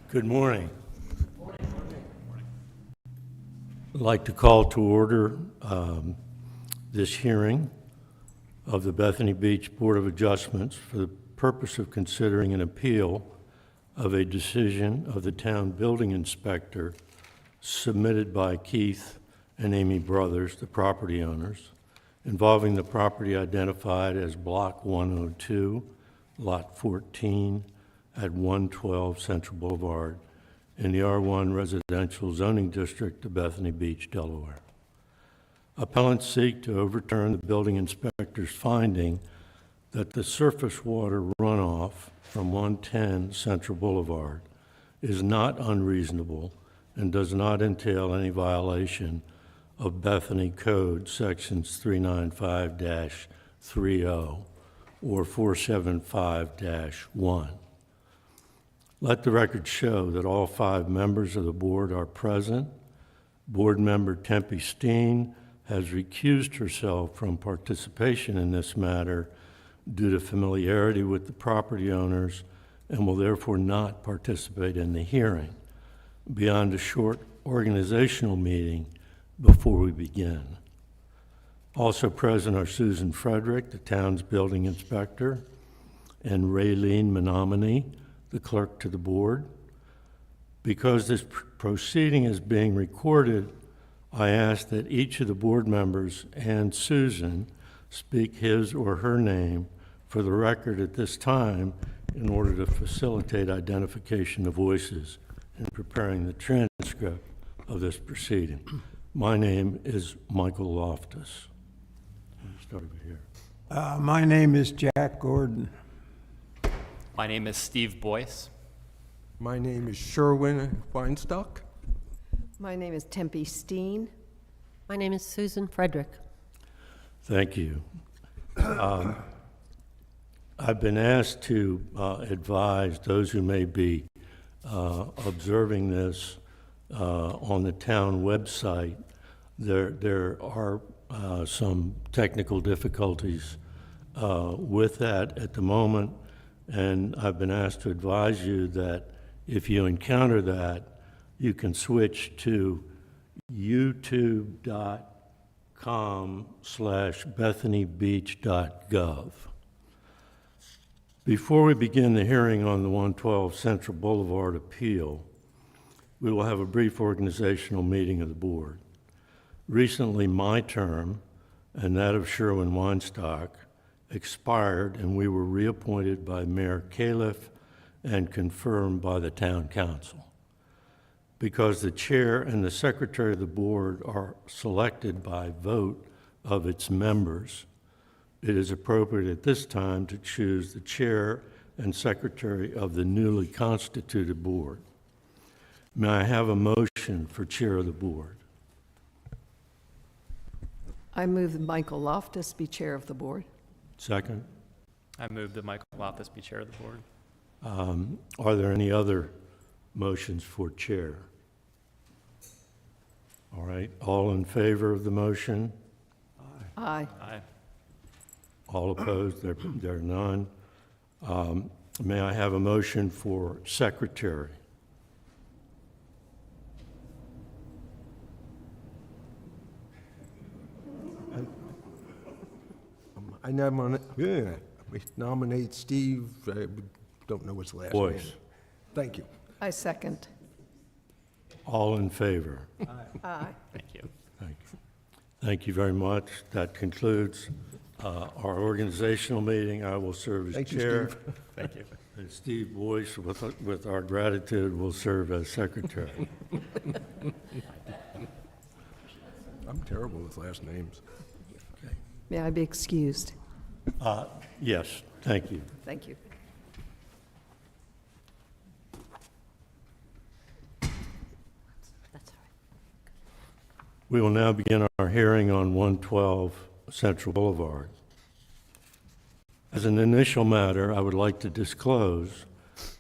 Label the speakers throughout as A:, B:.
A: Good morning. I'd like to call to order this hearing of the Bethany Beach Board of Adjustments for the purpose of considering an appeal of a decision of the town building inspector submitted by Keith and Amy Brothers, the property owners, involving the property identified as Block 102, Lot 14, at 112 Central Boulevard in the R1 Residential Zoning District of Bethany Beach, Delaware. Appellants seek to overturn the building inspector's finding that the surface water runoff from 110 Central Boulevard is not unreasonable and does not entail any violation of Bethany Code Sections 395-30 or 475-1. Let the record show that all 5 members of the board are present. Board member Tempe Steen has recused herself from participation in this matter due to familiarity with the property owners and will therefore not participate in the hearing beyond a short organizational meeting before we begin. Also present are Susan Frederick, the town's building inspector, and Raylene Menominee, the clerk to the board. Because this proceeding is being recorded, I ask that each of the board members and Susan speak his or her name for the record at this time in order to facilitate identification of voices in preparing the transcript of this proceeding. My name is Michael Loftus. Start over here.
B: My name is Jack Gordon.
C: My name is Steve Boyce.
D: My name is Sherwin Weinstock.
E: My name is Tempe Steen.
F: My name is Susan Frederick.
A: Thank you. I've been asked to advise those who may be observing this on the town website. There are some technical difficulties with that at the moment, and I've been asked to advise you that if you encounter that, you can switch to youtube.com/bethanybeach.gov. Before we begin the hearing on the 112 Central Boulevard appeal, we will have a brief organizational meeting of the board. Recently, my term and that of Sherwin Weinstock expired, and we were reappointed by Mayor Califf and confirmed by the town council. Because the chair and the secretary of the board are selected by vote of its members, it is appropriate at this time to choose the chair and secretary of the newly constituted board. May I have a motion for chair of the board?
E: I move that Michael Loftus be chair of the board.
A: Second?
C: I move that Michael Loftus be chair of the board.
A: Are there any other motions for chair? All right, all in favor of the motion?
E: Aye.
C: Aye.
A: All opposed? There are none. May I have a motion for secretary?
D: I nominate Steve, don't know his last
A: Boyce.
D: name. Thank you.
E: I second.
A: All in favor?
E: Aye.
C: Thank you.
A: Thank you. Thank you very much. That concludes our organizational meeting. I will serve as
D: Thank you,
A: chair.
D: Steve.
C: Thank you.
A: And Steve Boyce, with our gratitude, will serve as secretary.
D: I'm terrible with last names.
E: May I be excused?
A: Yes, thank you.
E: Thank you.
F: That's all right.
A: We will now begin our hearing on 112 Central Boulevard. As an initial matter, I would like to disclose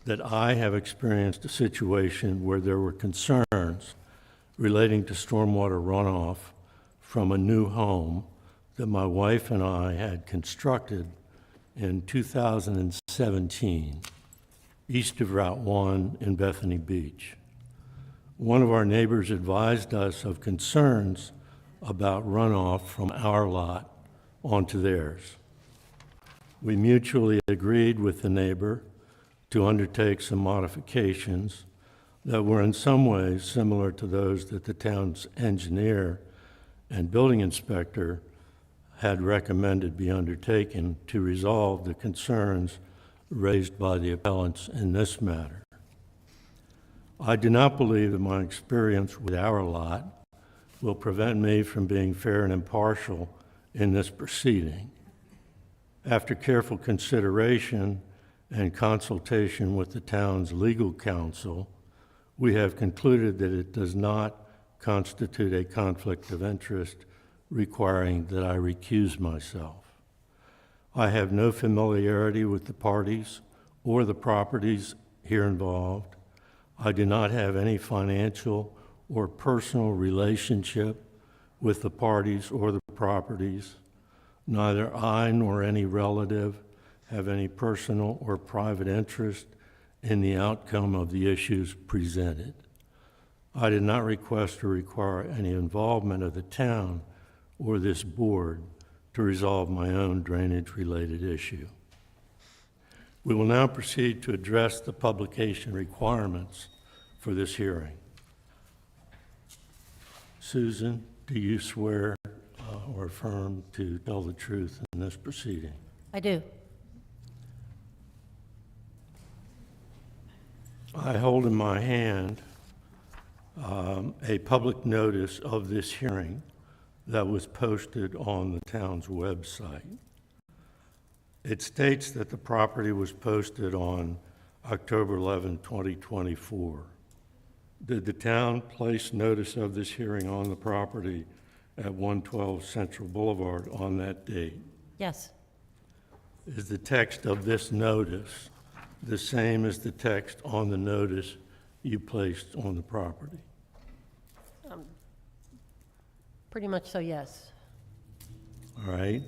A: that I have experienced a situation where there were concerns relating to stormwater runoff from a new home that my wife and I had constructed in 2017. east of Route 1 in Bethany Beach. One of our neighbors advised us of concerns about runoff from our lot onto theirs. We mutually agreed with the neighbor to undertake some modifications that were in some ways similar to those that the town's engineer and building inspector had recommended be undertaken to resolve the concerns raised by the appellants in this matter. I do not believe that my experience with our lot will prevent me from being fair and impartial in this proceeding. After careful consideration and consultation with the town's legal counsel, we have concluded that it does not constitute a conflict of interest requiring that I recuse myself. I have no familiarity with the parties or the properties here involved. I do not have any financial or personal relationship with the parties or the properties. Neither I nor any relative have any personal or private interest in the outcome of the issues presented. I did not request or require any involvement of the town or this board to resolve my own drainage-related issue. We will now proceed to address the publication requirements for this hearing. Susan, do you swear or affirm to tell the truth in this proceeding?
F: I do.
A: I hold in my hand a public notice of this hearing that was posted on the town's website. It states that the property was posted on October 11, 2024. Did the town place notice of this hearing on the property at 112 Central Boulevard on that date?
F: Yes.
A: Is the text of this notice the same as the text on the notice you placed on the property?
F: Pretty much so, yes.
A: All right.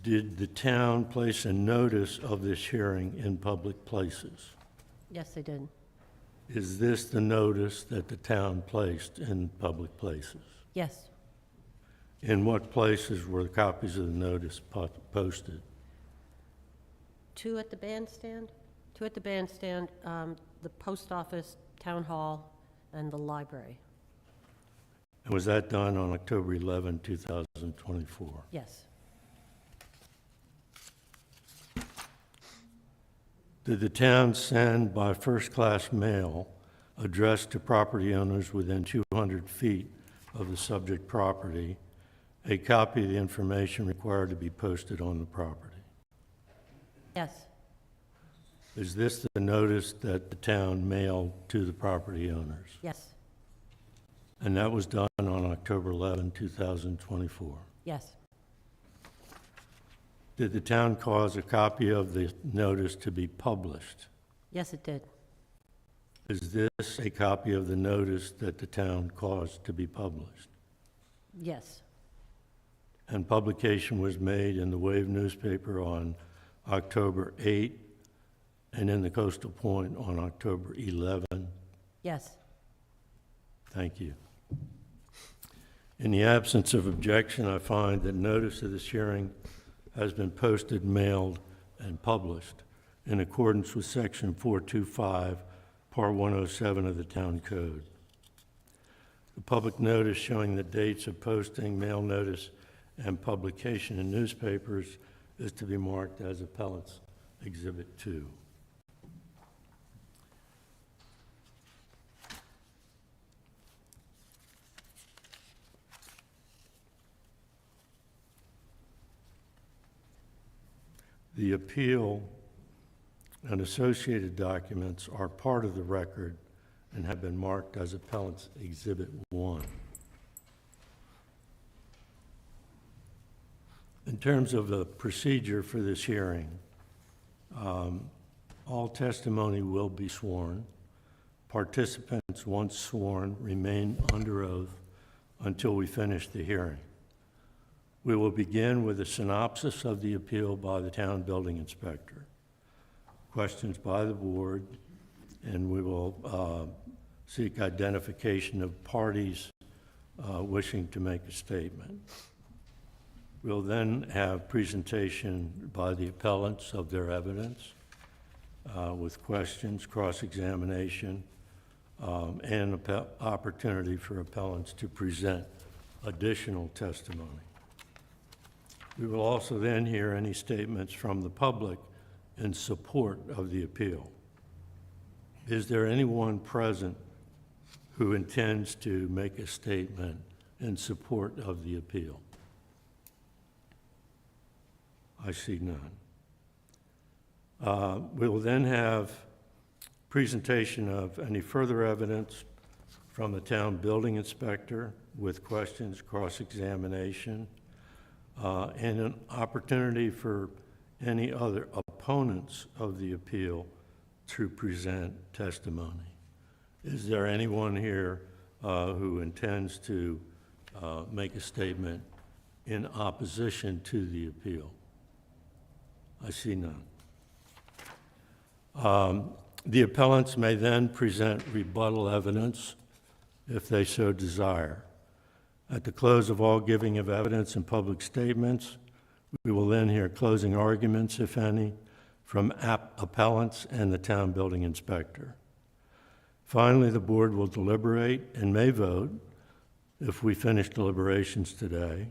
A: Did the town place a notice of this hearing in public places?
F: Yes, they did.
A: Is this the notice that the town placed in public places?
F: Yes.
A: In what places were the copies of the notice posted?
F: Two at the bandstand, the post office, town hall, and the library.
A: And was that done on October 11, 2024?
F: Yes.
A: Did the town send by first-class mail addressed to property owners within 200 feet of the subject property a copy of the information required to be posted on the property?
F: Yes.
A: Is this the notice that the town mailed to the property owners?
F: Yes.
A: And that was done on October 11, 2024.
F: Yes.
A: Did the town cause a copy of the notice to be published?
F: Yes, it did.
A: Is this a copy of the notice that the town caused to be published?
F: Yes.
A: And publication was made in the Wave newspaper on October 8 and in the Coastal Point on October 11.
F: Yes.
A: Thank you. In the absence of objection, I find that notice of this hearing has been posted, mailed, and published in accordance with Section 425, Part 107 of the Town Code. The public notice showing the dates of posting, mail notice, and publication in newspapers is to be marked as Appellant's Exhibit 2. The appeal and associated documents are part of the record and have been marked as Appellant's Exhibit 1. In terms of the procedure for this hearing, all testimony will be sworn. Participants, once sworn, remain under oath until we finish the hearing. We will begin with a synopsis of the appeal by the town building inspector. questions by the board, and we will seek identification of parties wishing to make a statement. We'll then have presentation by the appellants of their evidence with questions, cross-examination, and opportunity for appellants to present additional testimony. We will also then hear any statements from the public in support of the appeal. Is there anyone present who intends to make a statement in support of the appeal? I see none. We will then have presentation of any further evidence from the town building inspector with questions, cross-examination, and an opportunity for any other opponents of the appeal to present testimony. Is there anyone here who intends to make a statement in opposition to the appeal? I see none. The appellants may then present rebuttal evidence if they so desire. At the close of all giving of evidence and public statements, we will then hear closing arguments, if any, from appellants and the town building inspector. Finally, the board will deliberate and may vote if we finish deliberations today.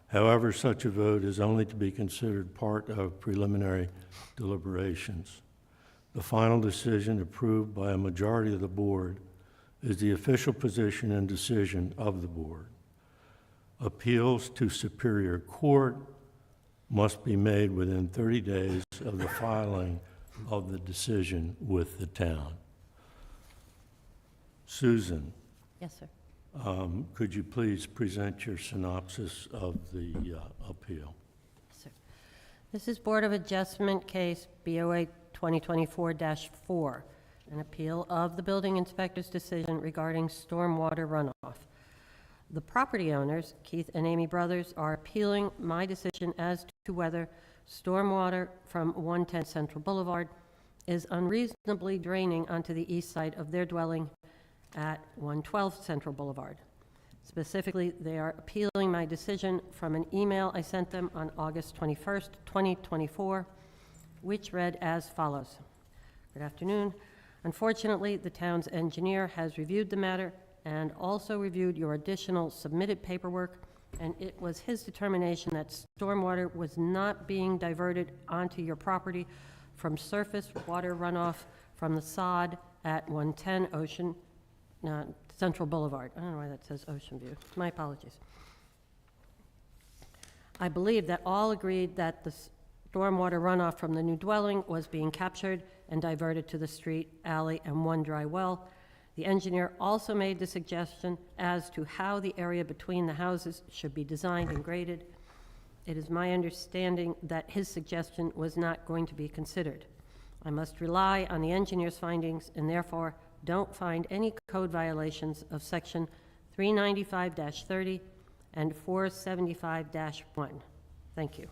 A: However, such a vote is only to be considered part of preliminary deliberations. The final decision approved by a majority of the board is the official position and decision of the board. Appeals to Superior Court must be made within 30 days of the filing of the decision with the town. Susan,
F: Yes, sir.
A: could you please present your synopsis of the appeal?
F: Yes, sir. This is Board of Adjustment Case BOA 2024-4, an appeal of the building inspector's decision regarding stormwater runoff. The property owners, Keith and Amy Brothers, are appealing my decision as to whether stormwater from 110 Central Boulevard is unreasonably draining onto the east side of their dwelling at 112 Central Boulevard. Specifically, they are appealing my decision from an email I sent them on August 21st, 2024, which read as follows. Good afternoon. Unfortunately, the town's engineer has reviewed the matter and also reviewed your additional submitted paperwork, and it was his determination that stormwater was not being diverted onto your property from surface water runoff from the sod at 110 Central Boulevard. I don't know why that says Ocean View. My apologies. I believe that all agreed that the stormwater runoff from the new dwelling was being captured and diverted to the street, alley, and one dry well. The engineer also made the suggestion as to how the area between the houses should be designed and graded. It is my understanding that his suggestion was not going to be considered. I must rely on the engineer's findings and therefore don't find any code violations of Section 395-30 and 475-1. Thank you.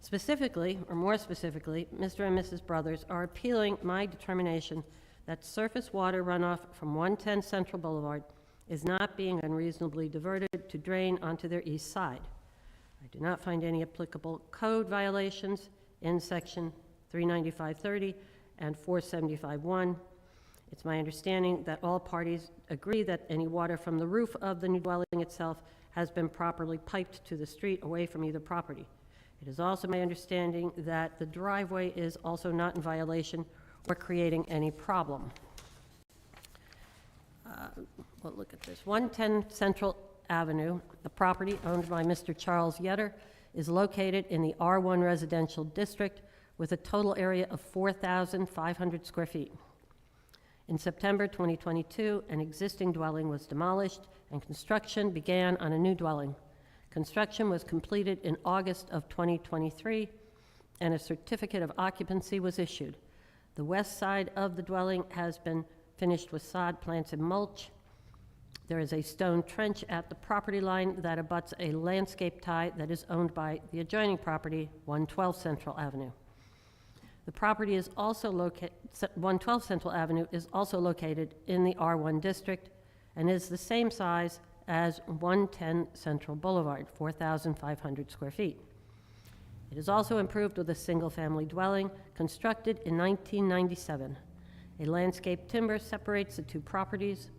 F: Specifically, or more specifically, Mr. and Mrs. Brothers are appealing my determination that surface water runoff from 110 Central Boulevard is not being unreasonably diverted to drain onto their east side. I do not find any applicable code violations in Section 395-30 and 475-1. It's my understanding that all parties agree that any water from the roof of the new dwelling itself has been properly piped to the street away from either property. It is also my understanding that the driveway is also not in violation or creating any problem. Well, look at this. 110 Central Avenue, the property owned by Mr. Charles Yetter, is located in the R1 residential district with a total area of 4,500 square feet. In September 2022, an existing dwelling was demolished and construction began on a new dwelling. Construction was completed in August of 2023 and a certificate of occupancy was issued. The west side of the dwelling has been finished with sod, plants, and mulch. There is a stone trench at the property line that abuts a landscape tie that is owned by the adjoining property, 112 Central Avenue. The property is also located, 112 Central Avenue is also located in the R1 district and is the same size as 110 Central Boulevard, 4,500 square feet. It is also improved with a single-family dwelling constructed in 1997. A landscape timber separates the two properties.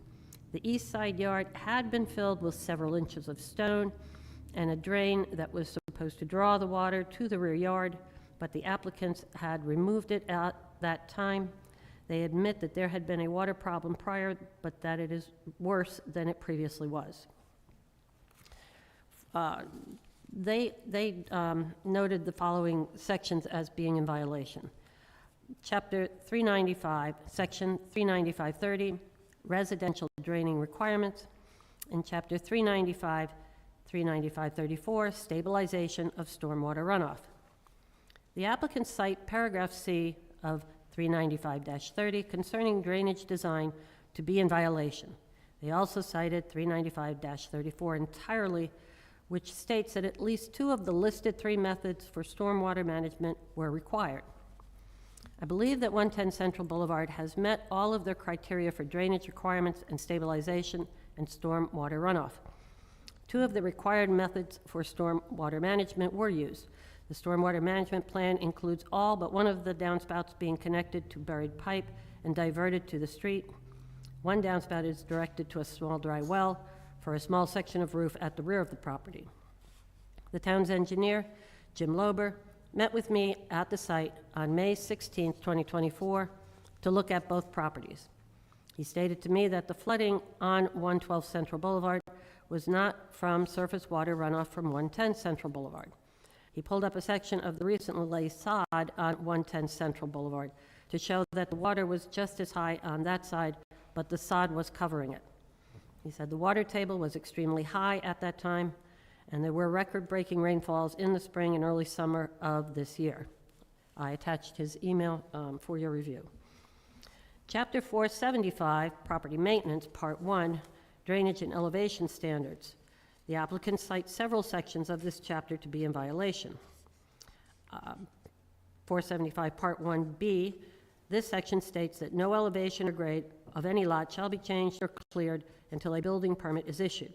F: The east side yard had been filled with several inches of stone and a drain that was supposed to draw the water to the rear yard, but the applicants had removed it at that time. They admit that there had been a water problem prior, but that it is worse than it previously was. They noted the following sections as being in violation. Chapter 395, Section 39530, residential draining requirements, and Chapter 395, 39534, stabilization of stormwater runoff. The applicants cite paragraph C of 395-30 concerning drainage design to be in violation. They also cited 395-34 entirely, which states that at least 2 of the listed 3 methods for stormwater management were required. I believe that 110 Central Boulevard has met all of their criteria for drainage requirements and stabilization and stormwater runoff. 2 of the required methods for stormwater management were used. The stormwater management plan includes all but one of the downspouts being connected to buried pipe and diverted to the street. One downspout is directed to a small dry well for a small section of roof at the rear of the property. The town's engineer, Jim Lober, met with me at the site on May 16, 2024, to look at both properties. He stated to me that the flooding on 112 Central Boulevard was not from surface water runoff from 110 Central Boulevard. He pulled up a section of the recently laid sod on 110 Central Boulevard to show that the water was just as high on that side, but the sod was covering it. He said the water table was extremely high at that time, and there were record-breaking rainfalls in the spring and early summer of this year. I attached his email for your review. Chapter 475, Property Maintenance, Part 1, Drainage and Elevation Standards. The applicant cites several sections of this chapter to be in violation. 475, Part 1B, this section states that no elevation or grade of any lot shall be changed or cleared until a building permit is issued.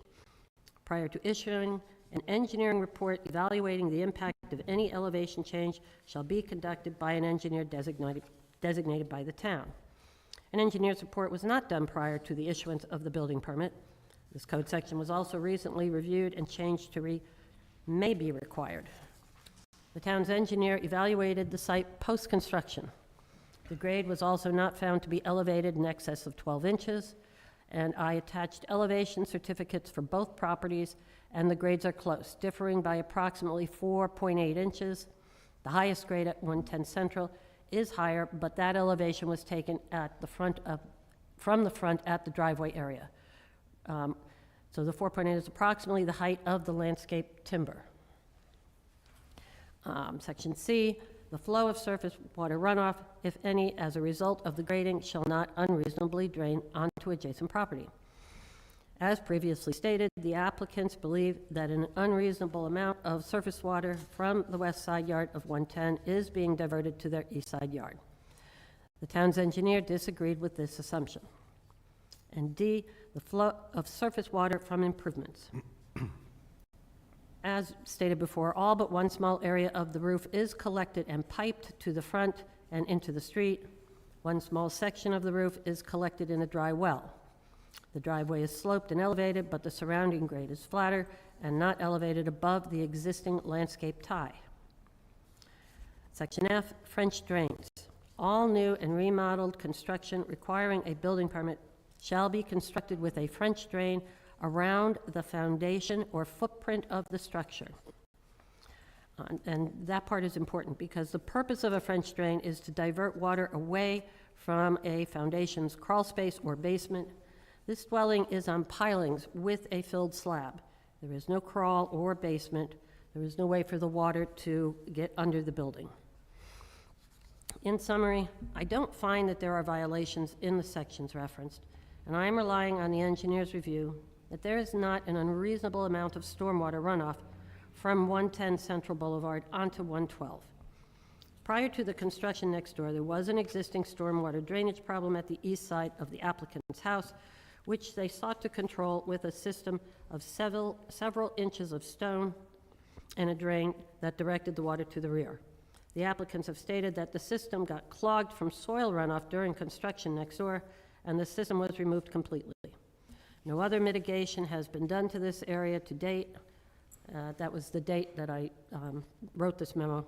F: Prior to issuing, an engineering report evaluating the impact of any elevation change shall be conducted by an engineer designated by the town. An engineer's report was not done prior to the issuance of the building permit. This code section was also recently reviewed and changed to read, may be required. The town's engineer evaluated the site post-construction. The grade was also not found to be elevated in excess of 12 inches, and I attached elevation certificates for both properties, and the grades are close, differing by approximately 4.8 inches. The highest grade at 110 Central is higher, but that elevation was taken at the from the front at the driveway area. So the 4.8 is approximately the height of the landscape timber. Section C, the flow of surface water runoff, if any, as a result of the grading, shall not unreasonably drain onto adjacent property. As previously stated, the applicants believe that an unreasonable amount of surface water from the west side yard of 110 is being diverted to their east side yard. The town's engineer disagreed with this assumption. And D, the flow of surface water from improvements. As stated before, all but one small area of the roof is collected and piped to the front and into the street. One small section of the roof is collected in a dry well. The driveway is sloped and elevated, but the surrounding grade is flatter and not elevated above the existing landscape tie. Section F, French drains. All new and remodeled construction requiring a building permit shall be constructed with a French drain around the foundation or footprint of the structure. And that part is important because the purpose of a French drain is to divert water away from a foundation's crawl space or basement. This dwelling is on pilings with a filled slab. There is no crawl or basement. There is no way for the water to get under the building. In summary, I don't find that there are violations in the sections referenced, and I am relying on the engineer's review that there is not an unreasonable amount of stormwater runoff from 110 Central Boulevard onto 112. Prior to the construction next door, there was an existing stormwater drainage problem at the east side of the applicant's house, which they sought to control with a system of several inches of stone and a drain that directed the water to the rear. The applicants have stated that the system got clogged from soil runoff during construction next door, and the system was removed completely. No other mitigation has been done to this area to date. That was the date that I wrote this memo,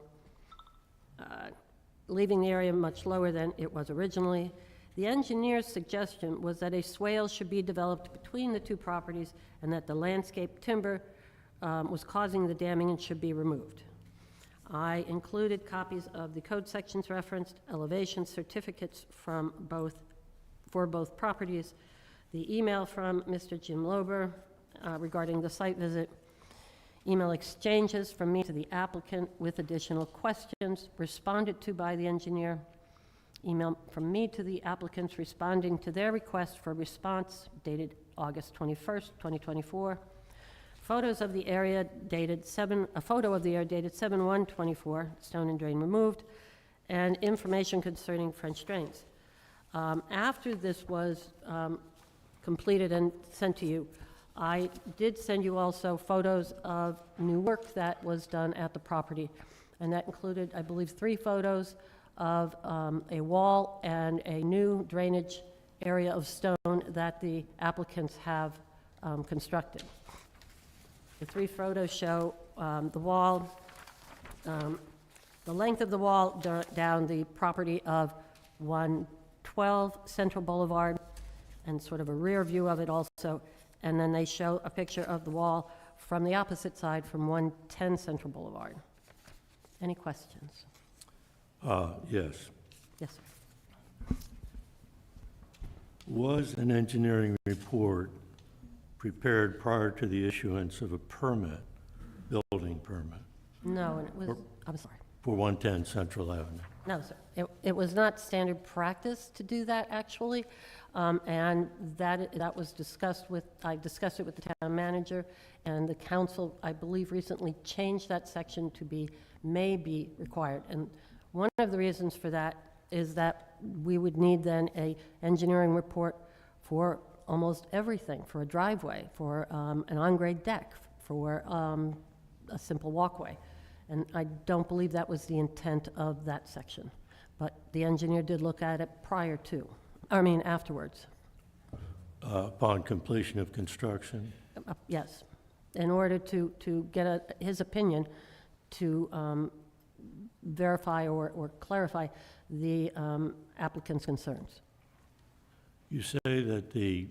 F: leaving the area much lower than it was originally. The engineer's suggestion was that a swale should be developed between the two properties and that the landscape timber was causing the damming and should be removed. I included copies of the code sections referenced, elevation certificates for both properties, the email from Mr. Jim Lober regarding the site visit, email exchanges from me to the applicant with additional questions responded to by the engineer, email from me to the applicants responding to their request for response dated August 21st, 2024, photos of the area dated a photo of the area dated 7/1/24, stone and drain removed, and information concerning French drains. After this was completed and sent to you, I did send you also photos of new work that was done at the property, and that included, I believe, 3 photos of a wall and a new drainage area of stone that the applicants have constructed. The 3 photos show the wall, the length of the wall down the property of 112 Central Boulevard, and sort of a rear view of it also. And then they show a picture of the wall from the opposite side from 110 Central Boulevard. Any questions?
A: Yes.
F: Yes, sir.
A: Was an engineering report prepared prior to the issuance of a permit, building permit,
F: No, and it was, I'm sorry.
A: for 110 Central Avenue?
F: No, sir. It was not standard practice to do that, actually, and that was discussed with, I discussed it with the town manager, and the council, I believe, recently changed that section to be may be required. And one of the reasons for that is that we would need then a engineering report for almost everything, for a driveway, for an on-grade deck, for a simple walkway. And I don't believe that was the intent of that section. But the engineer did look at it afterwards.
A: Upon completion of construction?
F: Yes, in order to get his opinion to verify or clarify the applicant's concerns.
A: You say that the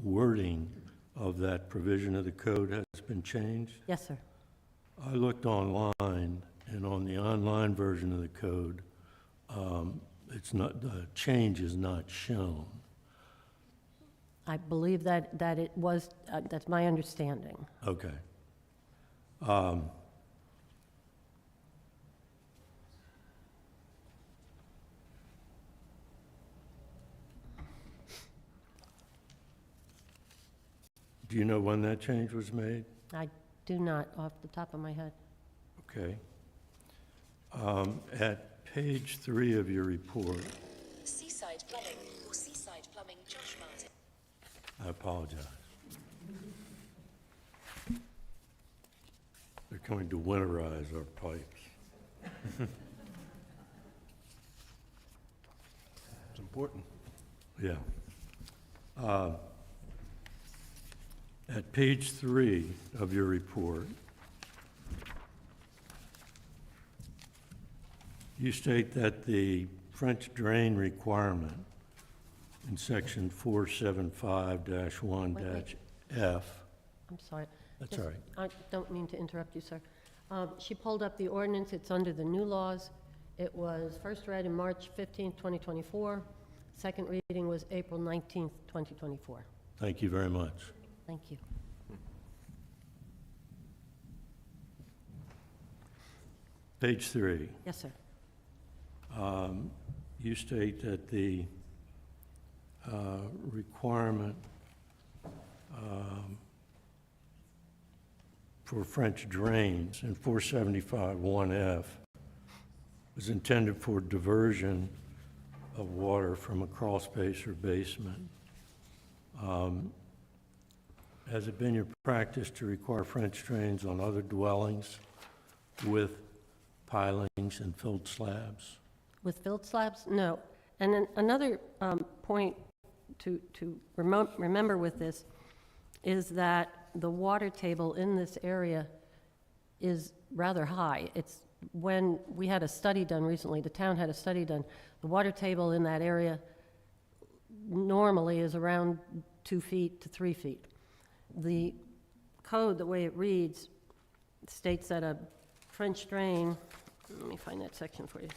A: wording of that provision of the code has been changed?
F: Yes, sir.
A: I looked online, and on the online version of the code, it's not, the change is not shown.
F: I believe that it was, that's my understanding.
A: Okay. Do you know when that change was made?
F: I do not, off the top of my head.
A: Okay. At page 3 of your report,
G: Seaside Plumbing or Seaside Plumbing, Josh Martin.
A: I apologize. They're coming to winterize our pipes.
D: It's important.
A: Yeah. At page 3 of your report, you state that the French drain requirement in section 475-1-F,
F: I'm sorry.
A: that's
F: Just-
A: all right.
F: I don't mean to interrupt you, sir. She pulled up the ordinance, it's under the new laws. It was first read in March 15th, 2024. Second reading was April 19th, 2024.
A: Thank you very much.
F: Thank you.
A: Page 3.
F: Yes, sir.
A: You state that the requirement for French drains in 475-1F was intended for diversion of water from a crawl space or basement. Has it been your practice to require French drains on other dwellings with pilings and filled slabs?
F: With filled slabs? No. And then another point to remember with this is that the water table in this area is rather high. It's when we had a study done recently, the town had a study done, the water table in that area normally is around 2 feet to 3 feet. The code, the way it reads, states that a French drain, let me find that section for you.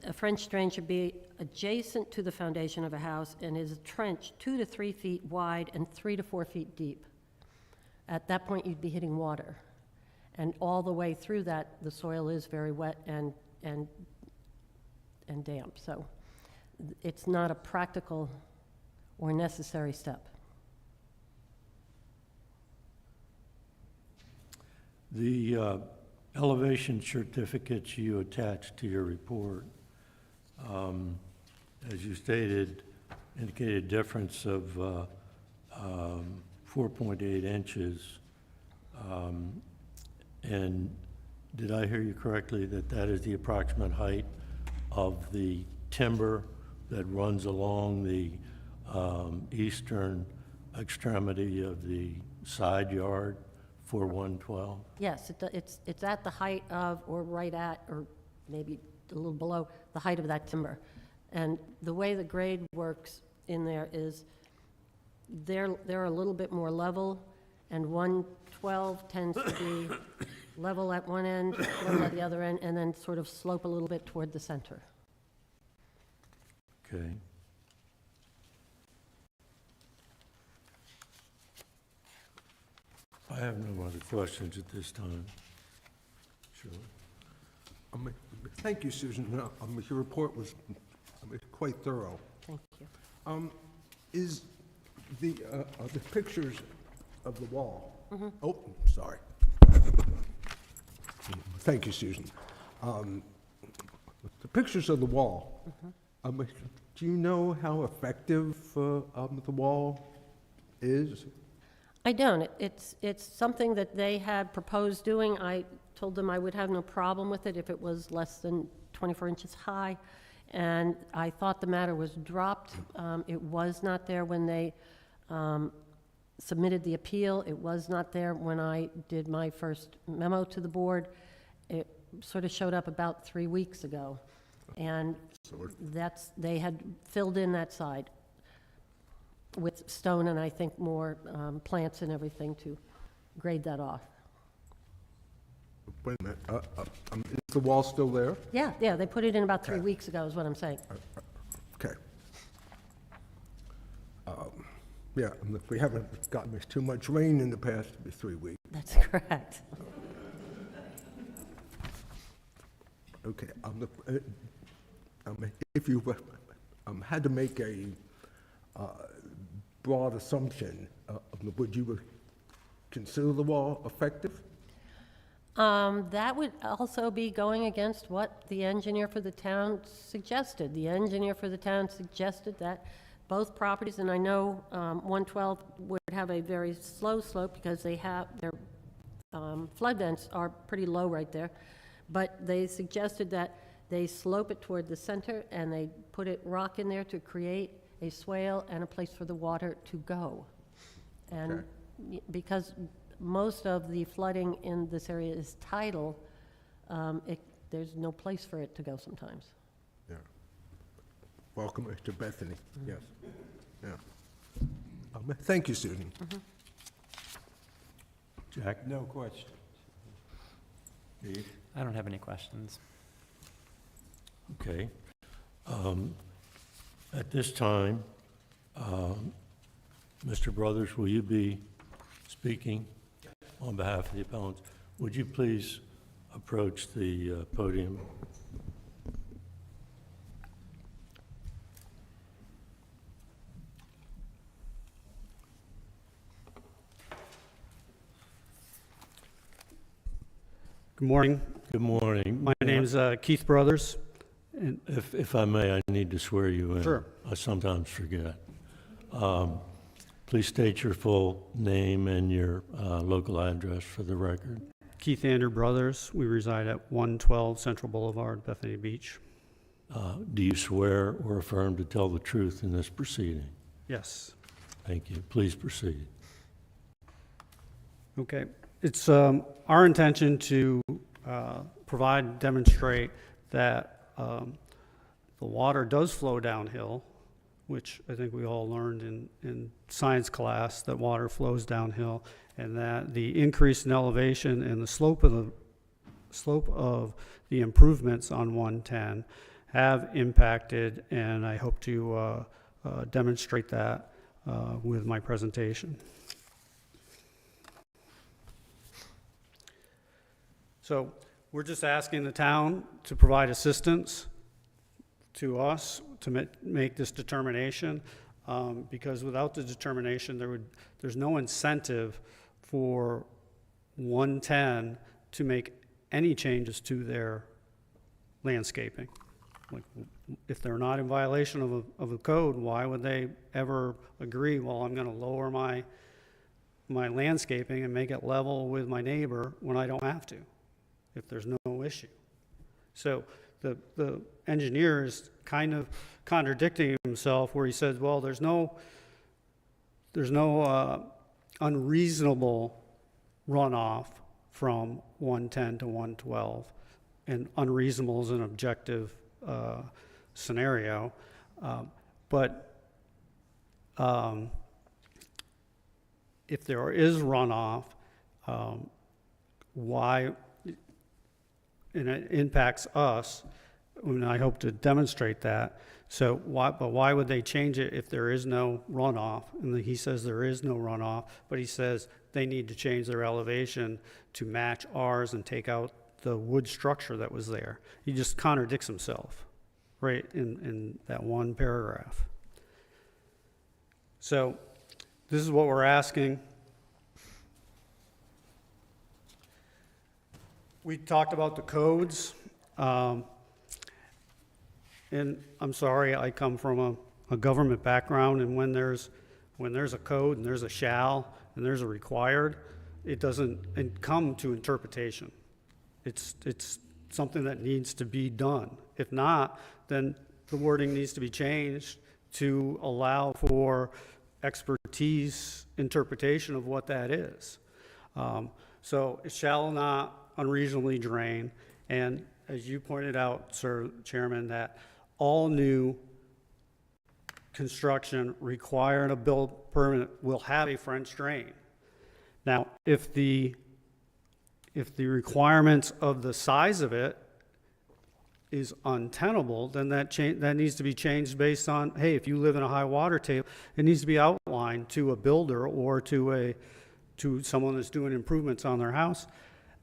F: A French drain should be adjacent to the foundation of a house and is a trench 2 to 3 feet wide and 3 to 4 feet deep. At that point, you'd be hitting water. And all the way through that, the soil is very wet and damp. So it's not a practical or necessary step.
A: The elevation certificates you attached to your report, as you stated, indicated difference of 4.8 inches. And did I hear you correctly that that is the approximate height of the timber that runs along the eastern extremity of the side yard for 112?
F: Yes, it's at the height of, or right at, or maybe a little below, the height of that timber. And the way the grade works in there is they're a little bit more level, and 112 tends to be level at one end, level at the other end, and then sort of slope a little bit toward the center.
A: Okay. I have no other questions at this time. Sure.
D: Thank you, Susan. Your report was quite thorough.
F: Thank you.
D: Is the pictures of the wall? Oh, sorry. Thank you, Susan. The pictures of the wall, do you know how effective the wall is?
F: I don't. It's something that they had proposed doing. I told them I would have no problem with it if it was less than 24 inches high, and I thought the matter was dropped. It was not there when they submitted the appeal. It was not there when I did my first memo to the board. It sort of showed up about 3 weeks ago, and they had filled in that side with stone and I think more plants and everything to grade that off.
D: Wait a minute. Is the wall still there?
F: Yeah, they put it in about 3 weeks ago is what I'm saying.
D: Okay. Yeah, if we haven't gotten too much rain in the past 3 weeks.
F: That's correct.
D: Okay. If you had to make a broad assumption, would you consider the wall effective?
F: That would also be going against what the engineer for the town suggested. The engineer for the town suggested that both properties, and I know 112 would have a very slow slope because they have, their flood vents are pretty low right there, but they suggested that they slope it toward the center and they put it rock in there to create a swale and a place for the water to go. And because most of the flooding in this area is tidal, there's no place for it to go sometimes.
D: Yeah. Welcome to Bethany, yes. Yeah. Thank you, Susan.
A: Jack?
B: No question.
A: Steve?
C: I don't have any questions.
A: Okay. At this time, Mr. Brothers, will you be speaking on behalf of the appellants? Would you please approach the podium?
H: Good morning.
A: Good morning.
H: My name's Keith Brothers. And
A: If I may, I need to swear you in.
H: Sure.
A: I sometimes forget. Please state your full name and your local address for the record.
H: Keith Andrew Brothers. We reside at 112 Central Boulevard, Bethany Beach.
A: Do you swear or affirm to tell the truth in this proceeding?
H: Yes.
A: Thank you. Please proceed.
H: Okay. It's our intention to demonstrate that the water does flow downhill, which I think we all learned in science class, that water flows downhill, and that the increase in elevation and the slope of the improvements on 110 have impacted, and I hope to demonstrate that with my presentation. So we're just asking the town to provide assistance to us to make this determination, because without the determination, there's no incentive for 110 to make any changes to their landscaping. Like, if they're not in violation of a code, why would they ever agree, well, I'm gonna lower my landscaping and make it level with my neighbor when I don't have to, if there's no issue? So the engineer is kind of contradicting himself, where he says, well, there's no unreasonable runoff from 110 to 112, and unreasonable is an objective scenario, but if there is runoff, why, and it impacts us, and I hope to demonstrate that. So why would they change it if there is no runoff? And he says there is no runoff, but he says they need to change their elevation to match ours and take out the wood structure that was there. He just contradicts himself right in that one paragraph. So this is what we're asking. We talked about the codes, and I'm sorry, I come from a government background, and when there's a code and there's a shall and there's a required, it doesn't come to interpretation. It's something that needs to be done. If not, then the wording needs to be changed to allow for expertise interpretation of what that is. So it shall not unreasonably drain, and as you pointed out, Sir Chairman, that all new construction requiring a build permit will have a French drain. Now, if the requirements of the size of it is untenable, then that needs to be changed based on, hey, if you live in a high water table, it needs to be outlined to a builder or to someone that's doing improvements on their house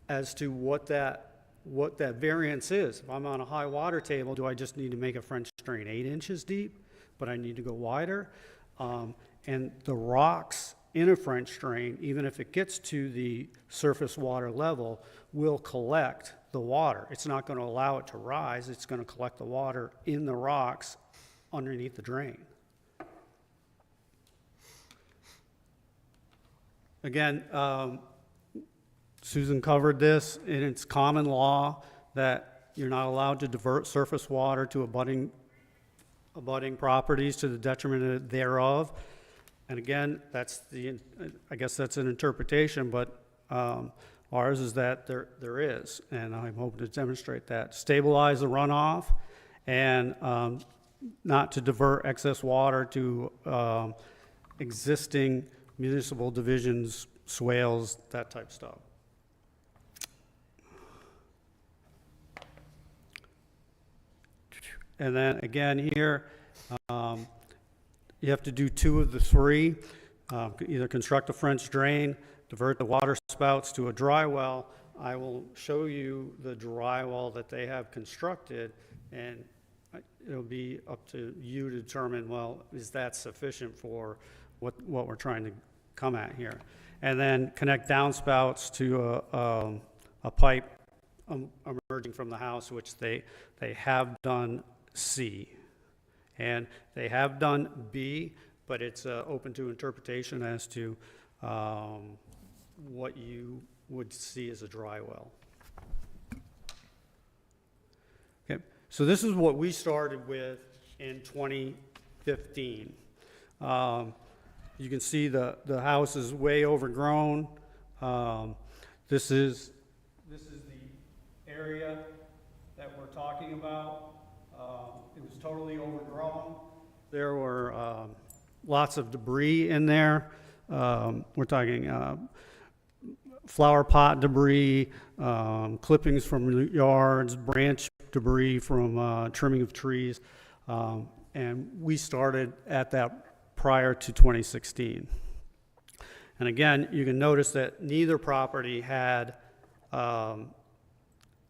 H: as to what that variance is. If I'm on a high water table, do I just need to make a French drain 8 inches deep, but I need to go wider? And the rocks in a French drain, even if it gets to the surface water level, will collect the water. It's not going to allow it to rise. It's going to collect the water in the rocks underneath the drain. Again, Susan covered this, and it's common law that you're not allowed to divert surface water to abutting properties to the detriment thereof. And again, I guess that's an interpretation, but ours is that there is, and I'm hoping to demonstrate that. Stabilize the runoff, and not to divert excess water to existing municipal divisions, swales, that type of stuff. And then again here, you have to do 2 of the 3. Either construct a French drain, divert the water spouts to a dry well. I will show you the dry well that they have constructed, and it'll be up to you to determine, well, is that sufficient for what we're trying to come at here? And then connect downspouts to a pipe emerging from the house, which they have done C. And they have done B, but it's open to interpretation as to what you would see as a dry well. Okay, so this is what we started with in 2015. You can see the house is way overgrown. This is the area that we're talking about. It was totally overgrown. There were lots of debris in there. We're talking flower pot debris, clippings from yards, branch debris from trimming of trees. And we started at that prior to 2016. And again, you can notice that neither property had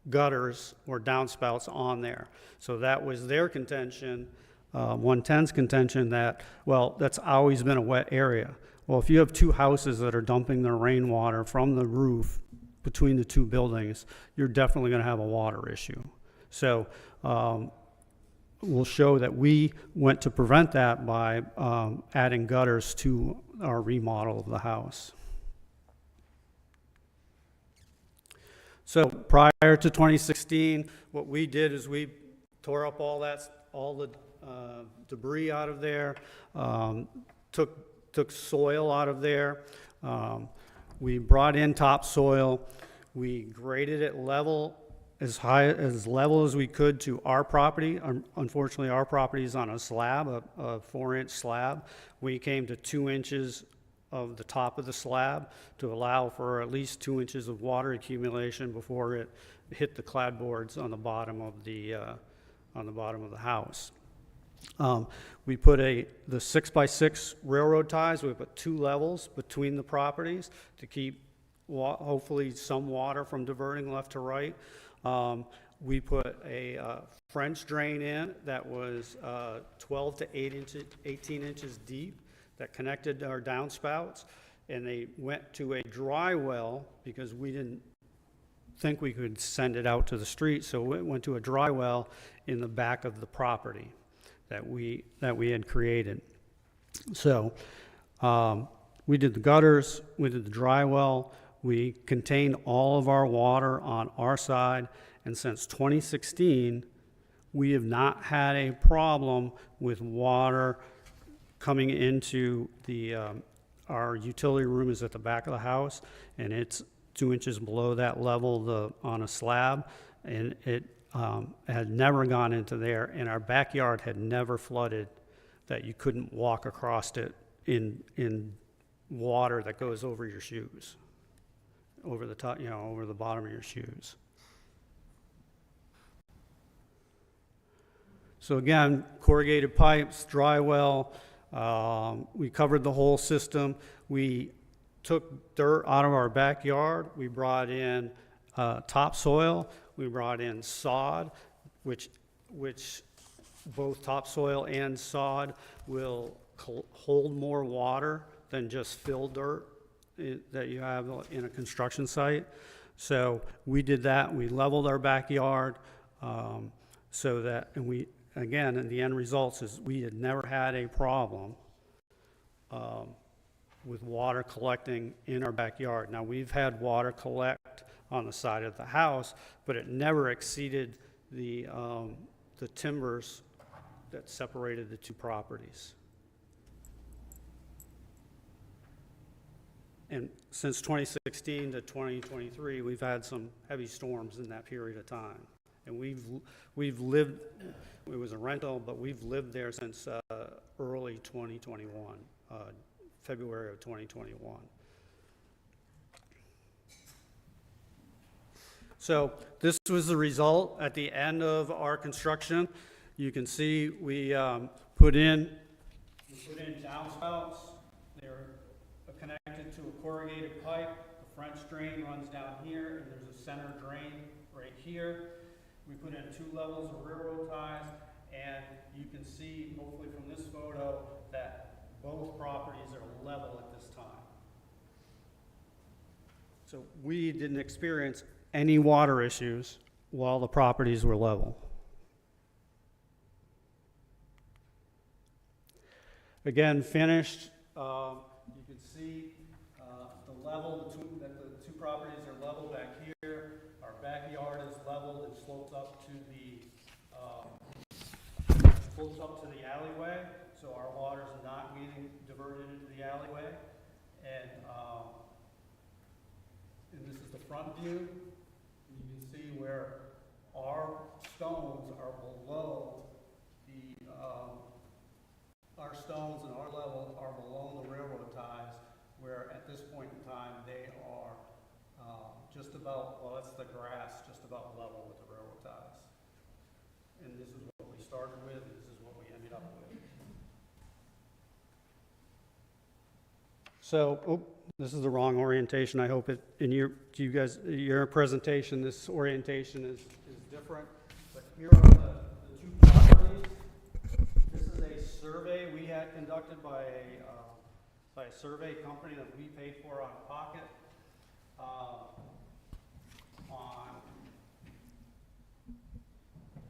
H: gutters or downspouts on there. So that was their contention, 110's contention that, well, that's always been a wet area. Well, if you have two houses that are dumping their rainwater from the roof between the two buildings, you're definitely going to have a water issue. So we'll show that we went to prevent that by adding gutters to our remodel of the house. So prior to 2016, what we did is we tore up all the debris out of there, took soil out of there. We brought in topsoil. We graded it level, as level as we could to our property. Unfortunately, our property is on a slab, a 4-inch slab. We came to 2 inches of the top of the slab to allow for at least 2 inches of water accumulation before it hit the clapboards on the bottom of the house. We put the 6x6 railroad ties. We put 2 levels between the properties to keep hopefully some water from diverting left to right. We put a French drain in that was 12 to 18 inches deep that connected our downspouts, and they went to a dry well because we didn't think we could send it out to the street, so it went to a dry well in the back of the property that we had created. So we did the gutters, we did the dry well, we contained all of our water on our side, and since 2016, we have not had a problem with water coming into our utility room is at the back of the house, and it's 2 inches below that level on a slab, and it had never gone into there, and our backyard had never flooded that you couldn't walk across it in water that goes over your shoes, over the top, over the bottom of your shoes. So again, corrugated pipes, dry well, we covered the whole system. We took dirt out of our backyard. We brought in topsoil. We brought in sod, which both topsoil and sod will hold more water than just fill dirt that you have in a construction site. So we did that. We leveled our backyard so that, and we, again, and the end results is we had never had a problem with water collecting in our backyard. Now, we've had water collect on the side of the house, but it never exceeded the timbers that separated the two properties. And since 2016 to 2023, we've had some heavy storms in that period of time. And we've lived, it was a rental, but we've lived there since early 2021, February of 2021. So this was the result at the end of our construction. You can see we put in downspouts. They're connected to a corrugated pipe. The French drain runs down here, and there's a center drain right here. We put in 2 levels of railroad ties, and you can see, hopefully from this photo, that both properties are level at this time. So we didn't experience any water issues while the properties were level. Again, finished, you can see the level between, that the two properties are level back here. Our backyard is leveled and slopes up to the alleyway, so our water's not getting diverted into the alleyway. And this is the front view. You can see where our stones are below the, our stones and our level are below the railroad ties, where at this point in time, they are just about, well, that's the grass, just about level with the railroad ties. And this is what we started with, and this is what we ended up with. So, oh, this is the wrong orientation. I hope it, in your presentation, this orientation is different. But here are the two properties. This is a survey we had conducted by a survey company that we paid for out of pocket.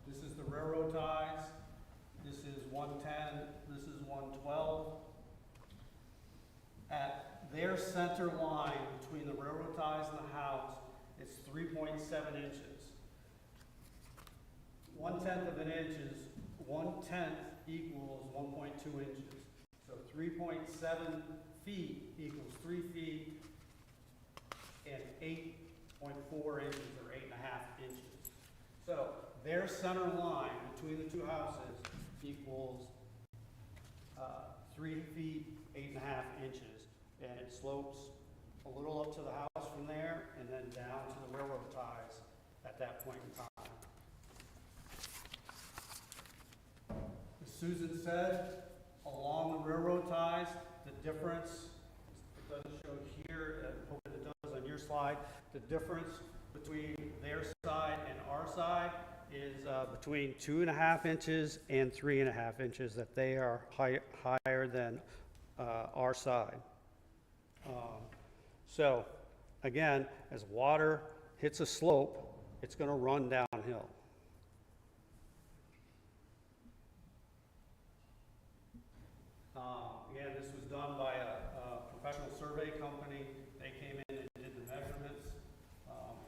H: This is the railroad ties. This is 110. This is 112. At their center line between the railroad ties and the house, it's 3.7 inches. 1/10 of an inch is 1/10 equals 1.2 inches. So 3.7 feet equals 3 feet and 8.4 inches or 8.5 inches. So their center line between the two houses equals 3 feet, 8.5 inches. And it slopes a little up to the house from there and then down to the railroad ties at that point in time. As Susan said, along the railroad ties, the difference, it doesn't show here, I hope it does on your slide, the difference between their side and our side is between 2.5 inches and 3.5 inches, that they are higher than our side. So, again, as water hits a slope, it's going to run downhill. Again, this was done by a professional survey company. They came in and did the measurements.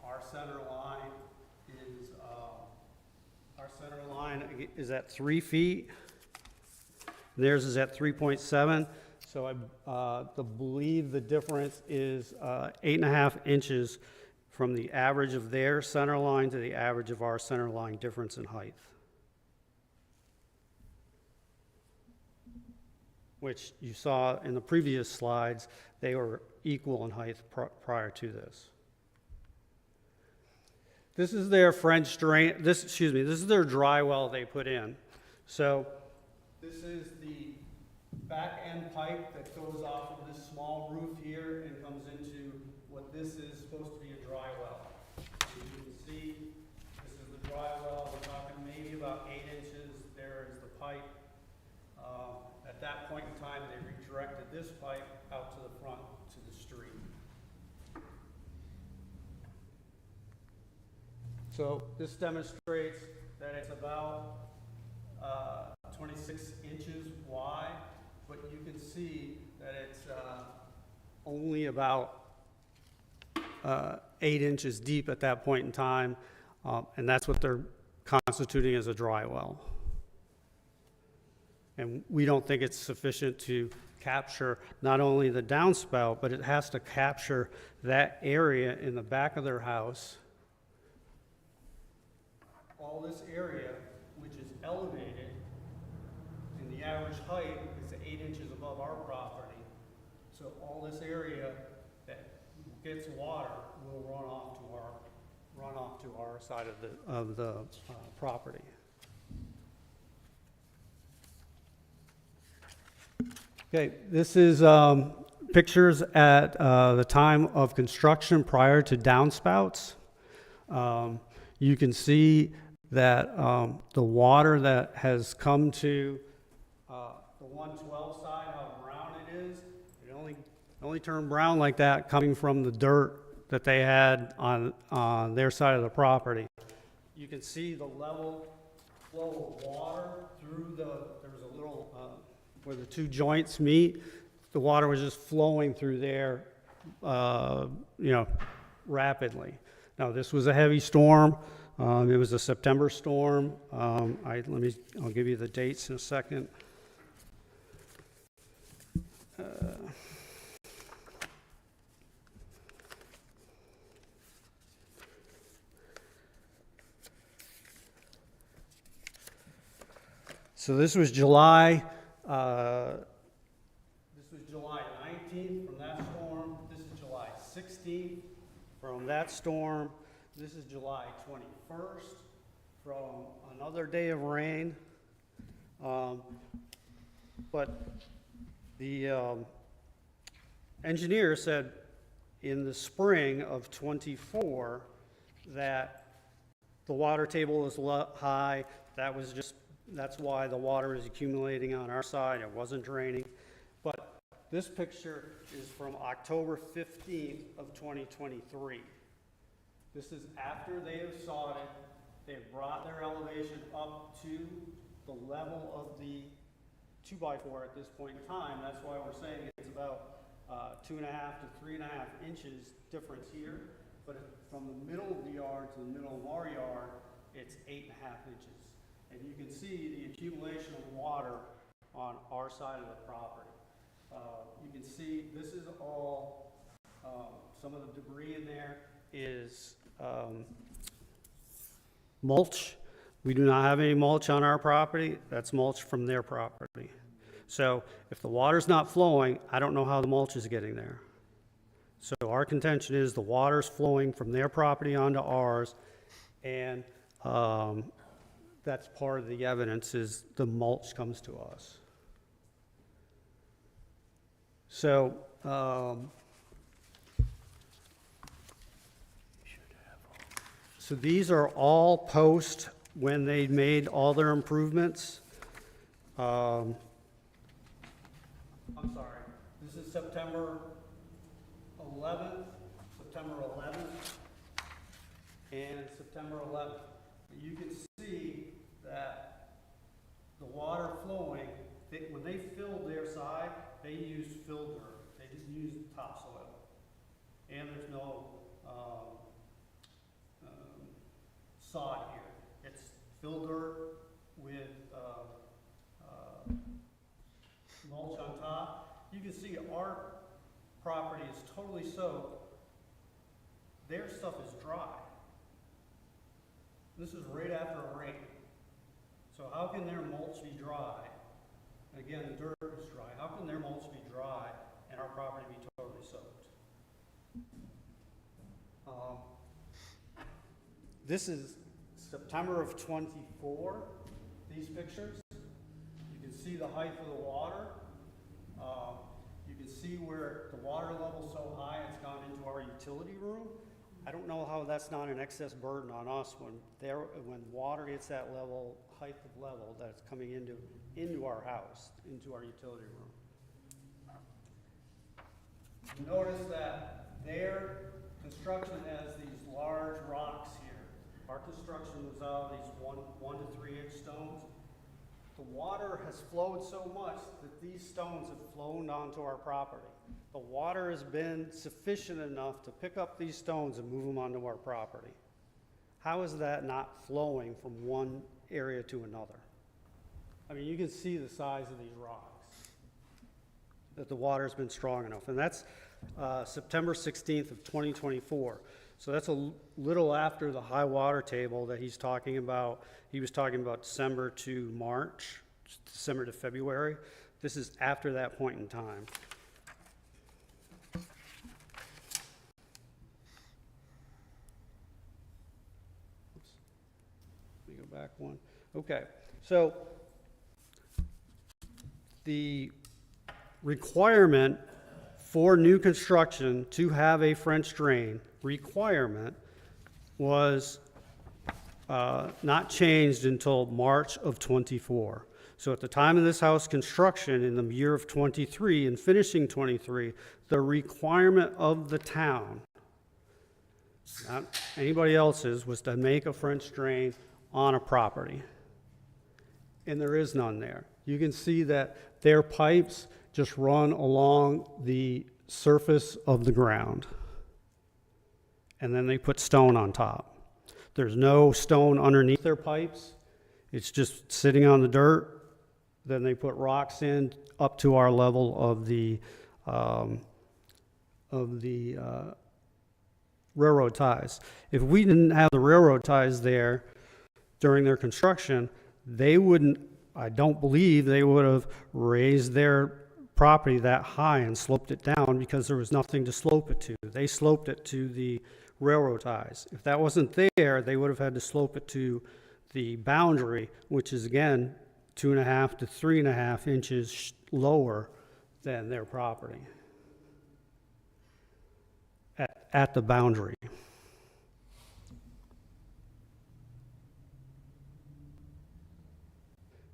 H: Our center line is at 3 feet. Theirs is at 3.7. So I believe the difference is 8.5 inches from the average of their center line to the average of our center line difference in height, which you saw in the previous slides, they were equal in height prior to this. This is their French drain, this is their dry well they put in. So this is the back end pipe that goes off of this small roof here and comes into what this is supposed to be a dry well. As you can see, this is the dry well. We're talking maybe about 8 inches. There is the pipe. At that point in time, they redirected this pipe out to the front to the street. So this demonstrates that it's about 26 inches wide, but you can see that it's only about 8 inches deep at that point in time, and that's what they're constituting as a dry well. And we don't think it's sufficient to capture not only the downspout, but it has to capture that area in the back of their house. All this area, which is elevated, and the average height is 8 inches above our property. So all this area that gets water will run off to our side of the property. Okay, this is pictures at the time of construction prior to downspouts. You can see that the water that has come to the 112 side, how brown it is, it only turned brown like that coming from the dirt that they had on their side of the property. You can see the level flow of water through there was a little, where the two joints meet, the water was just flowing through there, rapidly. Now, this was a heavy storm. It was a September storm. I'll give you the dates in a second. So this was July 19th from that storm. This is July 16th from that storm. This is July 21st from another day of rain. But the engineer said in the spring of '24 that the water table was high. That's why the water is accumulating on our side. It wasn't draining. But this picture is from October 15th of 2023. This is after they have sodded. They've brought their elevation up to the level of the 2x4 at this point in time. That's why we're saying it's about 2.5 to 3.5 inches difference here. But from the middle of the yard to the middle of our yard, it's 8.5 inches. And you can see the accumulation of water on our side of the property. You can see this is all, some of the debris in there is mulch. We do not have any mulch on our property. That's mulch from their property. So if the water's not flowing, I don't know how the mulch is getting there. So our contention is the water's flowing from their property onto ours, and that's part of the evidence is the mulch comes to us. So, so these are all post when they made all their improvements. I'm sorry, this is September 11th, and September 11th. You can see that the water flowing, when they filled their side, they used fill dirt. They didn't use topsoil. And there's no sod here. It's fill dirt with mulch on top. You can see our property is totally soaked. Their stuff is dry. This is right after a rain. So how can their mulch be dry? Again, the dirt is dry. How can their mulch be dry and our property be totally soaked? This is September of '24, these pictures. You can see the height of the water. You can see where the water level is so high it's gone into our utility room. I don't know how that's not an excess burden on us when water hits that level, height of level that's coming into our house, into our utility room. Notice that their construction has these large rocks here. Our construction was out of these 1 to 3 inch stones. The water has flowed so much that these stones have flown onto our property. The water has been sufficient enough to pick up these stones and move them onto our property. How is that not flowing from one area to another? I mean, you can see the size of these rocks, that the water's been strong enough. And that's September 16th of 2024. So that's a little after the high water table that he's talking about. He was talking about December to March, December to February. This is after that point in time. Let me go back one. Okay, so the requirement for new construction to have a French drain requirement was not changed until March of '24. So at the time of this house construction in the year of '23 and finishing '23, the requirement of the town not anybody else's, was to make a French drain on a property. And there is none there. You can see that their pipes just run along the surface of the ground. And then they put stone on top. There's no stone underneath their pipes. It's just sitting on the dirt. Then they put rocks in up to our level of the railroad ties. If we didn't have the railroad ties there during their construction, they wouldn't, I don't believe they would have raised their property that high and sloped it down, because there was nothing to slope it to. They sloped it to the railroad ties. If that wasn't there, they would have had to slope it to the boundary, which is again 2.5 to 3.5 inches lower than their property at the boundary.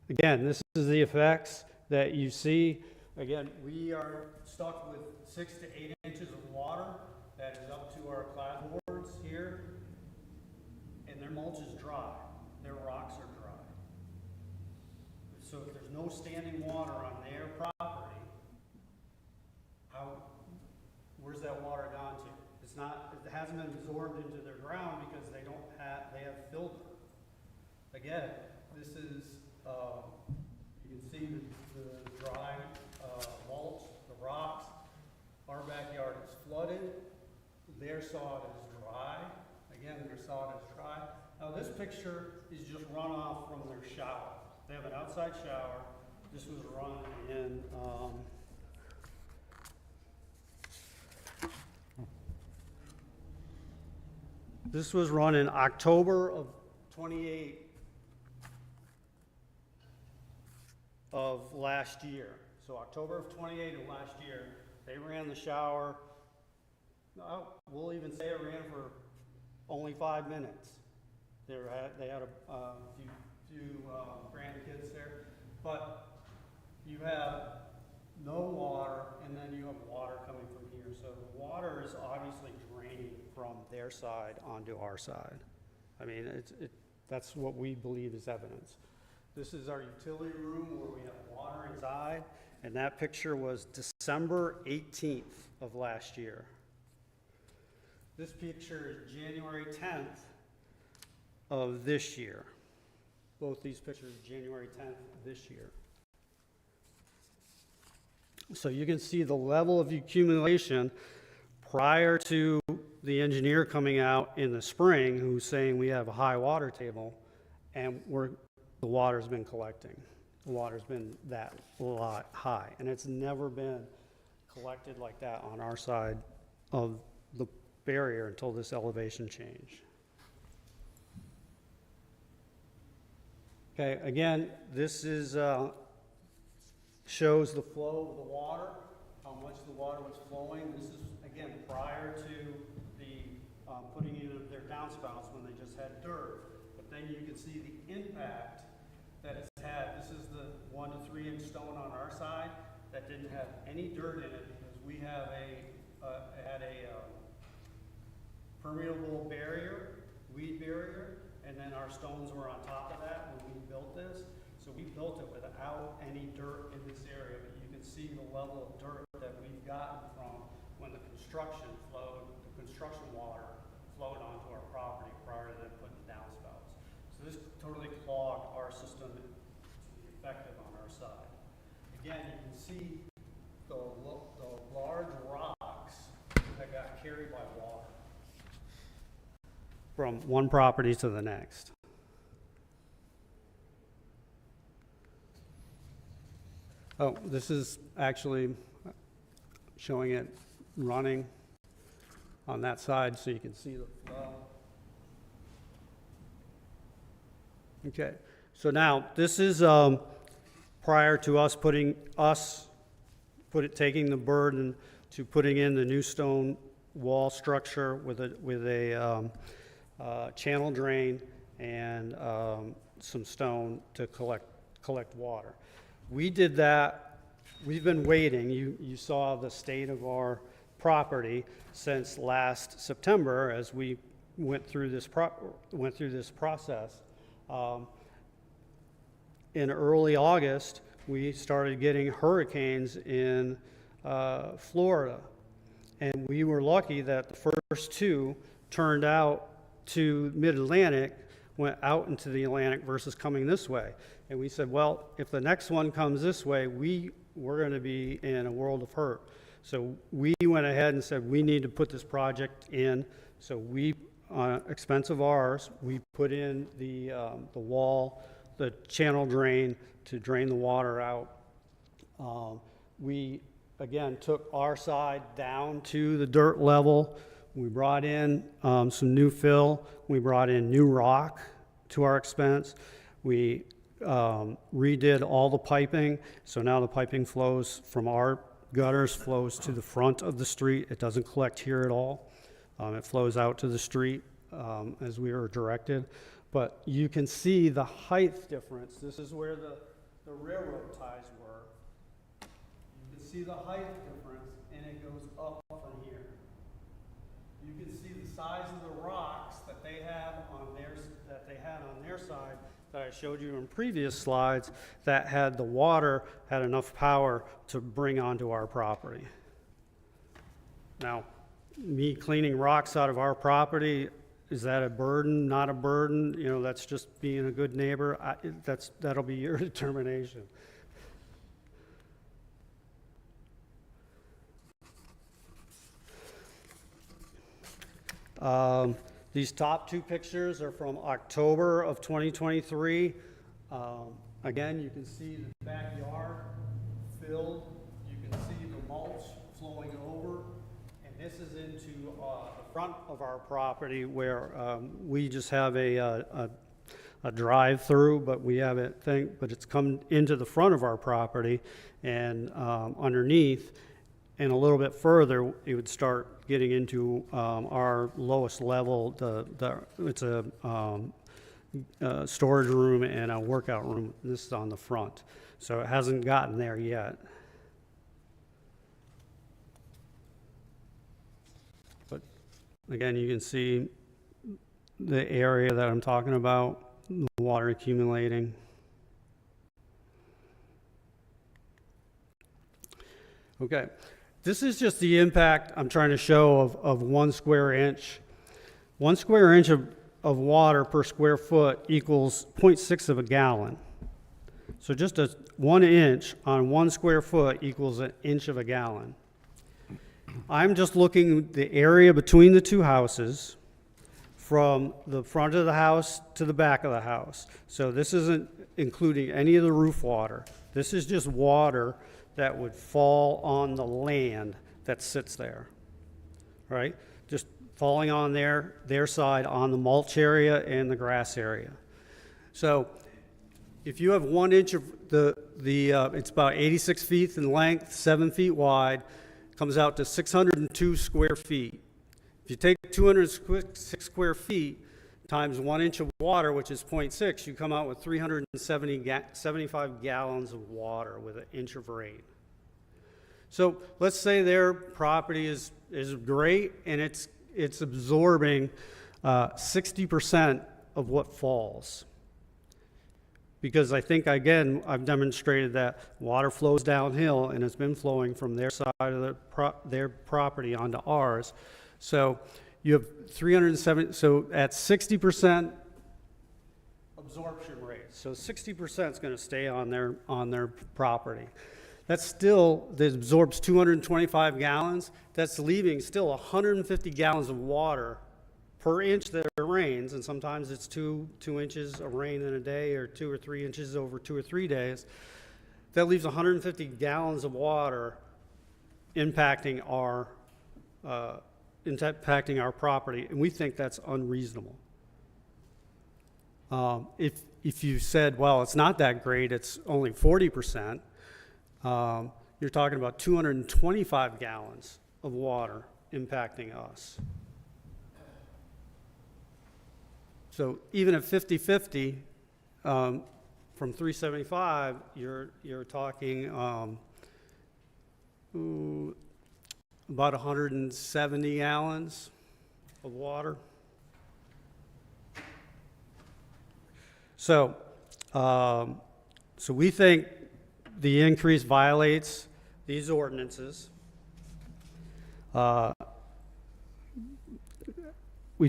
H: Again, this is the effects that you see. Again, we are stuck with 6 to 8 inches of water that is up to our clapboards here, and their mulch is dry. Their rocks are dry. So if there's no standing water on their property, where's that water gone to? It hasn't been absorbed into their ground because they have filter. Again, this is, you can see the dry mulch, the rocks. Our backyard is flooded. Their sod is dry. Again, their sod is dry. Now this picture is just runoff from their shower. They have an outside shower. This was run in, this was run in October of 28 of last year. So October of 28 of last year, they ran the shower. We'll even say it ran for only 5 minutes. They had a few grandkids there, but you have no water, and then you have water coming from here. So the water is obviously draining from their side onto our side. I mean, that's what we believe is evidence. This is our utility room where we have water inside, and that picture was December 18th of last year. This picture is January 10th of this year. Both these pictures, January 10th of this year. So you can see the level of accumulation prior to the engineer coming out in the spring who's saying we have a high water table, and the water's been collecting. The water's been that lot high, and it's never been collected like that on our side of the barrier until this elevation change. Okay, again, this is shows the flow of the water, how much the water was flowing. This is, again, prior to the putting in their downspouts when they just had dirt. But then you can see the impact that it's had. This is the 1 to 3 inch stone on our side that didn't have any dirt in it, because we have had a permeable barrier, weed barrier, and then our stones were on top of that when we built this. So we built it without any dirt in this area, but you can see the level of dirt that we've gotten from when the construction water flowed onto our property prior to them putting downspouts. So this totally clogged our system to be effective on our side. Again, you can see the large rocks that got carried by water from one property to the next. Oh, this is actually showing it running on that side so you can see the flow. Okay, so now this is prior to us taking the burden to putting in the new stone wall structure with a channel drain and some stone to collect water. We did that. We've been waiting. You saw the state of our property since last September as we went through this process. In early August, we started getting hurricanes in Florida. And we were lucky that the first two turned out to mid-Atlantic, went out into the Atlantic versus coming this way. And we said, well, if the next one comes this way, we're going to be in a world of hurt. So we went ahead and said, we need to put this project in. So we, on expense of ours, we put in the wall, the channel drain to drain the water out. We, again, took our side down to the dirt level. We brought in some new fill. We brought in new rock to our expense. We redid all the piping, so now the piping flows from our gutters, flows to the front of the street. It doesn't collect here at all. It flows out to the street as we were directed. But you can see the height difference. This is where the railroad ties were. You can see the height difference, and it goes up from here. You can see the size of the rocks that they had on their side that I showed you in previous slides that had the water had enough power to bring onto our property. Now, me cleaning rocks out of our property, is that a burden, not a burden? You know, that's just being a good neighbor. That'll be your determination. These top two pictures are from October of 2023. Again, you can see the backyard filled. You can see the mulch flowing over. And this is into the front of our property where we just have a drive-through, but we have but it's come into the front of our property and underneath. And a little bit further, it would start getting into our lowest level. It's a storage room and a workout room. This is on the front. So it hasn't gotten there yet. But again, you can see the area that I'm talking about, the water accumulating. Okay. This is just the impact I'm trying to show of 1 square inch. 1 square inch of water per square foot equals 0.6 of a gallon. So just 1 inch on 1 square foot equals an inch of a gallon. I'm just looking the area between the two houses from the front of the house to the back of the house. So this isn't including any of the roof water. This is just water that would fall on the land that sits there, right? Just falling on their side on the mulch area and the grass area. So if you have 1 inch of it's about 86 feet in length, 7 feet wide, comes out to 602 square feet. If you take 206 square feet times 1 inch of water, which is 0.6, you come out with 375 gallons of water with an inch of rain. So let's say their property is great and it's absorbing 60% of what falls. Because I think, again, I've demonstrated that water flows downhill and it's been flowing from their side of their property onto ours. So you have 370, so at 60% absorption rate. So 60% is going to stay on their property. That absorbs 225 gallons. That's leaving still 150 gallons of water per inch that it rains, and sometimes it's two inches of rain in a day or 2 or 3 inches over 2 or 3 days. That leaves 150 gallons of water impacting our property, and we think that's unreasonable. If you said, well, it's not that great, it's only 40%, you're talking about 225 gallons of water impacting us. So even at 50-50, from 375, you're talking about 170 gallons of water. So, so we think the increase violates these ordinances. Susan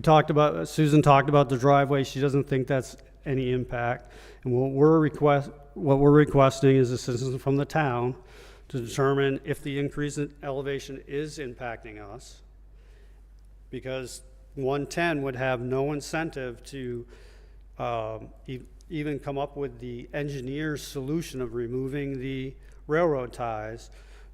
H: talked about the driveway. She doesn't think that's any impact. And what we're requesting is assistance from the town to determine if the increase in elevation is impacting us. Because 110 would have no incentive to even come up with the engineer's solution of removing the railroad ties,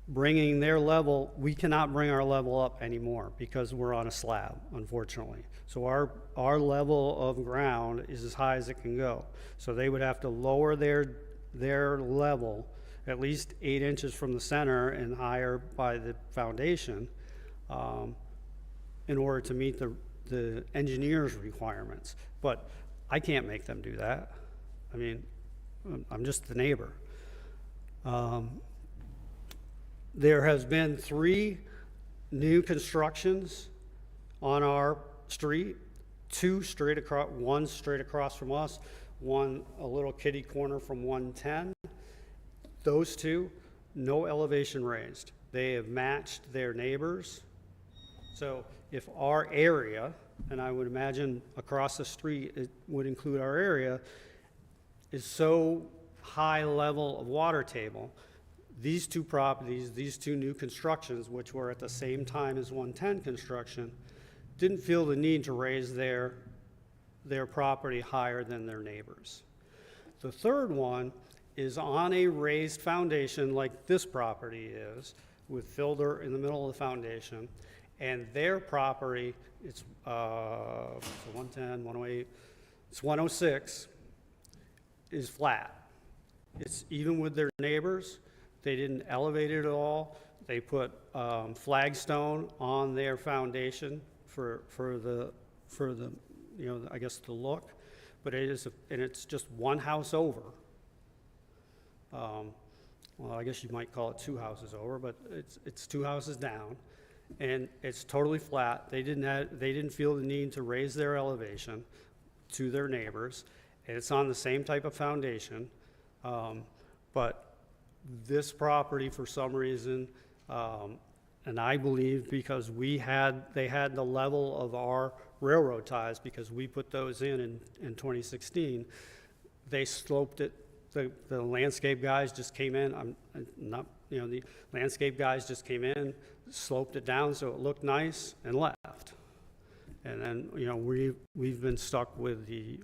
H: bringing their level. We cannot bring our level up anymore because we're on a slab, unfortunately. So our level of ground is as high as it can go. So they would have to lower their level at least 8 inches from the center and higher by the foundation in order to meet the engineer's requirements. But I can't make them do that. I mean, I'm just the neighbor. There has been 3 new constructions on our street, 2 straight across, 1 straight across from us, 1 a little kitty corner from 110. Those 2, no elevation raised. They have matched their neighbors. So if our area, and I would imagine across the street, it would include our area, is so high level of water table, these 2 properties, these 2 new constructions, which were at the same time as 110 construction, didn't feel the need to raise their property higher than their neighbors. The third one is on a raised foundation like this property is, with filter in the middle of the foundation, and their property, it's 110, 108, it's 106, is flat. It's even with their neighbors. They didn't elevate it at all. They put flagstone on their foundation for the I guess the look, but it's just 1 house over. Well, I guess you might call it 2 houses over, but it's 2 houses down, and it's totally flat. They didn't feel the need to raise their elevation to their neighbors, and it's on the same type of foundation, but this property, for some reason, and I believe because they had the level of our railroad ties, because we put those in 2016, they sloped it. The landscape guys just came in. The landscape guys just came in, sloped it down so it looked nice, and left. And then we've been stuck with the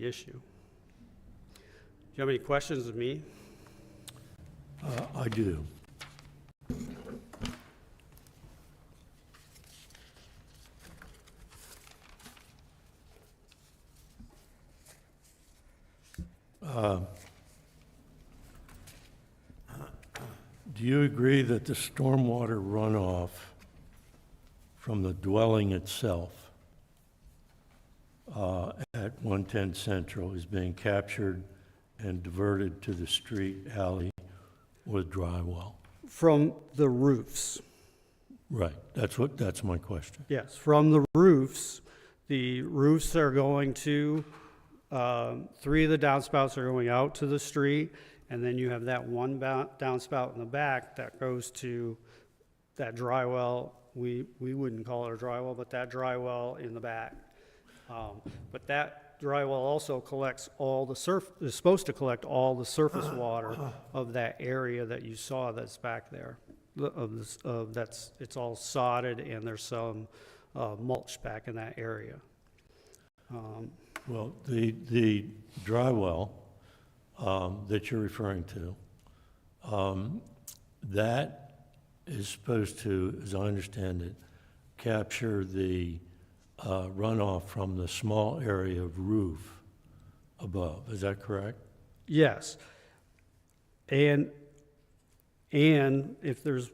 H: issue. Do you have any questions of me?
A: I do. Do you agree that the stormwater runoff from the dwelling itself at 110 Central is being captured and diverted to the street alley with drywall?
H: From the roofs.
A: Right, that's my question.
H: Yes, from the roofs. The roofs are going to, 3 of the downspouts are going out to the street, and then you have that 1 downspout in the back that goes to that dry well. We wouldn't call it a dry well, but that dry well in the back. But that dry well also collects is supposed to collect all the surface water of that area that you saw that's back there. It's all sodded, and there's some mulch back in that area.
A: Well, the dry well that you're referring to, that is supposed to, as I understand it, capture the runoff from the small area of roof above. Is that correct?
H: Yes. And if there's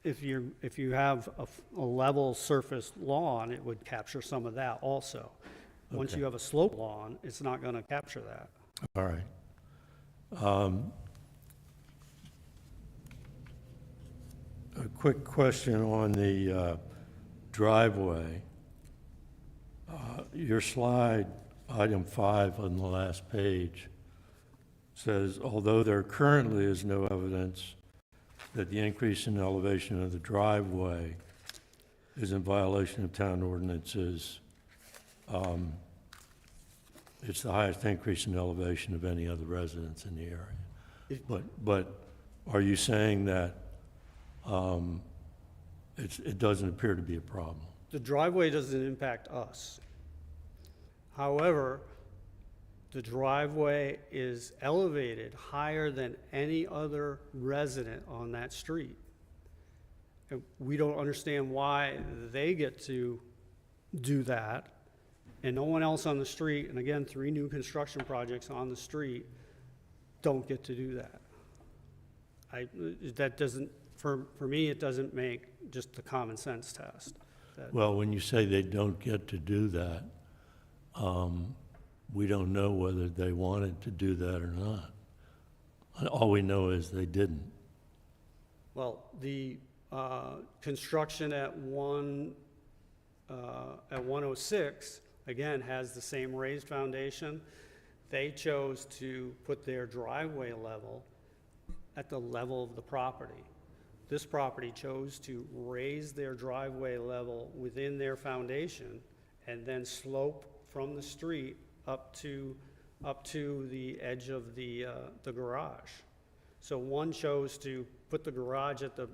H: if you have a level surface lawn, it would capture some of that also. Once
A: Okay.
H: you have a slope lawn, it's not going to capture that.
A: All right. A quick question on the driveway. Your slide, item 5 on the last page, says, although there currently is no evidence that the increase in elevation of the driveway is in violation of town ordinances, it's the highest increase in elevation of any other residence in the area. But are you saying that it doesn't appear to be a problem?
H: The driveway doesn't impact us. However, the driveway is elevated higher than any other resident on that street. And we don't understand why they get to do that and no one else on the street, and again, 3 new construction projects on the street, don't get to do that. That doesn't, for me, it doesn't make just the common sense test.
A: Well, when you say they don't get to do that, we don't know whether they wanted to do that or not. All we know is they didn't.
H: Well, the construction at 106, again, has the same raised foundation. They chose to put their driveway level at the level of the property. This property chose to raise their driveway level within their foundation and then slope from the street up to the edge of the garage. So one chose to put the garage at the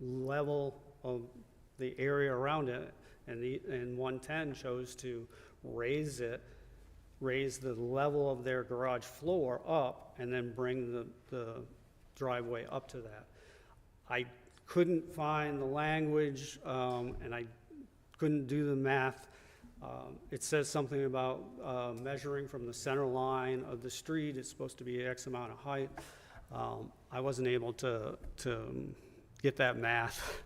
H: level of the area around it, and 110 chose to raise the level of their garage floor up and then bring the driveway up to that. I couldn't find the language, and I couldn't do the math. It says something about measuring from the center line of the street. It's supposed to be X amount of height. I wasn't able to get that math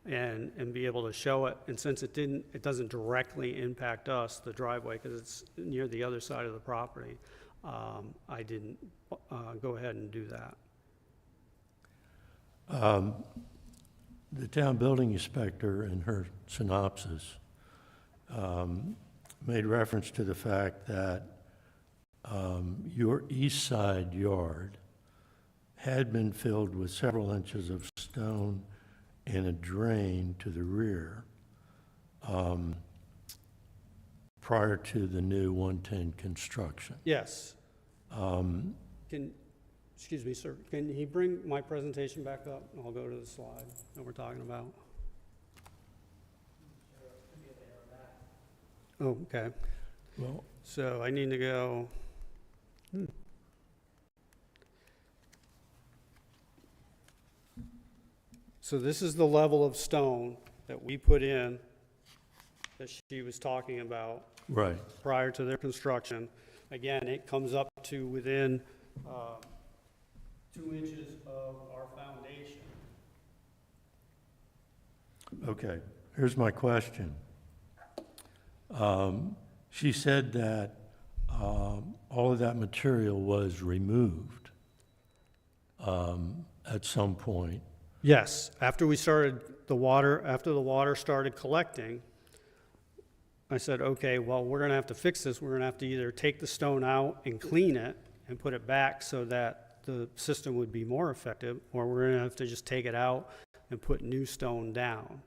H: and be able to show it. And since it doesn't directly impact us, the driveway, because it's near the other side of the property, I didn't go ahead and do that.
A: The town building inspector, in her synopsis, made reference to the fact that your east side yard had been filled with several inches of stone and a drain to the rear prior to the new 110 construction.
H: Yes. Excuse me, sir, can he bring my presentation back up? And I'll go to the slide that we're talking about. Oh, okay.
A: Well,
H: So I need to go. So this is the level of stone that we put in that she was talking about
A: right.
H: prior to their construction. Again, it comes up to within 2 inches of our foundation.
A: Okay, here's my question. She said that all of that material was removed at some point.
H: Yes, after we started after the water started collecting, I said, okay, well, we're gonna have to fix this. We're gonna have to either take the stone out and clean it and put it back so that the system would be more effective, or we're gonna have to just take it out and put new stone down.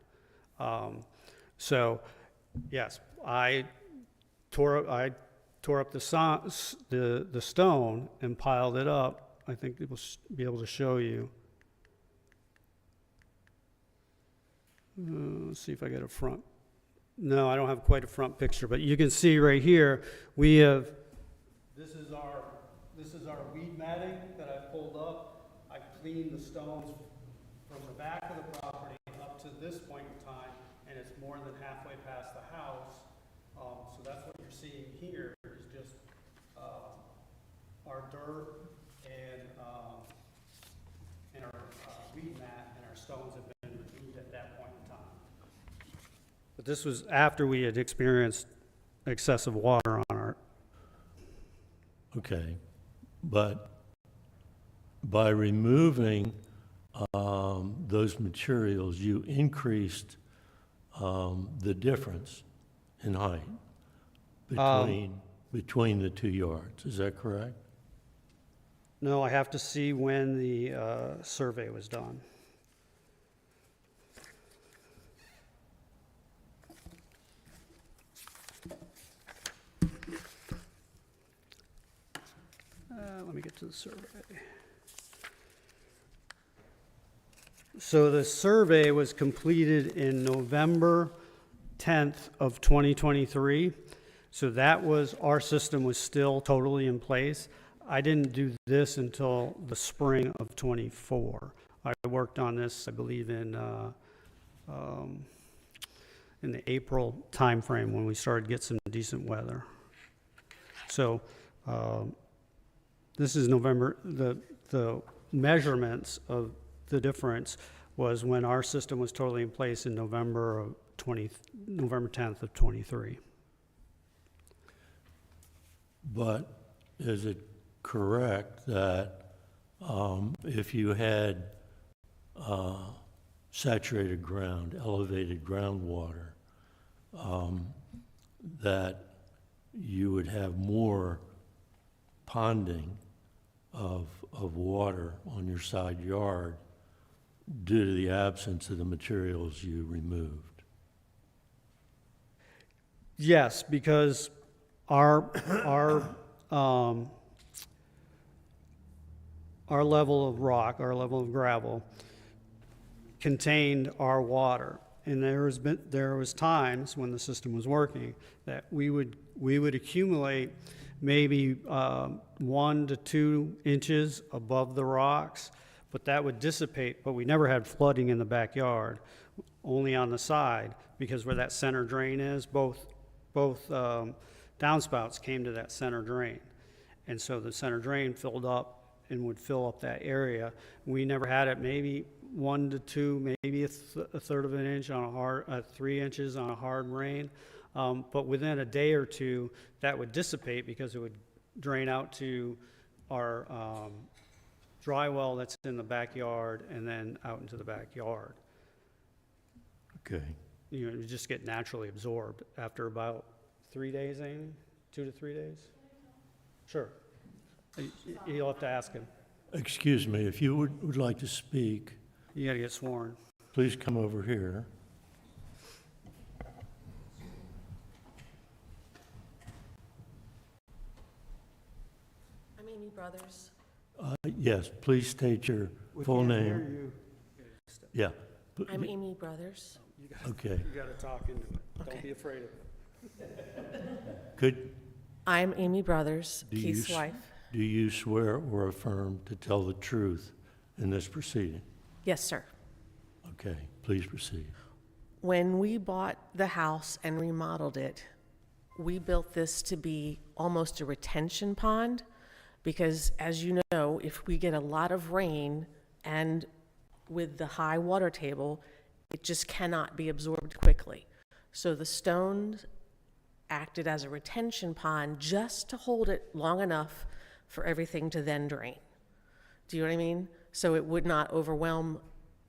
H: So, yes, I tore up the stone and piled it up. I think it will be able to show you. Let's see if I get a front. No, I don't have quite a front picture, but you can see right here, we have, this is our weed matting that I pulled up. I cleaned the stones from the back of the property up to this point in time, and it's more than halfway past the house. So that's what you're seeing here is just our dirt and our weed mat, and our stones have been removed at that point in time. But this was after we had experienced excessive water on our.
A: Okay, but by removing those materials, you increased the difference in height between the 2 yards. Is that correct?
H: No, I have to see when the survey was done. Let me get to the survey. So the survey was completed in November 10th of 2023. So that was, our system was still totally in place. I didn't do this until the spring of '24. I worked on this, I believe, in the April timeframe when we started to get some decent weather. So this is November. The measurements of the difference was when our system was totally in place in November 10th of '23.
A: But is it correct that if you had saturated ground, elevated groundwater, that you would have more ponding of water on your side yard due to the absence of the materials you removed?
H: Yes, because our level of rock, our level of gravel contained our water. And there was times when the system was working that we would accumulate maybe 1 to 2 inches above the rocks, but that would dissipate. But we never had flooding in the backyard, only on the side, because where that center drain is, both downspouts came to that center drain. And so the center drain filled up and would fill up that area. We never had it maybe 1 to 2, maybe a third of an inch on a hard, 3 inches on a hard rain. But within a day or two, that would dissipate because it would drain out to our dry well that's in the backyard and then out into the backyard.
A: Okay.
H: You know, it would just get naturally absorbed after about 3 days, Amy? 2 to 3 days? Sure. You'll have to ask him.
A: Excuse me, if you would like to speak,
H: You gotta get sworn.
A: please come over here.
I: I'm Amy Brothers.
A: Yes, please state your full name. Yeah,
I: I'm Amy Brothers.
A: okay.
H: You gotta talk into it. Don't be afraid of it.
A: Could,
I: I'm Amy Brothers,
A: Do you
I: Keith's
A: s-
I: wife.
A: do you swear or affirm to tell the truth in this proceeding?
I: Yes, sir.
A: Okay, please proceed.
I: When we bought the house and remodeled it, we built this to be almost a retention pond because, as you know, if we get a lot of rain and with the high water table, it just cannot be absorbed quickly. So the stones acted as a retention pond just to hold it long enough for everything to then drain. Do you know what I mean? So it would not overwhelm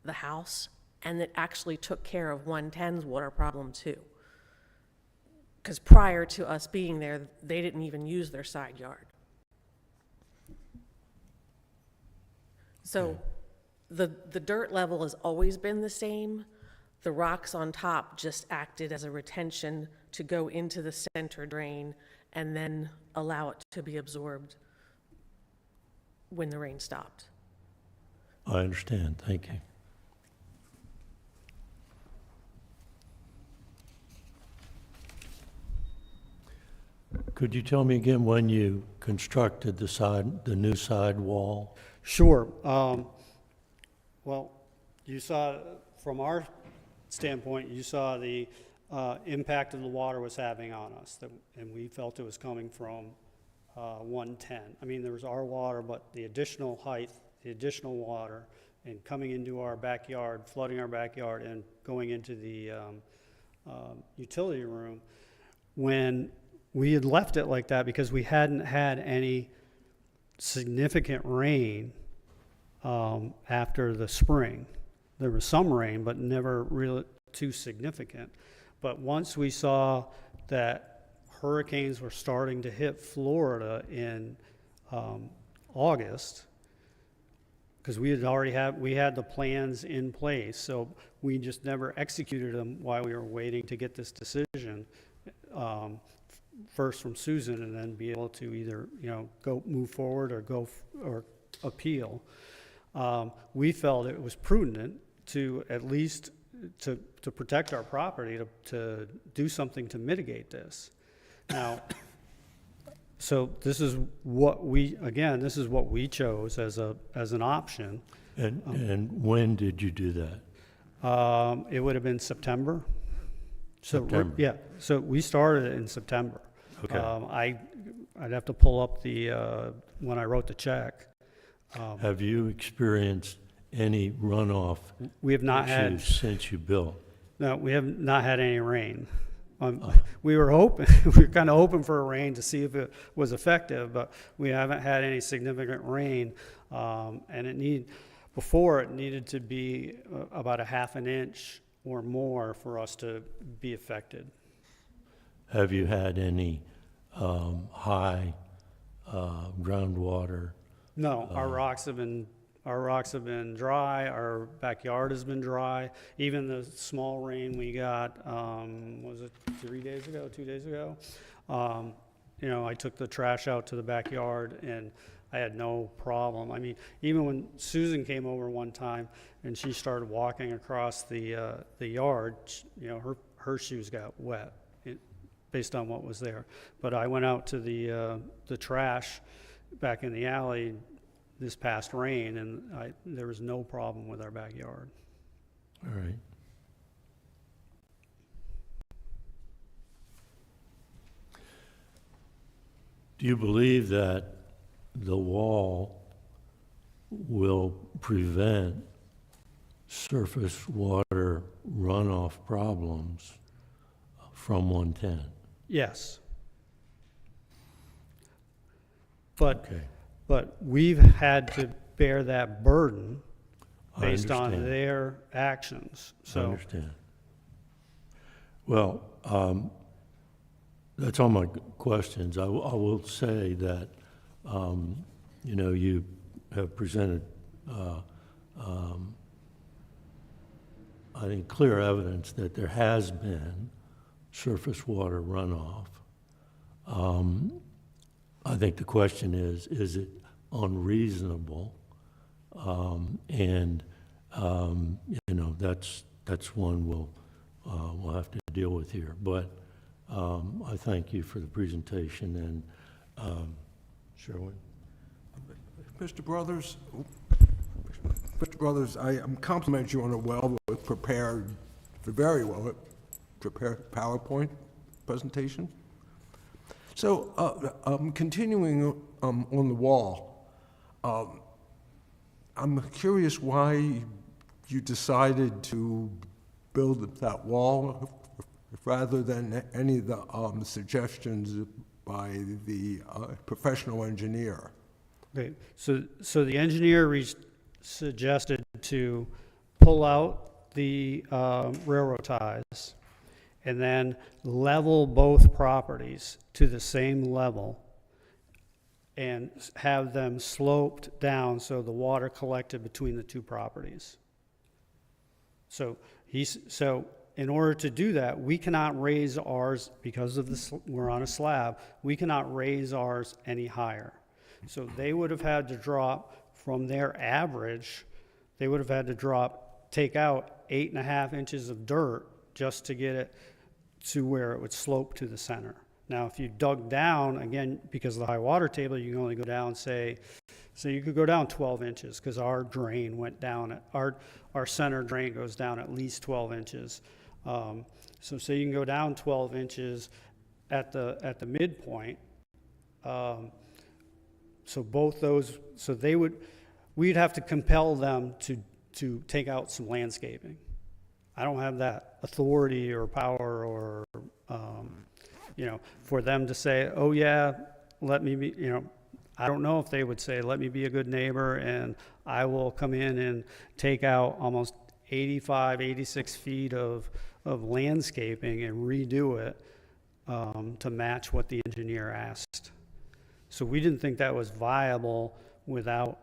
I: the house, and it actually took care of 110's water problem too. Because prior to us being there, they didn't even use their side yard. So the dirt level has always been the same. The rocks on top just acted as a retention to go into the center drain and then allow it to be absorbed when the rain stopped.
A: I understand, thank you. Could you tell me again when you constructed the new side wall?
H: Sure. Well, you saw, from our standpoint, you saw the impact that the water was having on us, and we felt it was coming from 110. I mean, there was our water, but the additional height, the additional water, and coming into our backyard, flooding our backyard, and going into the utility room, when we had left it like that because we hadn't had any significant rain after the spring. There was some rain, but never really too significant. But once we saw that hurricanes were starting to hit Florida in August, because we had the plans in place, so we just never executed them while we were waiting to get this decision, first from Susan, and then be able to either, go move forward or appeal. We felt it was prudent to at least to protect our property, to do something to mitigate this. Now, so this is what we chose as an option.
A: And when did you do that?
H: It would have been September.
A: September.
H: Yeah, so we started it in September.
A: Okay.
H: I'd have to pull up when I wrote the check.
A: Have you experienced any runoff
H: We have not had,
A: issues since you built?
H: no, we have not had any rain. We were kind of hoping for a rain to see if it was effective, but we haven't had any significant rain. And before it needed to be about a half an inch or more for us to be affected.
A: Have you had any high groundwater?
H: No, our rocks have been dry. Our backyard has been dry. Even the small rain we got, was it 2 days ago? I took the trash out to the backyard and I had no problem. I mean, even when Susan came over one time and she started walking across the yard, her shoes got wet based on what was there. But I went out to the trash back in the alley this past rain, and there was no problem with our backyard.
A: All right. Do you believe that the wall will prevent surface water runoff problems from 110?
H: Yes. But
A: Okay.
H: But we've had to bear that burden
A: I
H: based on
A: understand.
H: their actions.
A: I
H: So,
A: understand. Well, that's all my questions. I will say that, you have presented, I think, clear evidence that there has been surface water runoff. I think the question is it unreasonable? That's one we'll have to deal with here. But I thank you for the presentation, and Sherwin.
D: Mr. Brothers, I compliment you on a very well prepared PowerPoint presentation. So, continuing on the wall, I'm curious why you decided to build that wall rather than any of the suggestions by the professional engineer.
H: okay, so the engineer suggested to pull out the railroad ties and then level both properties to the same level and have them sloped down so the water collected between the two properties. So in order to do that, we cannot raise ours because of we're on a slab. We cannot raise ours any higher. So they would have had to drop from their average. They would have had to take out 8.5 inches of dirt just to get it to where it would slope to the center. Now, if you dug down, again, because of the high water table, you can only go down, so you could go down 12 inches because our drain went down, our center drain goes down at least 12 inches. So say you can go down 12 inches at the midpoint. So both those, we'd have to compel them to take out some landscaping. I don't have that authority or power or, for them to say, oh yeah, let me be, I don't know if they would say, let me be a good neighbor and I will come in and take out almost 85, 86 feet of landscaping and redo it to match what the engineer asked. So we didn't think that was viable without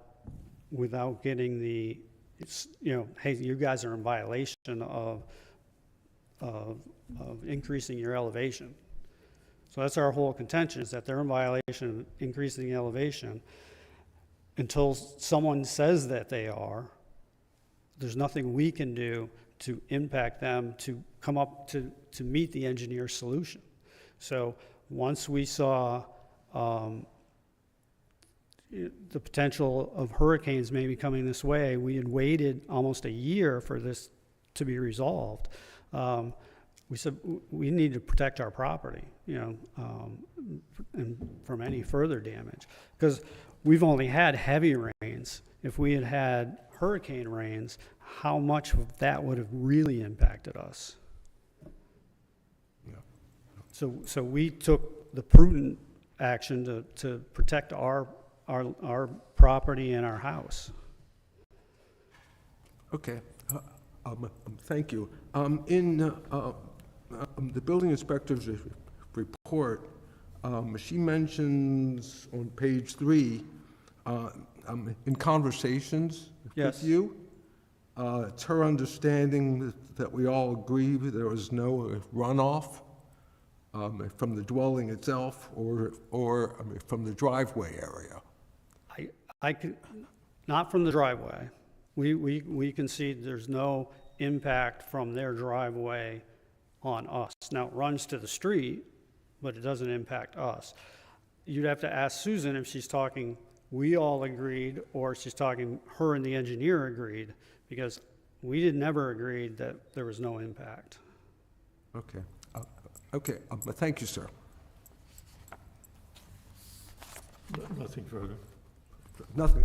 H: getting the, hey, you guys are in violation of increasing your elevation. So that's our whole contention, is that they're in violation of increasing the elevation. Until someone says that they are, there's nothing we can do to impact them to come up to meet the engineer's solution. So once we saw the potential of hurricanes maybe coming this way, we had waited almost a year for this to be resolved. We said we need to protect our property, and from any further damage, because we've only had heavy rains. If we had had hurricane rains, how much of that would have really impacted us?
D: Yeah.
H: So we took the prudent action to protect our property and our house.
D: Okay, thank you. In the building inspector's report, she mentions on page 3, in conversations
H: Yes.
D: with you, it's her understanding that we all agree that there was no runoff from the dwelling itself or from the driveway area.
H: I can, not from the driveway. We concede there's no impact from their driveway on us. Now, it runs to the street, but it doesn't impact us. You'd have to ask Susan if she's talking, we all agreed, or she's talking, her and the engineer agreed, because we never agreed that there was no impact.
D: Okay, okay, thank you, sir.
A: Nothing further.
D: Nothing,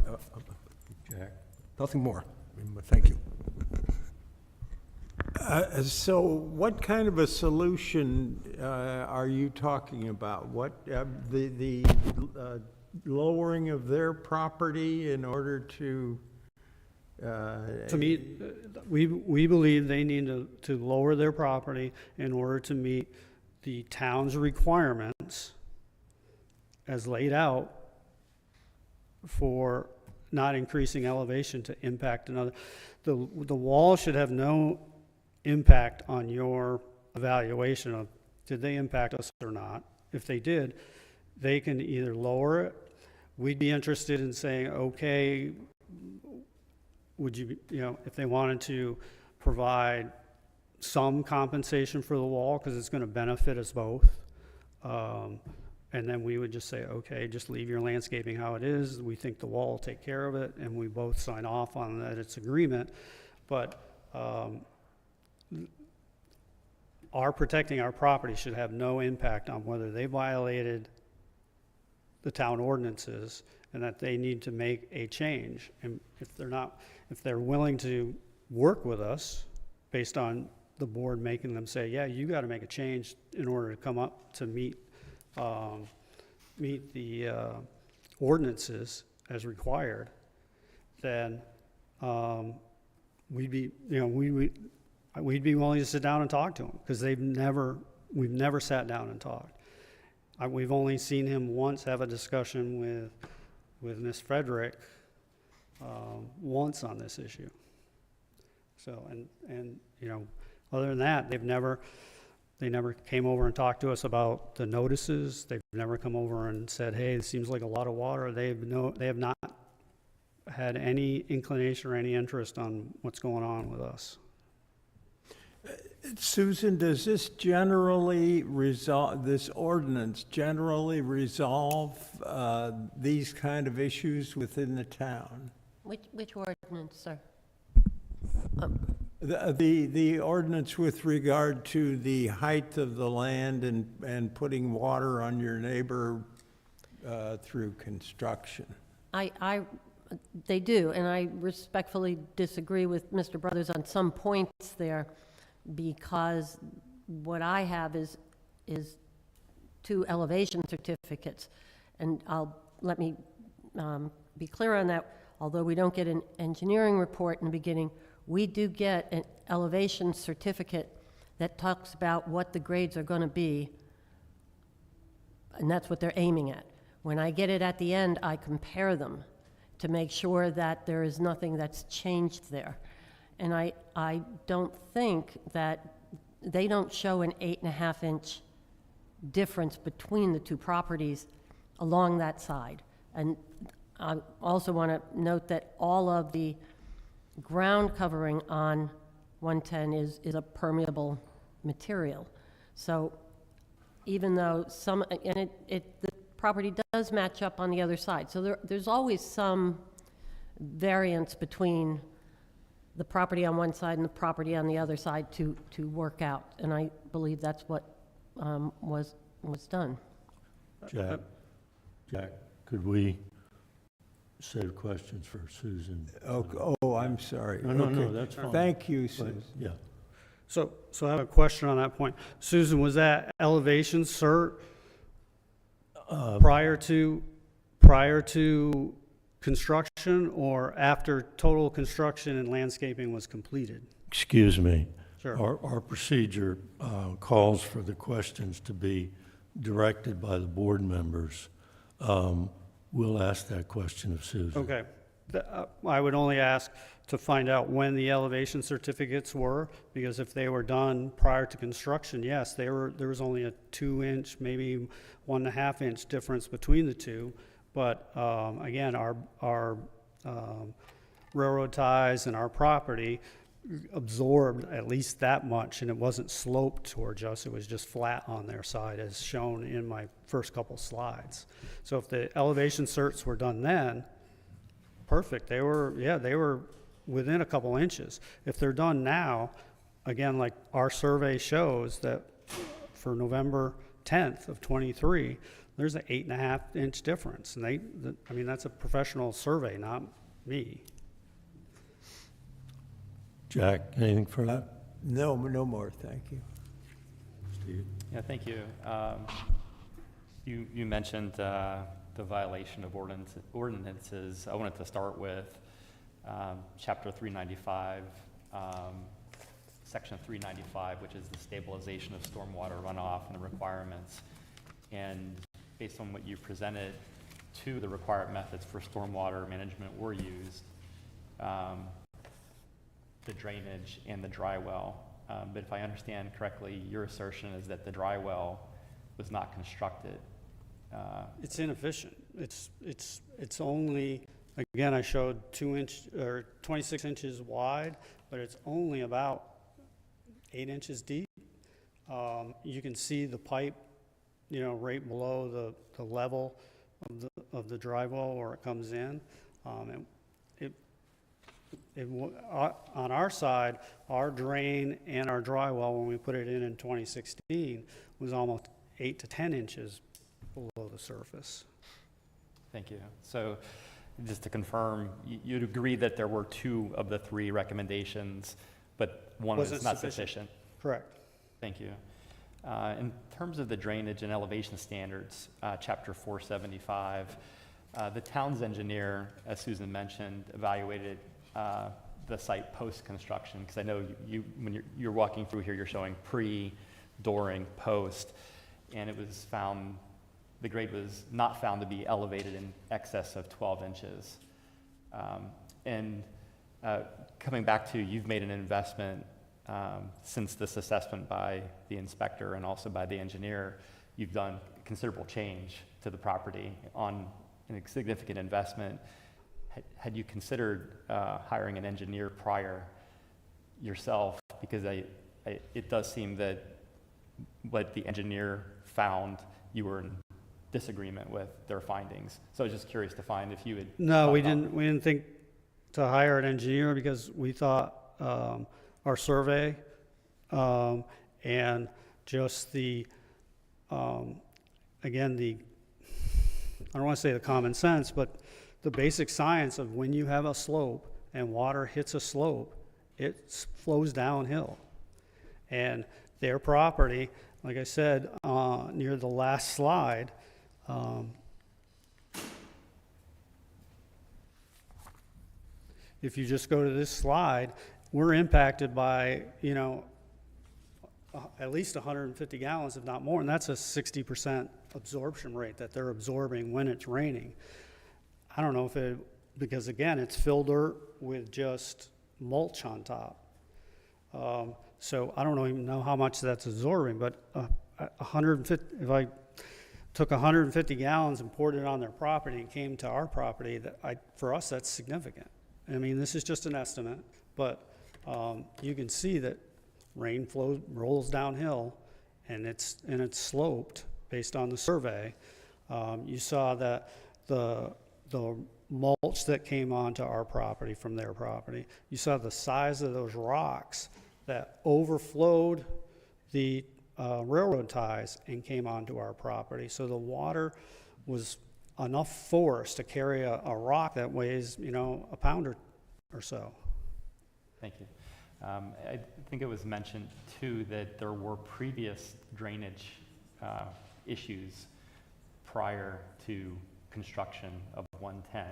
A: Jack?
D: nothing more. Thank you.
B: So what kind of a solution are you talking about? What, the lowering of their property in order to?
H: To meet, we believe they need to lower their property in order to meet the town's requirements as laid out for not increasing elevation to impact another. The wall should have no impact on your evaluation of, did they impact us or not? If they did, they can either lower it. We'd be interested in saying, okay, would you, if they wanted to provide some compensation for the wall, because it's going to benefit us both. And then we would just say, okay, just leave your landscaping how it is. We think the wall will take care of it, and we both sign off on that it's agreement. But our protecting our property should have no impact on whether they violated the town ordinances and that they need to make a change. And if they're willing to work with us based on the board making them say, yeah, you got to make a change in order to come up to meet the ordinances as required, then we'd be willing to sit down and talk to them, because we've never sat down and talked. We've only seen him once have a discussion with Ms. Frederick once on this issue. So, and other than that, they never came over and talked to us about the notices. They've never come over and said, hey, it seems like a lot of water. They have not had any inclination or any interest on what's going on with us.
B: Susan, does this generally resolve, this ordinance generally resolve these kind of issues within the town?
F: Which ordinance, sir?
B: The ordinance with regard to the height of the land and putting water on your neighbor through construction.
F: They do, and I respectfully disagree with Mr. Brothers on some points there, because what I have is 2 elevation certificates, and let me be clear on that, although we don't get an engineering report in the beginning, we do get an elevation certificate that talks about what the grades are going to be, and that's what they're aiming at. When I get it at the end, I compare them to make sure that there is nothing that's changed there. And I don't think that they don't show an 8.5-inch difference between the two properties along that side. And I also want to note that all of the ground covering on 110 is a permeable material. So even though some, and the property does match up on the other side. So there's always some variance between the property on one side and the property on the other side to work out. And I believe that's what was done.
A: Jack, could we save questions for Susan?
B: Oh, I'm sorry.
A: No,
B: Okay.
A: that's fine.
B: Thank you,
A: But,
B: Susan.
A: yeah,
H: So I have a question on that point. Susan, was that elevation cert prior to construction or after total construction and landscaping was completed?
A: excuse me.
H: Sure.
A: Our procedure calls for the questions to be directed by the board members. We'll ask that question of Susan.
H: Okay. I would only ask to find out when the elevation certificates were, because if they were done prior to construction, yes, there was only a 2-inch, maybe 1.5-inch difference between the two. But again, our railroad ties and our property absorbed at least that much, and it wasn't sloped towards us. It was just flat on their side, as shown in my first couple slides. So if the elevation certs were done then, perfect. They were within a couple inches. If they're done now, again, like our survey shows that for November 10th of '23, there's an 8.5-inch difference. And I mean, that's a professional survey, not me.
A: Jack, anything further?
B: No more, thank you.
A: Steve?
C: Yeah, thank you. You mentioned the violation of ordinances. I wanted to start with Chapter 395, Section 395, which is the stabilization of stormwater runoff and the requirements. And based on what you presented, two of the required methods for stormwater management were used, the drainage and the dry well. But if I understand correctly, your assertion is that the dry well was not constructed.
H: It's inefficient. It's only, again, I showed 26 inches wide, but it's only about 8 inches deep. You can see the pipe, right below the level of the dry well where it comes in. On our side, our drain and our dry well, when we put it in 2016, was almost 8 to 10 inches below the surface.
C: Thank you. So just to confirm, you'd agree that there were two of the three recommendations, but one was
H: Wasn't
C: not
H: sufficient.
C: sufficient?
H: Correct.
C: Thank you. In terms of the drainage and elevation standards, Chapter 475, the town's engineer, as Susan mentioned, evaluated the site post-construction, because I know when you're walking through here, you're showing pre, during, post, and it was found, the grade was not found to be elevated in excess of 12 inches. Coming back to, you've made an investment since this assessment by the inspector and also by the engineer. You've done considerable change to the property on a significant investment. Had you considered hiring an engineer prior yourself? Because it does seem that what the engineer found, you were in disagreement with their findings. So I was just curious to find if you had.
H: No, we didn't think to hire an engineer because we thought our survey and just the, again, I don't want to say the common sense, but the basic science of when you have a slope and water hits a slope, it flows downhill. And their property, like I said, near the last slide, if you just go to this slide, we're impacted by, at least 150 gallons, if not more, and that's a 60% absorption rate that they're absorbing when it's raining. I don't know if it, because again, it's fill dirt with just mulch on top. So I don't even know how much that's absorbing, but 150, if I took 150 gallons and poured it on their property and came to our property, for us, that's significant. I mean, this is just an estimate, but you can see that rain flows, rolls downhill, and it's sloped based on the survey. You saw that the mulch that came onto our property from their property. You saw the size of those rocks that overflowed the railroad ties and came onto our property. So the water was enough force to carry a rock that weighs, a pound or so.
C: Thank you. I think it was mentioned too that there were previous drainage issues prior to construction of 110.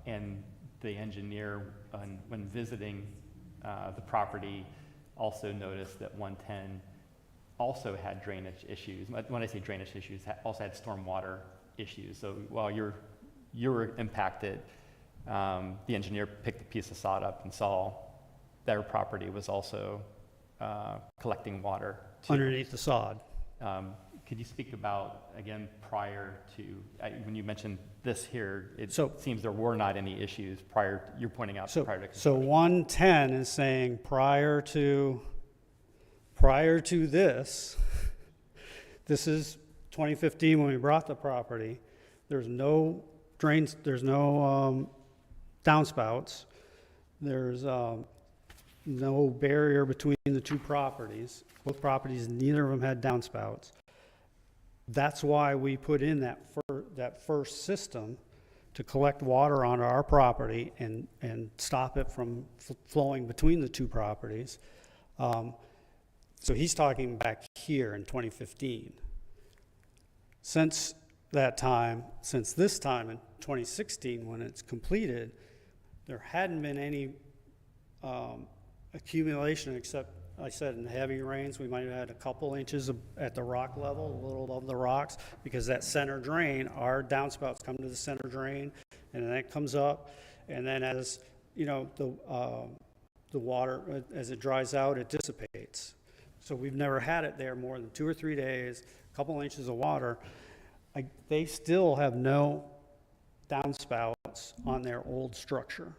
C: And the engineer, when visiting the property, also noticed that 110 also had drainage issues. When I say drainage issues, also had stormwater issues. So while you were impacted, the engineer picked a piece of sod up and saw their property was also collecting water too.
H: Underneath the sod.
C: Could you speak about, again, prior to, when you mentioned this here, it
H: So-
C: seems there were not any issues you're pointing out
H: So,
C: prior to
H: so
C: construction.
H: 110 is saying prior to this, this is 2015 when we brought the property, there's no drains, there's no downspouts, there's no barrier between the two properties. Both properties, neither of them had downspouts. That's why we put in that first system to collect water onto our property and stop it from flowing between the two properties. So he's talking back here in 2015. Since that time, since this time in 2016 when it's completed, there hadn't been any accumulation except, I said, in heavy rains, we might have had a couple inches at the rock level, a little above the rocks, because that center drain, our downspouts come to the center drain, and then it comes up, and then as, the water, as it dries out, it dissipates. So we've never had it there more than 2 or 3 days, a couple inches of water. They still have no downspouts on their old structure.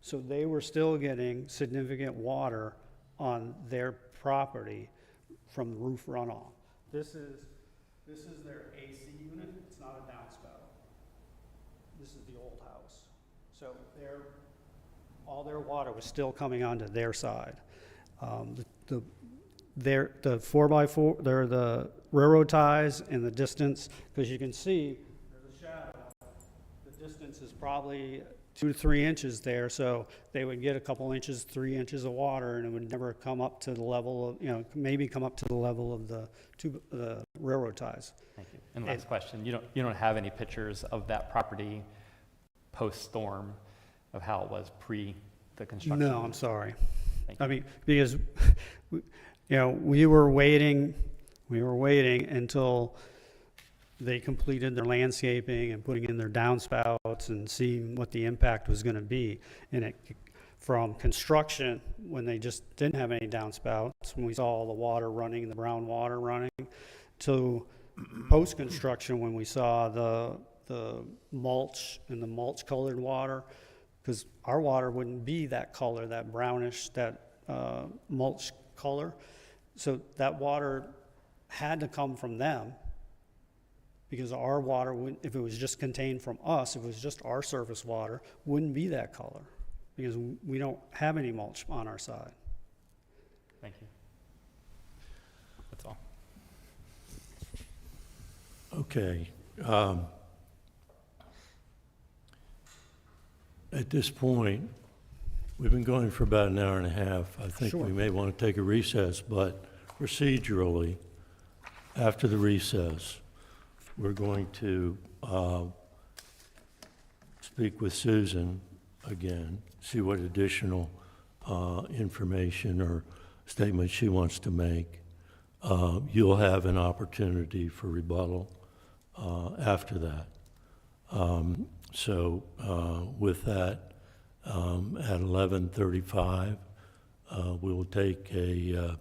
H: So they were still getting significant water on their property from the roof runoff. This is their AC unit, it's not a downspout. This is the old house. So all their water was still coming onto their side. The 4x4, they're the railroad ties and the distance, because you can see there's a shadow. The distance is probably 2 to 3 inches there, so they would get a couple inches, 3 inches of water, and it would never come up to the level of, maybe come up to the level of the railroad ties.
C: Thank you. And last question, you don't have any pictures of that property post-storm of how it was pre the construction?
H: No, I'm sorry.
C: Thank you.
H: I mean, because, we were waiting until they completed their landscaping and putting in their downspouts and seeing what the impact was going to be. And from construction, when they just didn't have any downspouts, when we saw all the water running, the brown water running, to post-construction, when we saw the mulch and the mulch-colored water, because our water wouldn't be that color, that brownish, that mulch color. So that water had to come from them, because our water, if it was just contained from us, if it was just our surface water, wouldn't be that color, because we don't have any mulch on our side.
C: Thank you. That's all.
A: Okay. At this point, we've been going for about an hour and a half. I think
H: Sure.
A: we may want to take a recess, but procedurally, after the recess, we're going to speak with Susan again, see what additional information or statement she wants to make. You'll have an opportunity for rebuttal after that. So with that, at 11:35, we will take a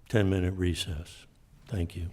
A: 10-minute recess. Thank you.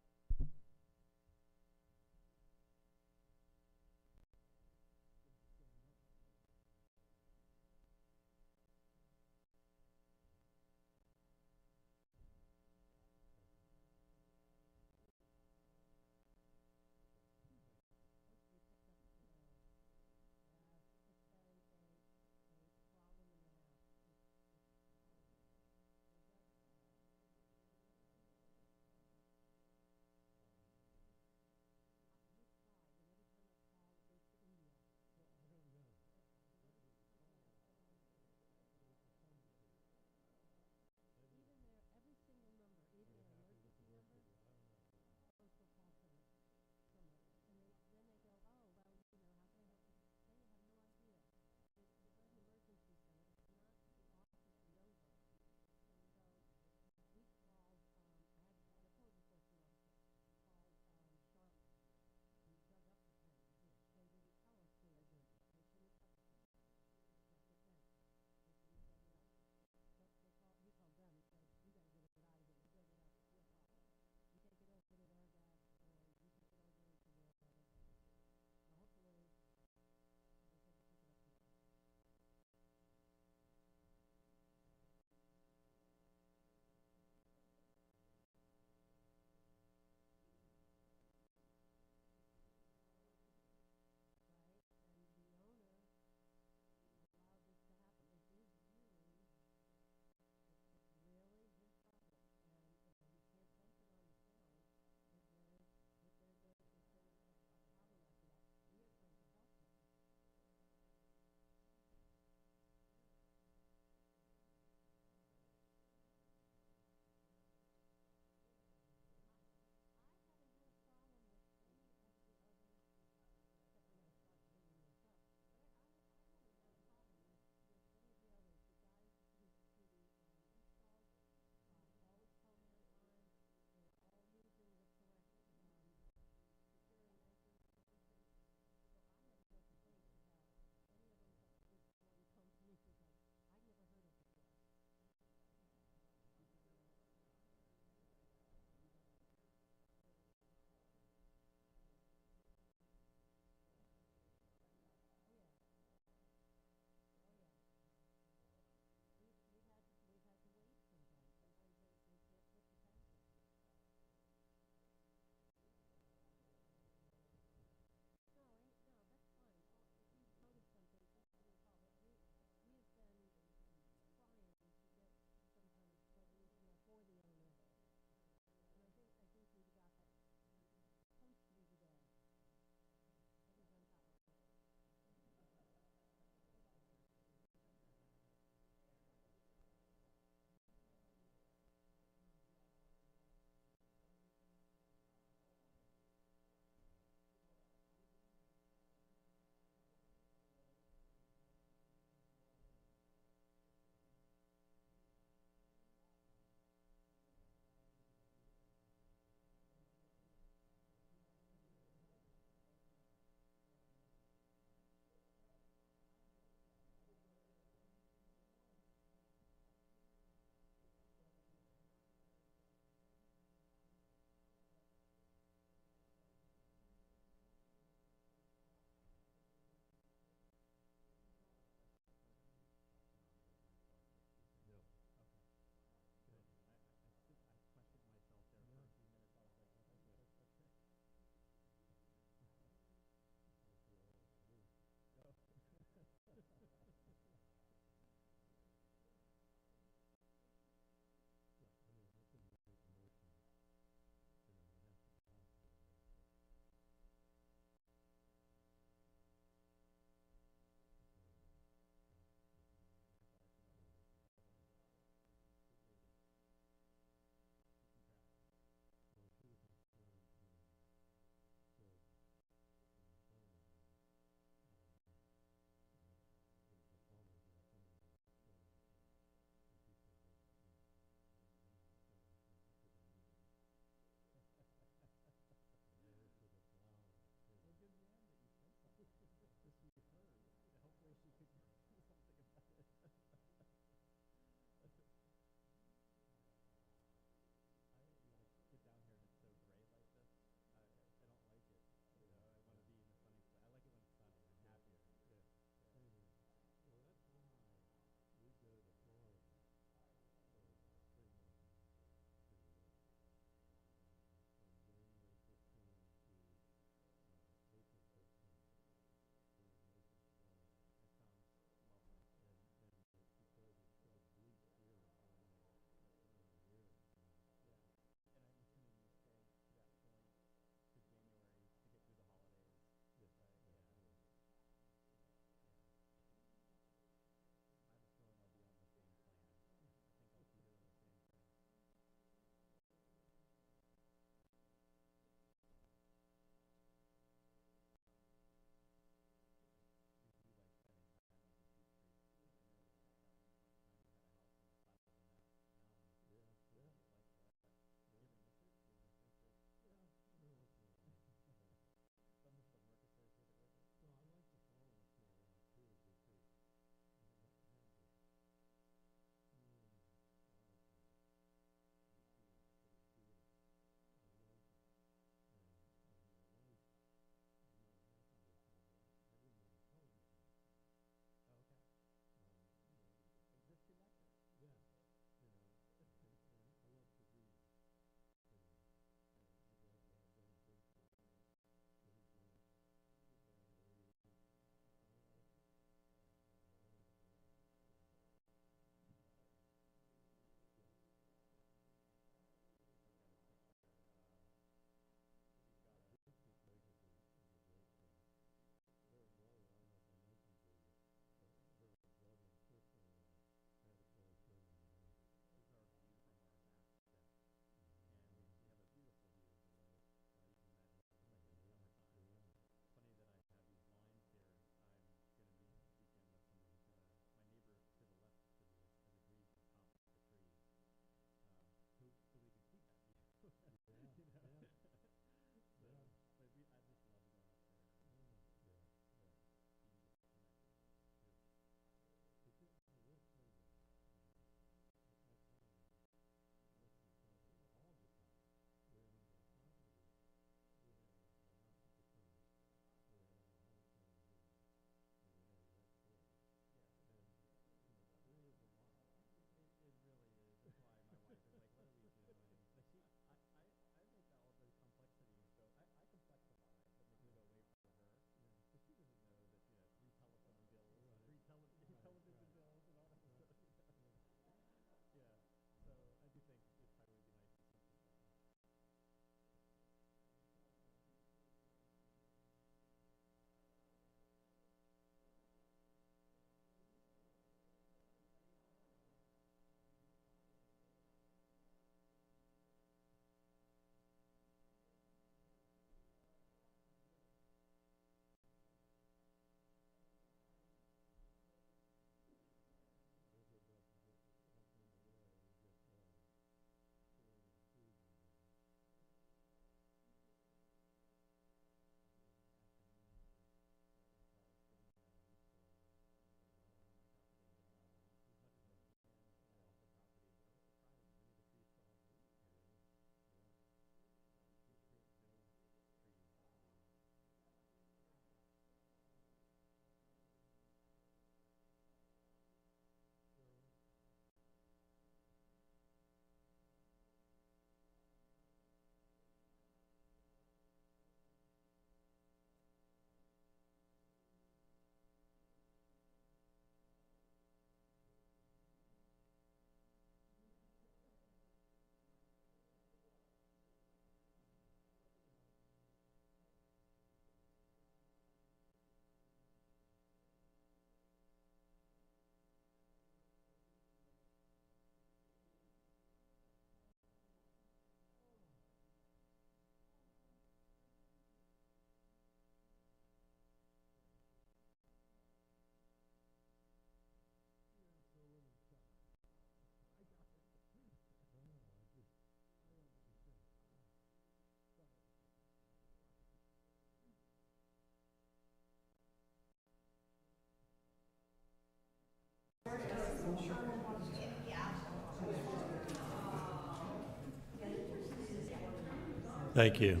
A: Thank you.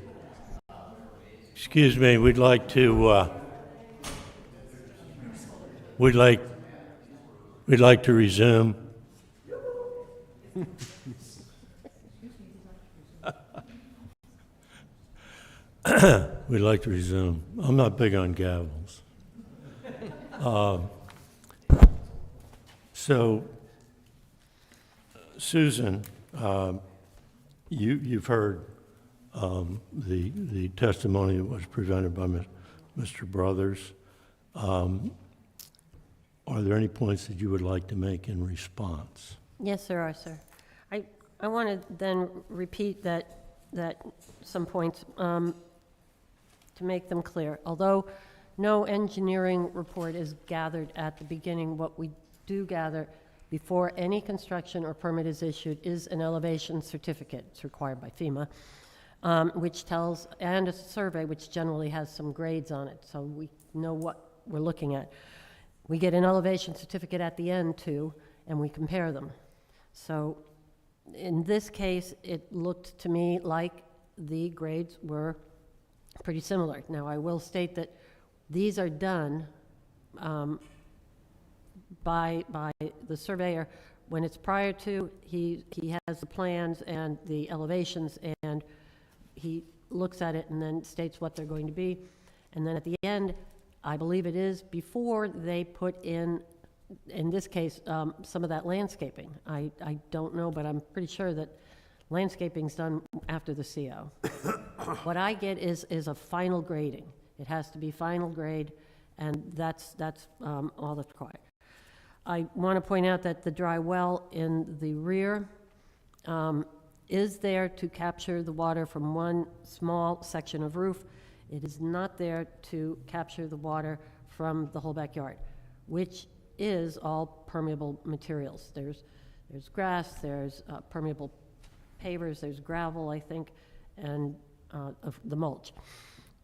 A: Excuse me, we'd like to resume. We'd like to resume. I'm not big on gavels. So, Susan, you've heard the testimony that was presented by Mr. Brothers. Are there any points that you would like to make in response?
F: Yes, there are, sir. I want to then repeat that some points to make them clear. Although no engineering report is gathered at the beginning, what we do gather before any construction or permit is issued is an elevation certificate. It's required by FEMA, which tells, and a survey which generally has some grades on it, so we know what we're looking at. We get an elevation certificate at the end too, and we compare them. So in this case, it looked to me like the grades were pretty similar. Now, I will state that these are done by the surveyor when it's prior to. He has the plans and the elevations, and he looks at it and then states what they're going to be. And then at the end, I believe it is before they put in this case, some of that landscaping. I don't know, but I'm pretty sure that landscaping's done after the CO. What I get is a final grading. It has to be final grade, and that's all that's required. I want to point out that the dry well in the rear is there to capture the water from one small section of roof. It is not there to capture the water from the whole backyard, which is all permeable materials. There's grass, there's permeable pavers, there's gravel, I think, and of the mulch.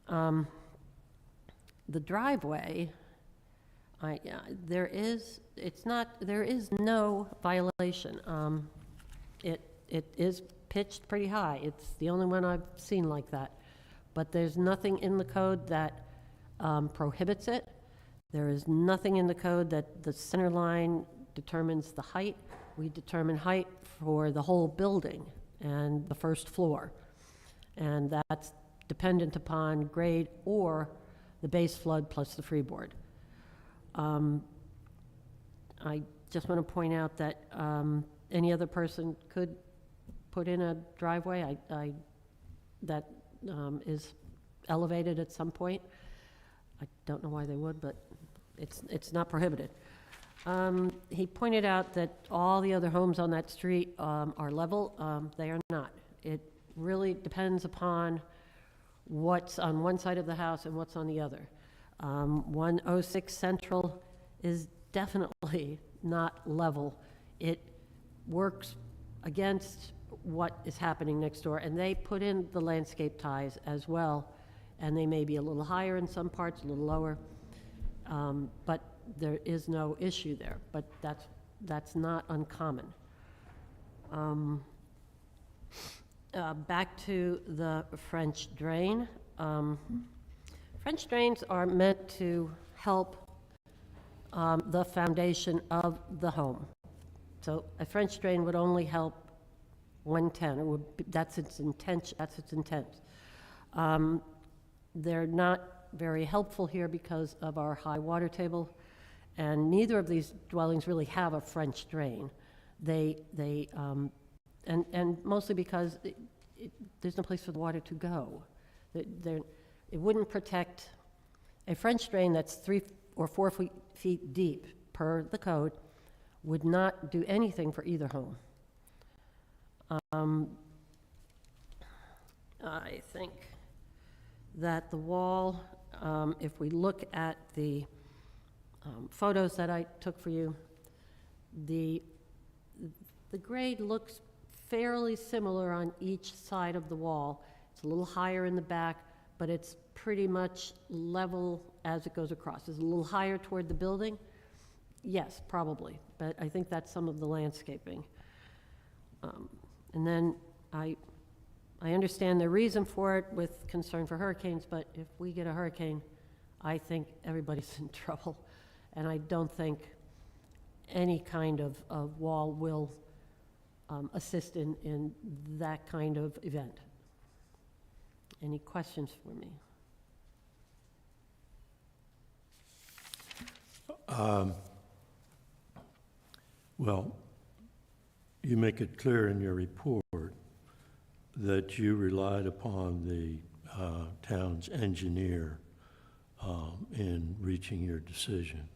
F: The driveway, there is no violation. It is pitched pretty high. It's the only one I've seen like that. But there's nothing in the code that prohibits it. There is nothing in the code that the center line determines the height. We determine height for the whole building and the first floor. And that's dependent upon grade or the base flood plus the freeboard. I just want to point out that any other person could put in a driveway that is elevated at some point. I don't know why they would, but it's not prohibited. He pointed out that all the other homes on that street are level. They are not. It really depends upon what's on one side of the house and what's on the other. 106 Central is definitely not level. It works against what is happening next door, and they put in the landscape ties as well, and they may be a little higher in some parts, a little lower, but there is no issue there, but that's not uncommon. Back to the French drain. French drains are meant to help the foundation of the home. So a French drain would only help 110. It would be, that's its intent. They're not very helpful here because of our high water table, and neither of these dwellings really have a French drain. And mostly because there's no place for the water to go. It wouldn't protect a French drain that's 3 or 4 feet deep per the code. Would not do anything for either home. I think that the wall, if we look at the photos that I took for you, the grade looks fairly similar on each side of the wall. It's a little higher in the back, but it's pretty much level as it goes across. It's a little higher toward the building, Yes, probably, but I think that's some of the landscaping. And then I understand the reason for it with concern for hurricanes, but if we get a hurricane, I think everybody's in trouble. And I don't think any kind of wall will assist in that kind of event. Any questions for me?
A: Well, you make it clear in your report that you relied upon the town's engineer in reaching your decision.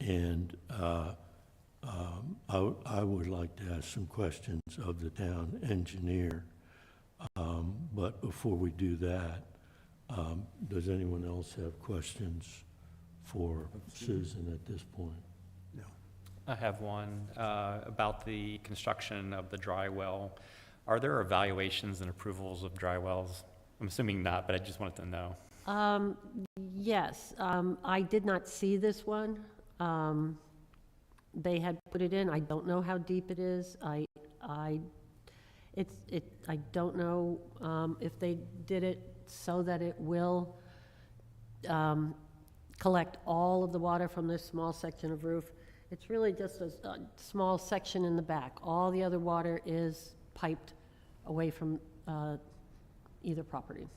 A: And I would like to ask some questions of the town engineer. But before we do that, does anyone else have questions for Susan at this point?
C: I have one about the construction of the dry well. Are there evaluations and approvals of dry wells? I'm assuming not, but I just wanted to know.
F: Yes, I did not see this one. They had put it in. I don't know how deep it is. I don't know if they did it so that it will collect all of the water from this small section of roof. It's really just a small section in the back. All the other water is piped away from either property,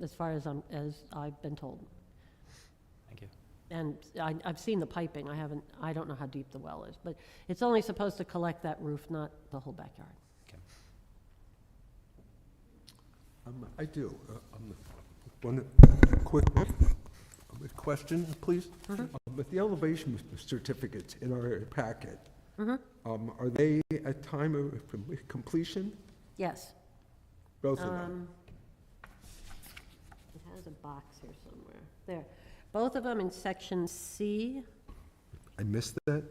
F: as far as I've been told.
C: Thank you.
F: And I've seen the piping. I don't know how deep the well is, but it's only supposed to collect that roof, not the whole backyard.
D: I do. One quick question, please. With the elevation certificates in our packet, are they at time of completion?
F: Yes.
D: Both of them?
F: It has a box here somewhere. There. Both of them in section C.
D: I missed that?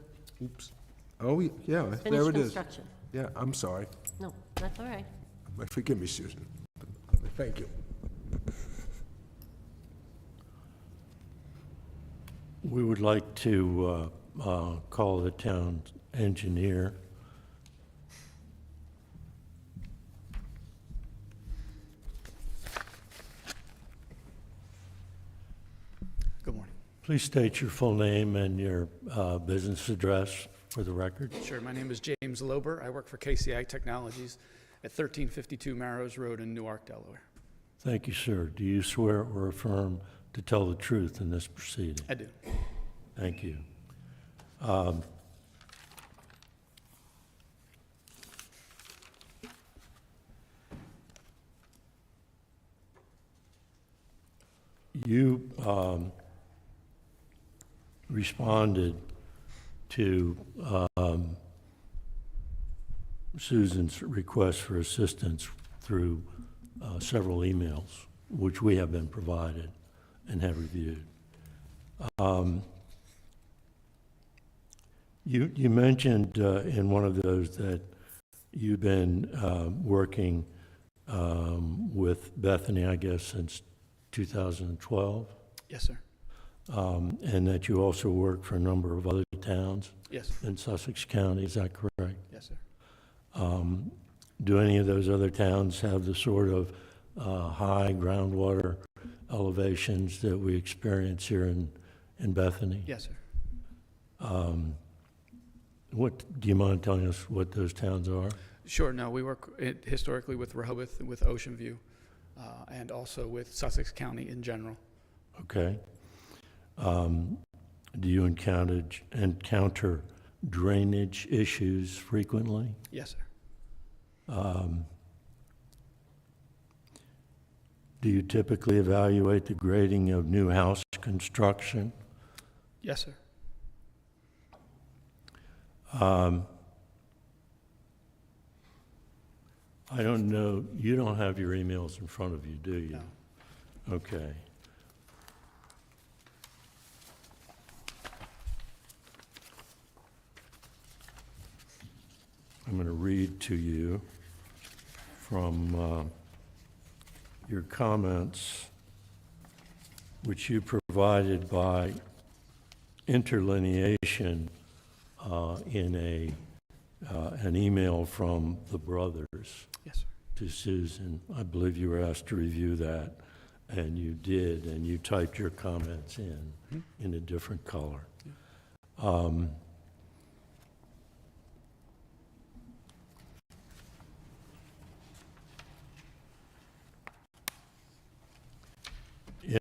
D: Oops. Oh, yeah, there
F: Finished
D: it is.
F: construction.
D: Yeah, I'm sorry.
F: No, that's all right.
D: Forgive me, Susan. Thank you.
A: We would like to call the town engineer.
J: Good morning.
A: Please state your full name and your business address for the record.
J: Sure, my name is James Lober. I work for KCI Technologies at 1352 Marrows Road in Newark, Delaware.
A: Thank you, sir. Do you swear or affirm to tell the truth in this proceeding?
J: I do.
A: Thank you. You responded to Susan's request for assistance through several emails, which we have been provided and have reviewed. You mentioned in one of those that you've been working with Bethany, I guess, since 2012,
J: Yes, sir.
A: and that you also work for a number of other towns
J: Yes,
A: in Sussex County. Is that correct?
J: yes, sir.
A: Do any of those other towns have the sort of high groundwater elevations that we experience here in Bethany?
J: Yes, sir.
A: What, do you mind telling us what those towns are?
J: Sure, no, we work historically with Rehoboth, with Ocean View, and also with Sussex County in general.
A: Okay. Do you encounter drainage issues frequently?
J: Yes, sir.
A: Do you typically evaluate the grading of new house construction?
J: Yes, sir.
A: I don't know, you don't have your emails in front of you, do you?
J: No.
A: Okay. I'm going to read to you from your comments, which you provided by interlineation in an email from the brothers
J: Yes, sir.
A: to Susan. I believe you were asked to review that, and you did, and you typed your comments in a different color.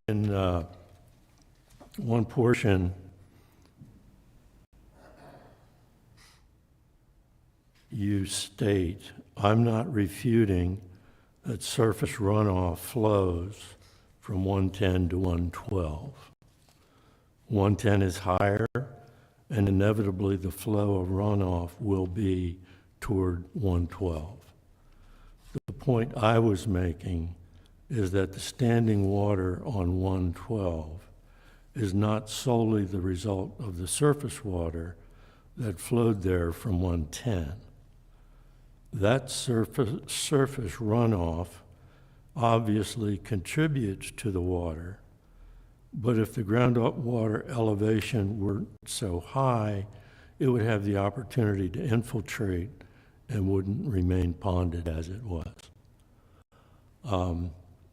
A: In one portion, you state, "I'm not refuting that surface runoff flows from 110 to 112. 110 is higher, and inevitably the flow of runoff will be toward 112. The point I was making is that the standing water on 112 is not solely the result of the surface water that flowed there from 110. That surface runoff obviously contributes to the water, but if the groundwater elevation were so high, it would have the opportunity to infiltrate and wouldn't remain ponded as it was."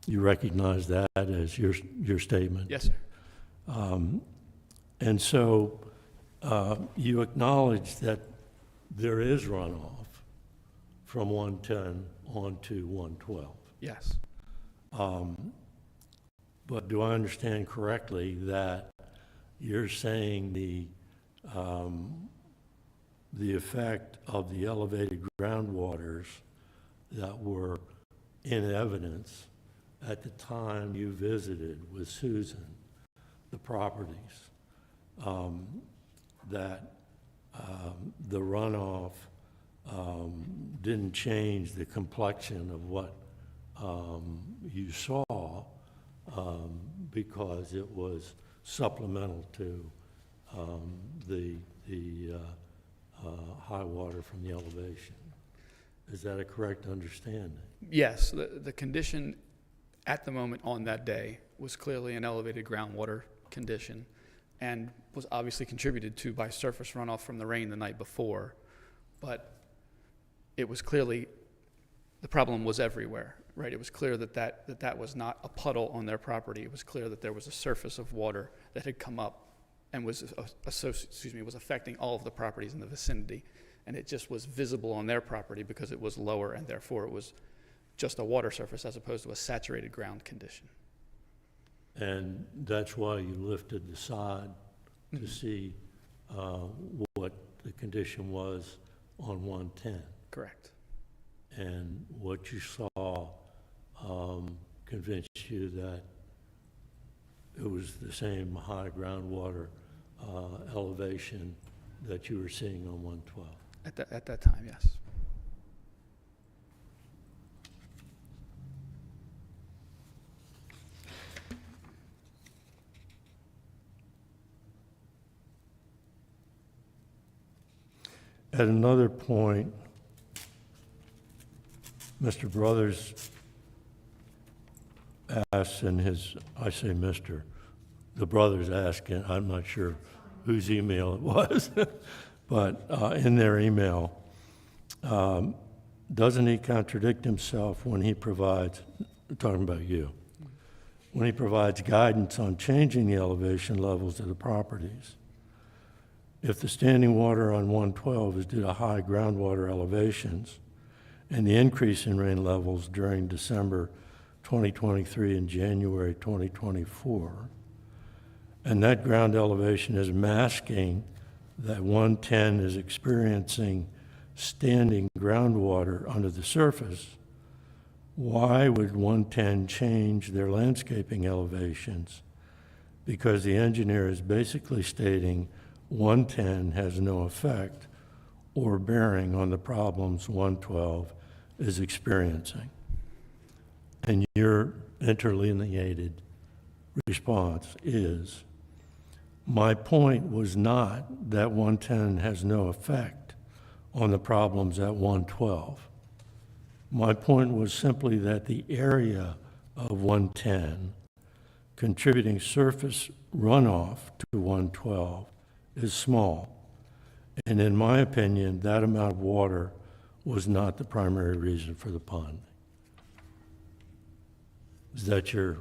A: You recognize that as your statement?
J: Yes, sir.
A: And so you acknowledge that there is runoff from 110 onto 112.
J: Yes.
A: But do I understand correctly that you're saying the effect of the elevated groundwaters that were in evidence at the time you visited with Susan the properties, that the runoff didn't change the complexion of what you saw because it was supplemental to the high water from the elevation? Is that a correct understanding?
J: Yes, the condition at the moment on that day was clearly an elevated groundwater condition and was obviously contributed to by surface runoff from the rain the night before. But it was clearly, the problem was everywhere, right? It was clear that was not a puddle on their property. It was clear that there was a surface of water that had come up and was affecting all of the properties in the vicinity. And it just was visible on their property because it was lower, and therefore it was just a water surface as opposed to a saturated ground condition.
A: And that's why you lifted the sod to see what the condition was on 110.
J: Correct.
A: And what you saw convinced you that it was the same high groundwater elevation that you were seeing on 112.
J: At that time, yes.
A: At another point, Mr. Brothers asked in his, I say Mr., the brothers asked, and I'm not sure whose email it was, but in their email, doesn't he contradict himself when he provides, talking about you, when he provides guidance on changing the elevation levels of the properties? If the standing water on 112 is due to high groundwater elevations and the increase in rain levels during December 2023 and January 2024, and that ground elevation is masking that 110 is experiencing standing groundwater under the surface, why would 110 change their landscaping elevations? Because the engineer is basically stating 110 has no effect or bearing on the problems 112 is experiencing. And your interlineated response is, my point was not that 110 has no effect on the problems at 112. My point was simply that the area of 110 contributing surface runoff to 112 is small. And in my opinion, that amount of water was not the primary reason for the pond. Is that your,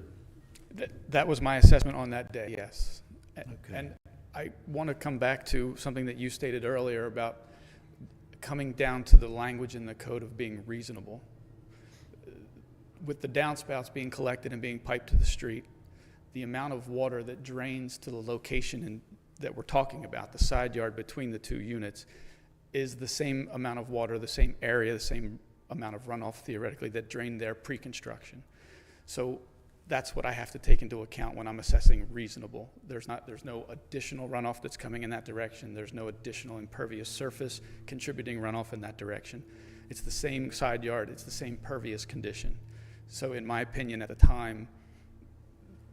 J: That was my assessment on that day, yes.
A: Okay.
J: And I want to come back to something that you stated earlier about coming down to the language in the code of being reasonable. With the downspouts being collected and being piped to the street, the amount of water that drains to the location that we're talking about, the side yard between the two units, is the same amount of water, the same area, the same amount of runoff theoretically that drained there pre-construction. So that's what I have to take into account when I'm assessing reasonable. There's no additional runoff that's coming in that direction. There's no additional impervious surface contributing runoff in that direction. It's the same side yard. It's the same pervious condition. So in my opinion, at the time,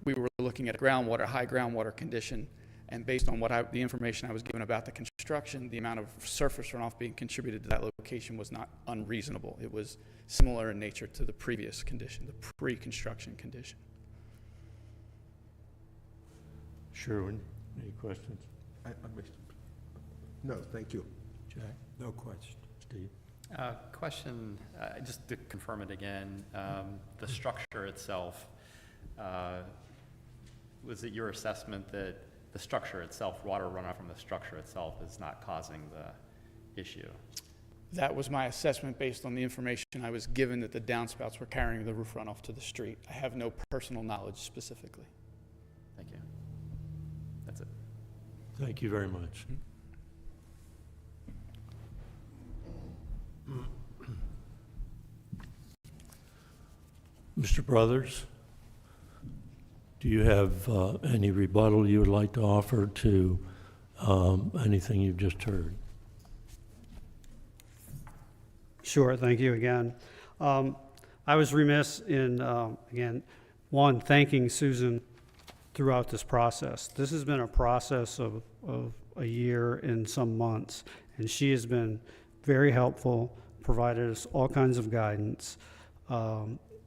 J: we were looking at a high groundwater condition, and based on the information I was given about the construction, the amount of surface runoff being contributed to that location was not unreasonable. It was similar in nature to the previous condition, the pre-construction condition.
A: Sherwin, any questions?
D: No, thank you.
A: Jack?
B: No question.
A: Steve?
C: Question, just to confirm it again, the structure itself, was it your assessment that the structure itself, water runoff from the structure itself, is not causing the issue?
J: That was my assessment based on the information I was given that the downspouts were carrying the roof runoff to the street. I have no personal knowledge specifically.
C: Thank you. That's it.
A: Thank you very much. Mr. Brothers, do you have any rebuttal you would like to offer to anything you've just heard?
H: Sure, thank you again. I was remiss in, again, one, thanking Susan throughout this process. This has been a process of a year and some months, and she has been very helpful, provided us all kinds of guidance.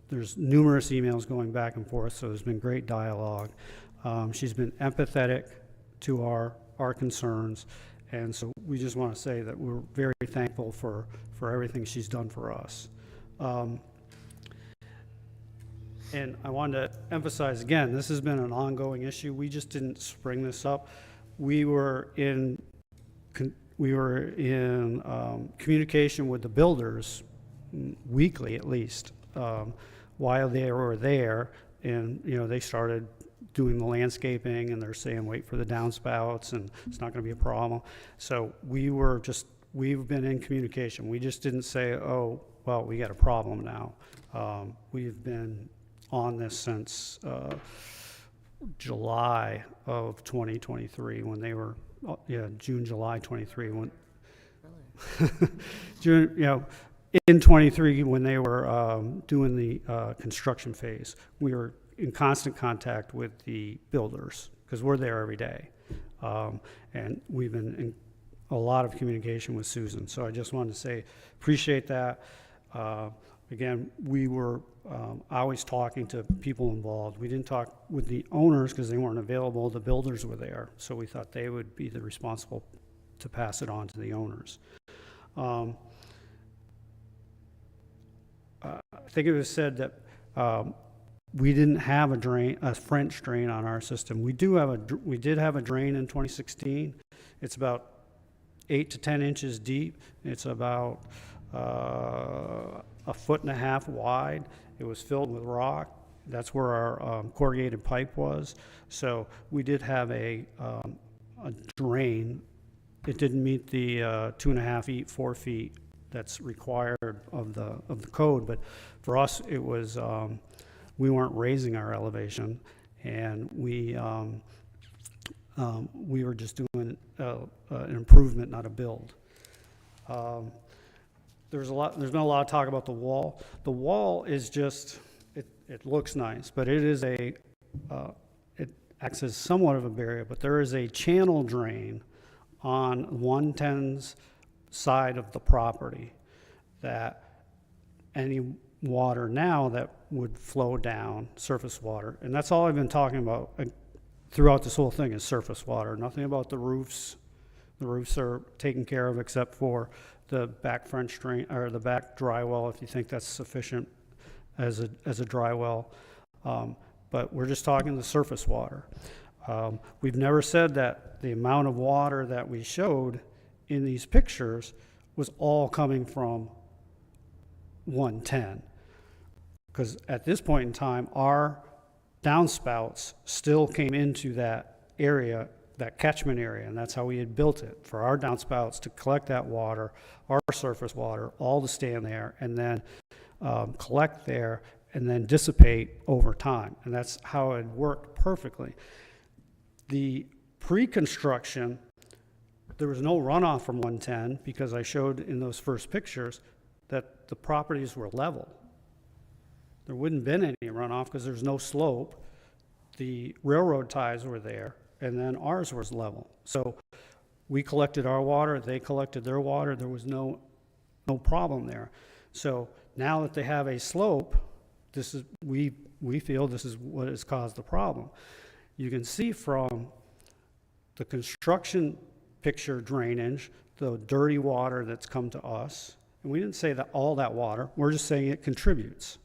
H: There's numerous emails going back and forth, so there's been great dialogue. She's been empathetic to our concerns, and so we just want to say that we're very thankful for everything she's done for us. And I wanted to emphasize again, this has been an ongoing issue. We just didn't spring this up. We were in communication with the builders weekly, at least, while they were there, and they started doing the landscaping, and they're saying wait for the downspouts, and it's not going to be a problem. So we've been in communication. We just didn't say, oh, well, we got a problem now. We've been on this since July of 2023, when they were, June, July 23, when June, in 23, when they were doing the construction phase. We were in constant contact with the builders because we're there every day, and we've been in a lot of communication with Susan. So I just wanted to say appreciate that. Again, we were always talking to people involved. We didn't talk with the owners because they weren't available. The builders were there, so we thought they would be the responsible to pass it on to the owners. I think it was said that we didn't have a French drain on our system. We did have a drain in 2016. It's about 8 to 10 inches deep. It's about 1.5 foot wide. It was filled with rock. That's where our corrugated pipe was. So we did have a drain. It didn't meet the 2.5 feet, 4 feet that's required of the code, but for us it was we weren't raising our elevation, and we were just doing an improvement, not a build. There's been a lot of talk about the wall. The wall is just it looks nice, but it is it acts as somewhat of a barrier. But there is a channel drain on 110's side of the property that any water now that would flow down, surface water, and that's all I've been talking about throughout this whole thing is surface water, nothing about the roofs The roofs are taken care of except for the back French drain, or the back dry well, if you think that's sufficient as a dry well. But we're just talking the surface water. We've never said that the amount of water that we showed in these pictures was all coming from 110. Because at this point in time, our downspouts still came into that area, that catchment area, and that's how we had built it, for our downspouts to collect that water, our surface water, all to stand there, and then collect there, and then dissipate over time. And that's how it worked perfectly. The pre-construction, there was no runoff from 110 because I showed in those first pictures that the properties were level. There wouldn't have been any runoff because there's no slope. The railroad ties were there, and then ours was level. So we collected our water, they collected their water. There was no problem there. So now that they have a slope, this is, we feel this is what has caused the problem. You can see from the construction picture drainage, the dirty water that's come to us, and we didn't say that all that water, we're just saying it contributes.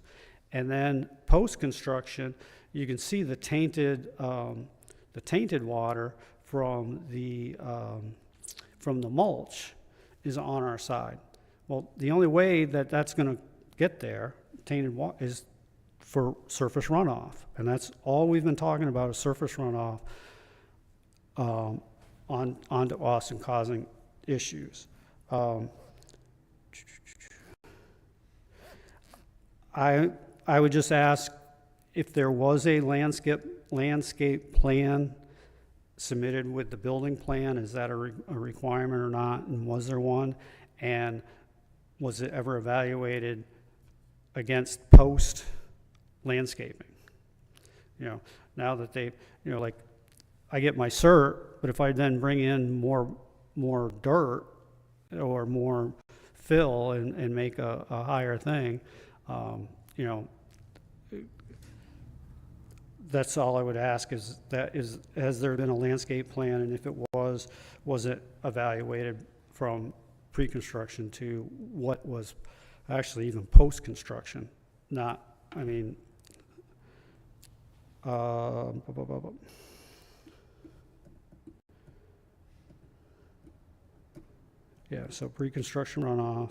H: And then post-construction, you can see the tainted water from the mulch is on our side. Well, the only way that that's going to get there, tainted water, is for surface runoff, and that's all we've been talking about, is surface runoff onto us and causing issues. I would just ask if there was a landscape plan submitted with the building plan, is that a requirement or not, and was there one? And was it ever evaluated against post landscaping? You know, now that they, you know, like I get my cert, but if I then bring in more dirt or more fill and make a higher thing, you know, that's all I would ask is has there been a landscape plan, and if it was it evaluated from pre-construction to what was actually even post-construction? Not, I mean, yeah, so pre-construction runoff,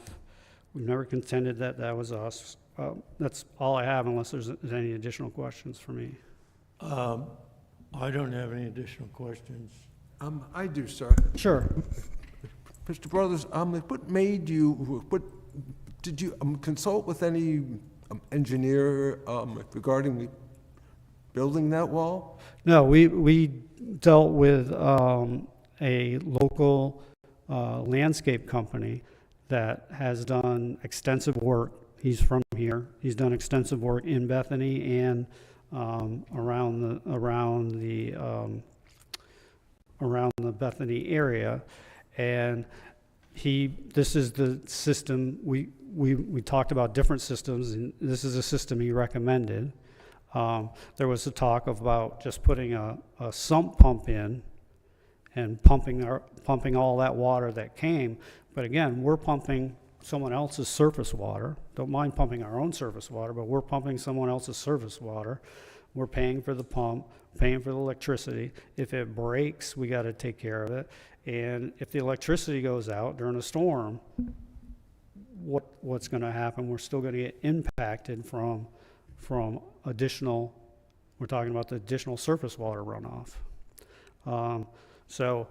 H: we've never contended that that was us. That's all I have, unless there's any additional questions for me.
A: I don't have any additional questions.
D: I do, sir.
H: Sure.
D: Mr. Brothers, what made you, did you consult with any engineer regarding building that wall?
H: No, we dealt with a local landscape company that has done extensive work. He's from here. He's done extensive work in Bethany and around the Bethany area, and this is the system. We talked about different systems, and this is a system he recommended. There was a talk about just putting a sump pump in and pumping all that water that came. But again, we're pumping someone else's surface water. Don't mind pumping our own surface water, but we're pumping someone else's surface water. We're paying for the pump, paying for the electricity. If it breaks, we got to take care of it. And if the electricity goes out during a storm, what's going to happen? We're still going to get impacted from additional, we're talking about the additional surface water runoff. So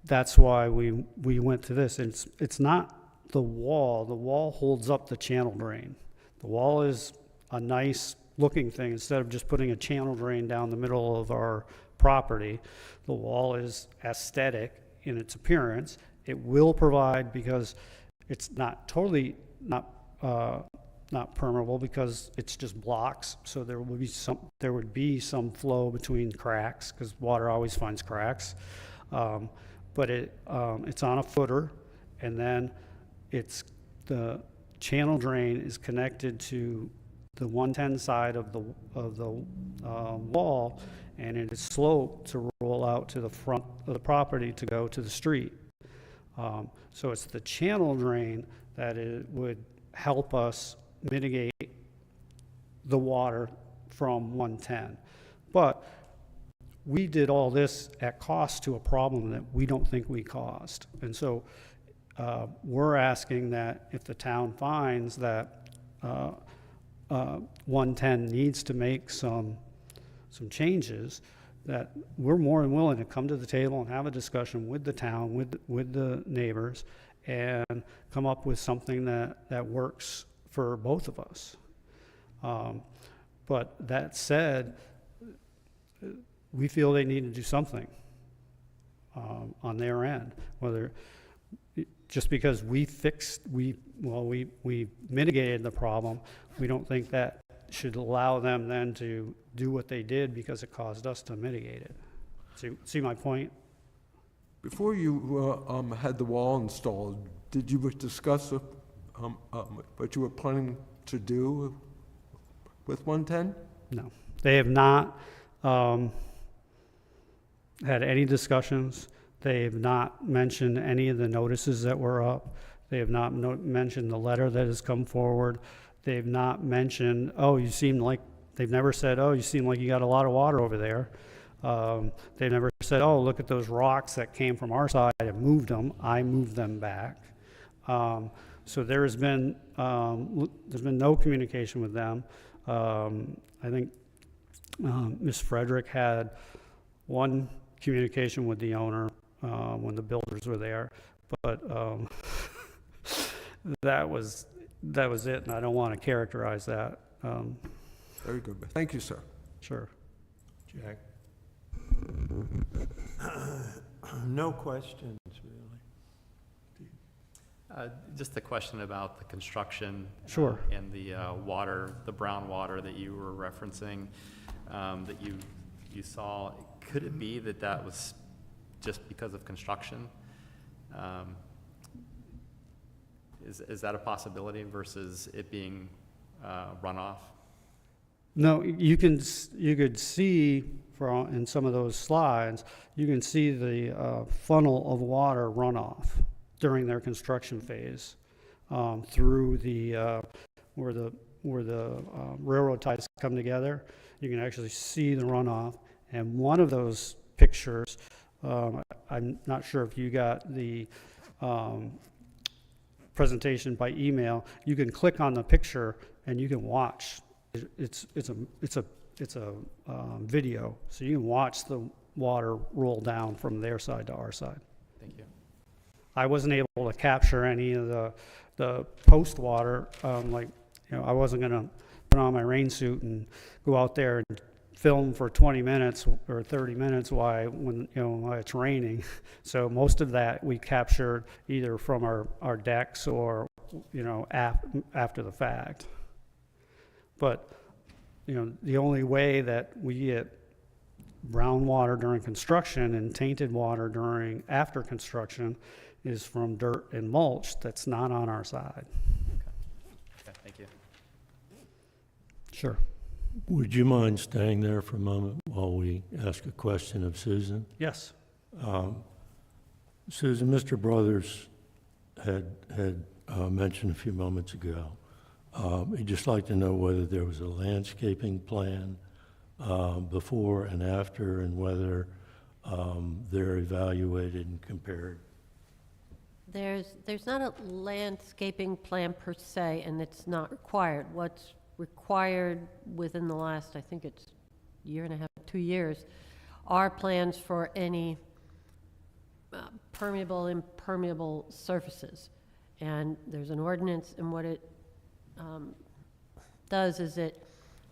H: that's why we went to this. It's not the wall. The wall holds up the channel drain. The wall is a nice looking thing. Instead of just putting a channel drain down the middle of our property, the wall is aesthetic in its appearance. It will provide, because it's not totally not permeable, because it's just blocks. So there would be some flow between cracks, because water always finds cracks. But it's on a footer, and then the channel drain is connected to 110 side of the wall, and it is sloped to roll out to the front of the property to go to the street. So it's the channel drain that it would help us mitigate the water from 110. But we did all this at cost to a problem that we don't think we caused. And so we're asking that if the town finds that 110 needs to make some changes, that we're more than willing to come to the table and have a discussion with the town, with the neighbors, and come up with something that works for both of us. But that said, we feel they need to do something on their end, whether just because we mitigated the problem, we don't think that should allow them then to do what they did because it caused us to mitigate it. See my point?
D: Before you had the wall installed, did you discuss what you were planning to do with 110?
H: No. They have not had any discussions. They have not mentioned any of the notices that were up. They have not mentioned the letter that has come forward. They've not mentioned, they've never said, oh, you seem like you got a lot of water over there. They've never said, oh, look at those rocks that came from our side and moved them. I moved them back. So there's been no communication with them. I think Ms. Frederick had one communication with the owner when the builders were there, but that was it, and I don't want to characterize that.
D: Very good. Thank you, sir.
H: Sure.
A: Jack?
B: No questions, really.
C: Just a question about the construction.
H: Sure.
C: And the water, the brown water that you were referencing, that you saw. Could it be that was just because of construction? Is that a possibility versus it being runoff?
H: No, you could see in some of those slides, you can see the funnel of water runoff during their construction phase through the where the railroad ties come together. You can actually see the runoff. And one of those pictures, I'm not sure if you got the presentation by email. You can click on the picture and you can watch. It's a video, so you can watch the water roll down from their side to our side.
C: Thank you.
H: I wasn't able to capture any of the post water. I wasn't going to put on my rain suit and go out there and film for 20 minutes or 30 minutes when it's raining. So most of that we captured either from our decks or after the fact. But the only way that we get brown water during construction and tainted water after construction is from dirt and mulch that's not on our side.
C: Okay, thank you.
H: Sure.
A: Would you mind staying there for a moment while we ask a question of Susan?
H: Yes.
A: Susan, Mr. Brothers had mentioned a few moments ago, he'd just like to know whether there was a landscaping plan before and after, and whether they're evaluated and compared.
F: There's not a landscaping plan per se, and it's not required. What's required within the last, I think it's year and a half, 2 years, are plans for any permeable, impermeable surfaces. And there's an ordinance, and what it does is it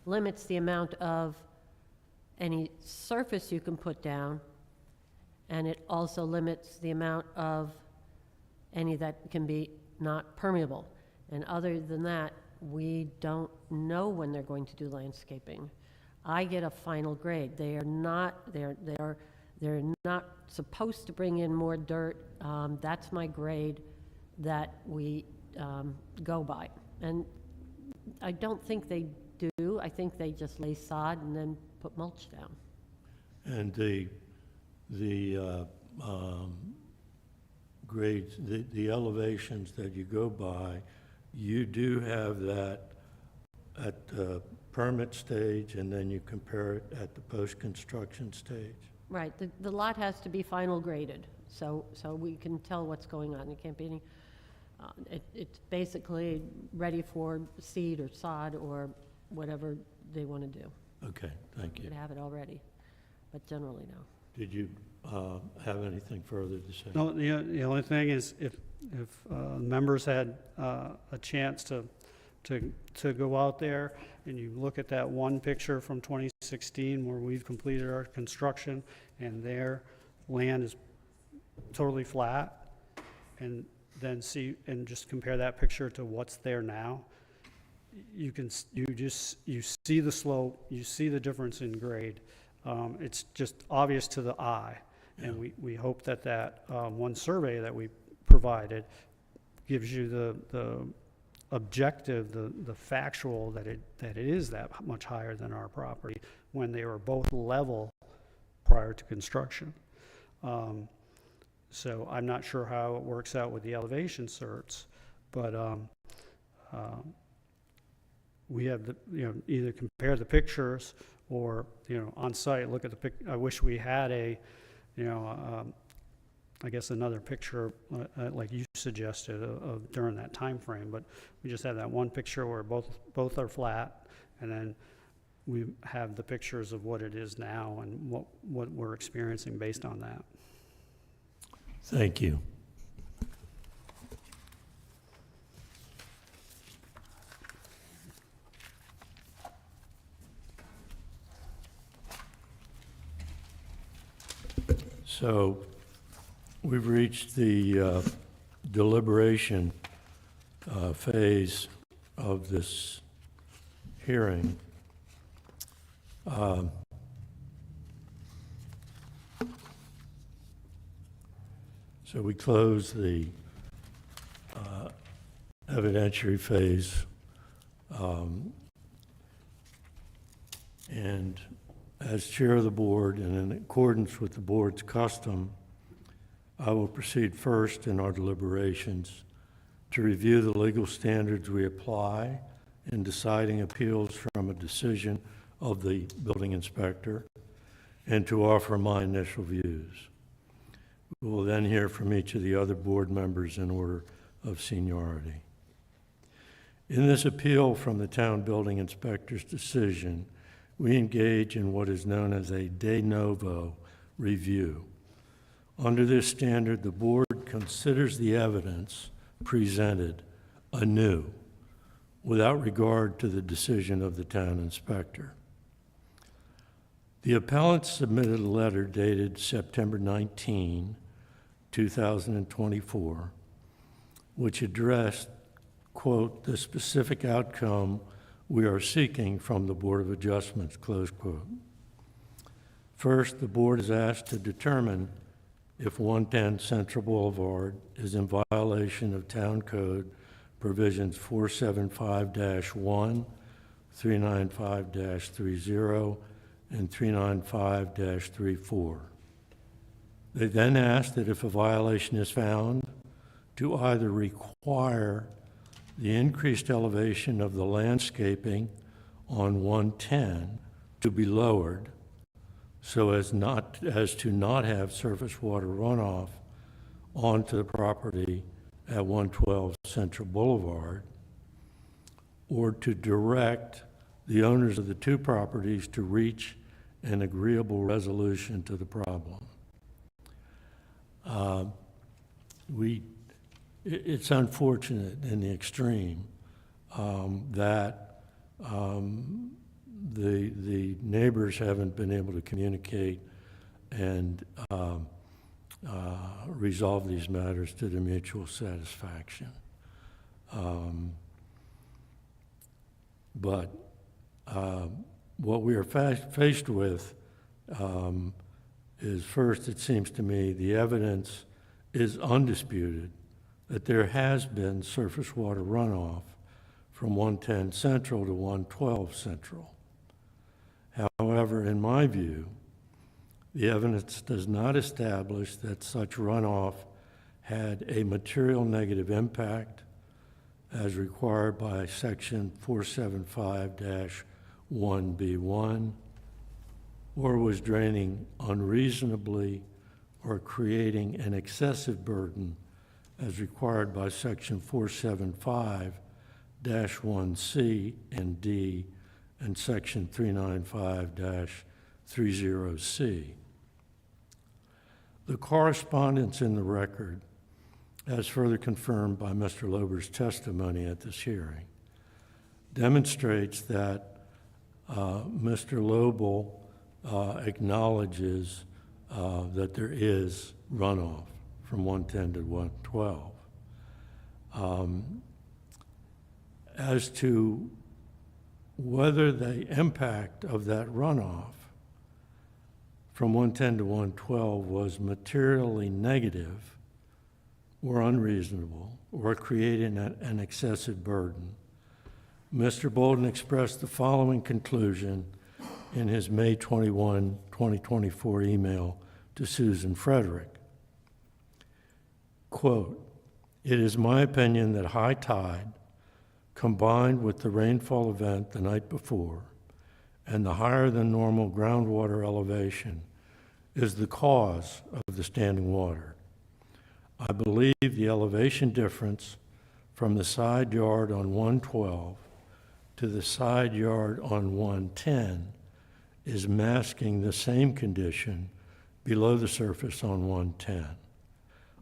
F: limits the amount of any surface you can put down, and it also limits the amount of any that can be not permeable. And other than that, we don't know when they're going to do landscaping. I get a final grade. They're not supposed to bring in more dirt. That's my grade that we go by. And I don't think they do. I think they just lay sod and then put mulch down.
A: And the grades, the elevations that you go by, you do have that at the permit stage, and then you compare it at the post-construction stage?
F: Right, the lot has to be final graded, so we can tell what's going on. It can't be any, it's basically ready for seed or sod or whatever they want to do.
A: Okay, thank you.
F: Could have it already, but generally no.
A: Did you have anything further to say?
H: No, the only thing is if members had a chance to go out there and you look at that one picture from 2016 where we've completed our construction and their land is totally flat, and then just compare that picture to what's there now, you see the slope, you see the difference in grade. It's just obvious to the eye. And we hope that one survey that we provided gives you the objective, the factual that it is that much higher than our property when they were both level prior to construction. So I'm not sure how it works out with the elevation certs, but we have either compare the pictures or on site look at the I wish we had I guess another picture like you suggested of during that time frame, but we just have that one picture where both are flat, and then we have the pictures of what it is now and what we're experiencing based on that.
A: Thank you. So we've reached the deliberation phase of this hearing. So we close the evidentiary phase, and as chair of the board and in accordance with the board's custom, I will proceed first in our deliberations to review the legal standards we apply in deciding appeals from a decision of the building inspector and to offer my initial views. We will then hear from each of the other board members in order of seniority. In this appeal from the town building inspector's decision, we engage in what is known as a de novo review. Under this standard, the board considers the evidence presented anew without regard to the decision of the town inspector. The appellant submitted a letter dated September 19, 2024, which addressed, quote, the specific outcome we are seeking from the Board of Adjustments, close quote. First, the board is asked to determine if 110 Central Boulevard is in violation of Town Code provisions 475-1, 395-30, and 395-34. They then asked that if a violation is found, to either require the increased elevation of the landscaping on 110 to be lowered so as to not have surface water runoff onto the property at 112 Central Boulevard, or to direct the owners of the two properties to reach an agreeable resolution to the problem. It's unfortunate in the extreme that the neighbors haven't been able to communicate and resolve these matters to their mutual satisfaction. But what we are faced with is, first, it seems to me, the evidence is undisputed that there has been surface water runoff from 110 Central to 112 Central. However, in my view, the evidence does not establish that such runoff had a material negative impact as required by Section 475-1B1, or was draining unreasonably or creating an excessive burden as required by Section 475-1C and D and Section 395-30C. The correspondence in the record, as further confirmed by Mr. Lober's testimony at this hearing, demonstrates that Mr. Lobel acknowledges that there is runoff from 110 to 112. As to whether the impact of that runoff from 110 to 112 was materially negative or unreasonable or creating an excessive burden, Mr. Bolden expressed the following conclusion in his May 21, 2024 email to Susan Frederick. Quote, "It is my opinion that high tide, combined with the rainfall event the night before and the higher than normal groundwater elevation, is the cause of the standing water. I believe the elevation difference from the side yard on 112 to the side yard on 110 is masking the same condition below the surface on 110.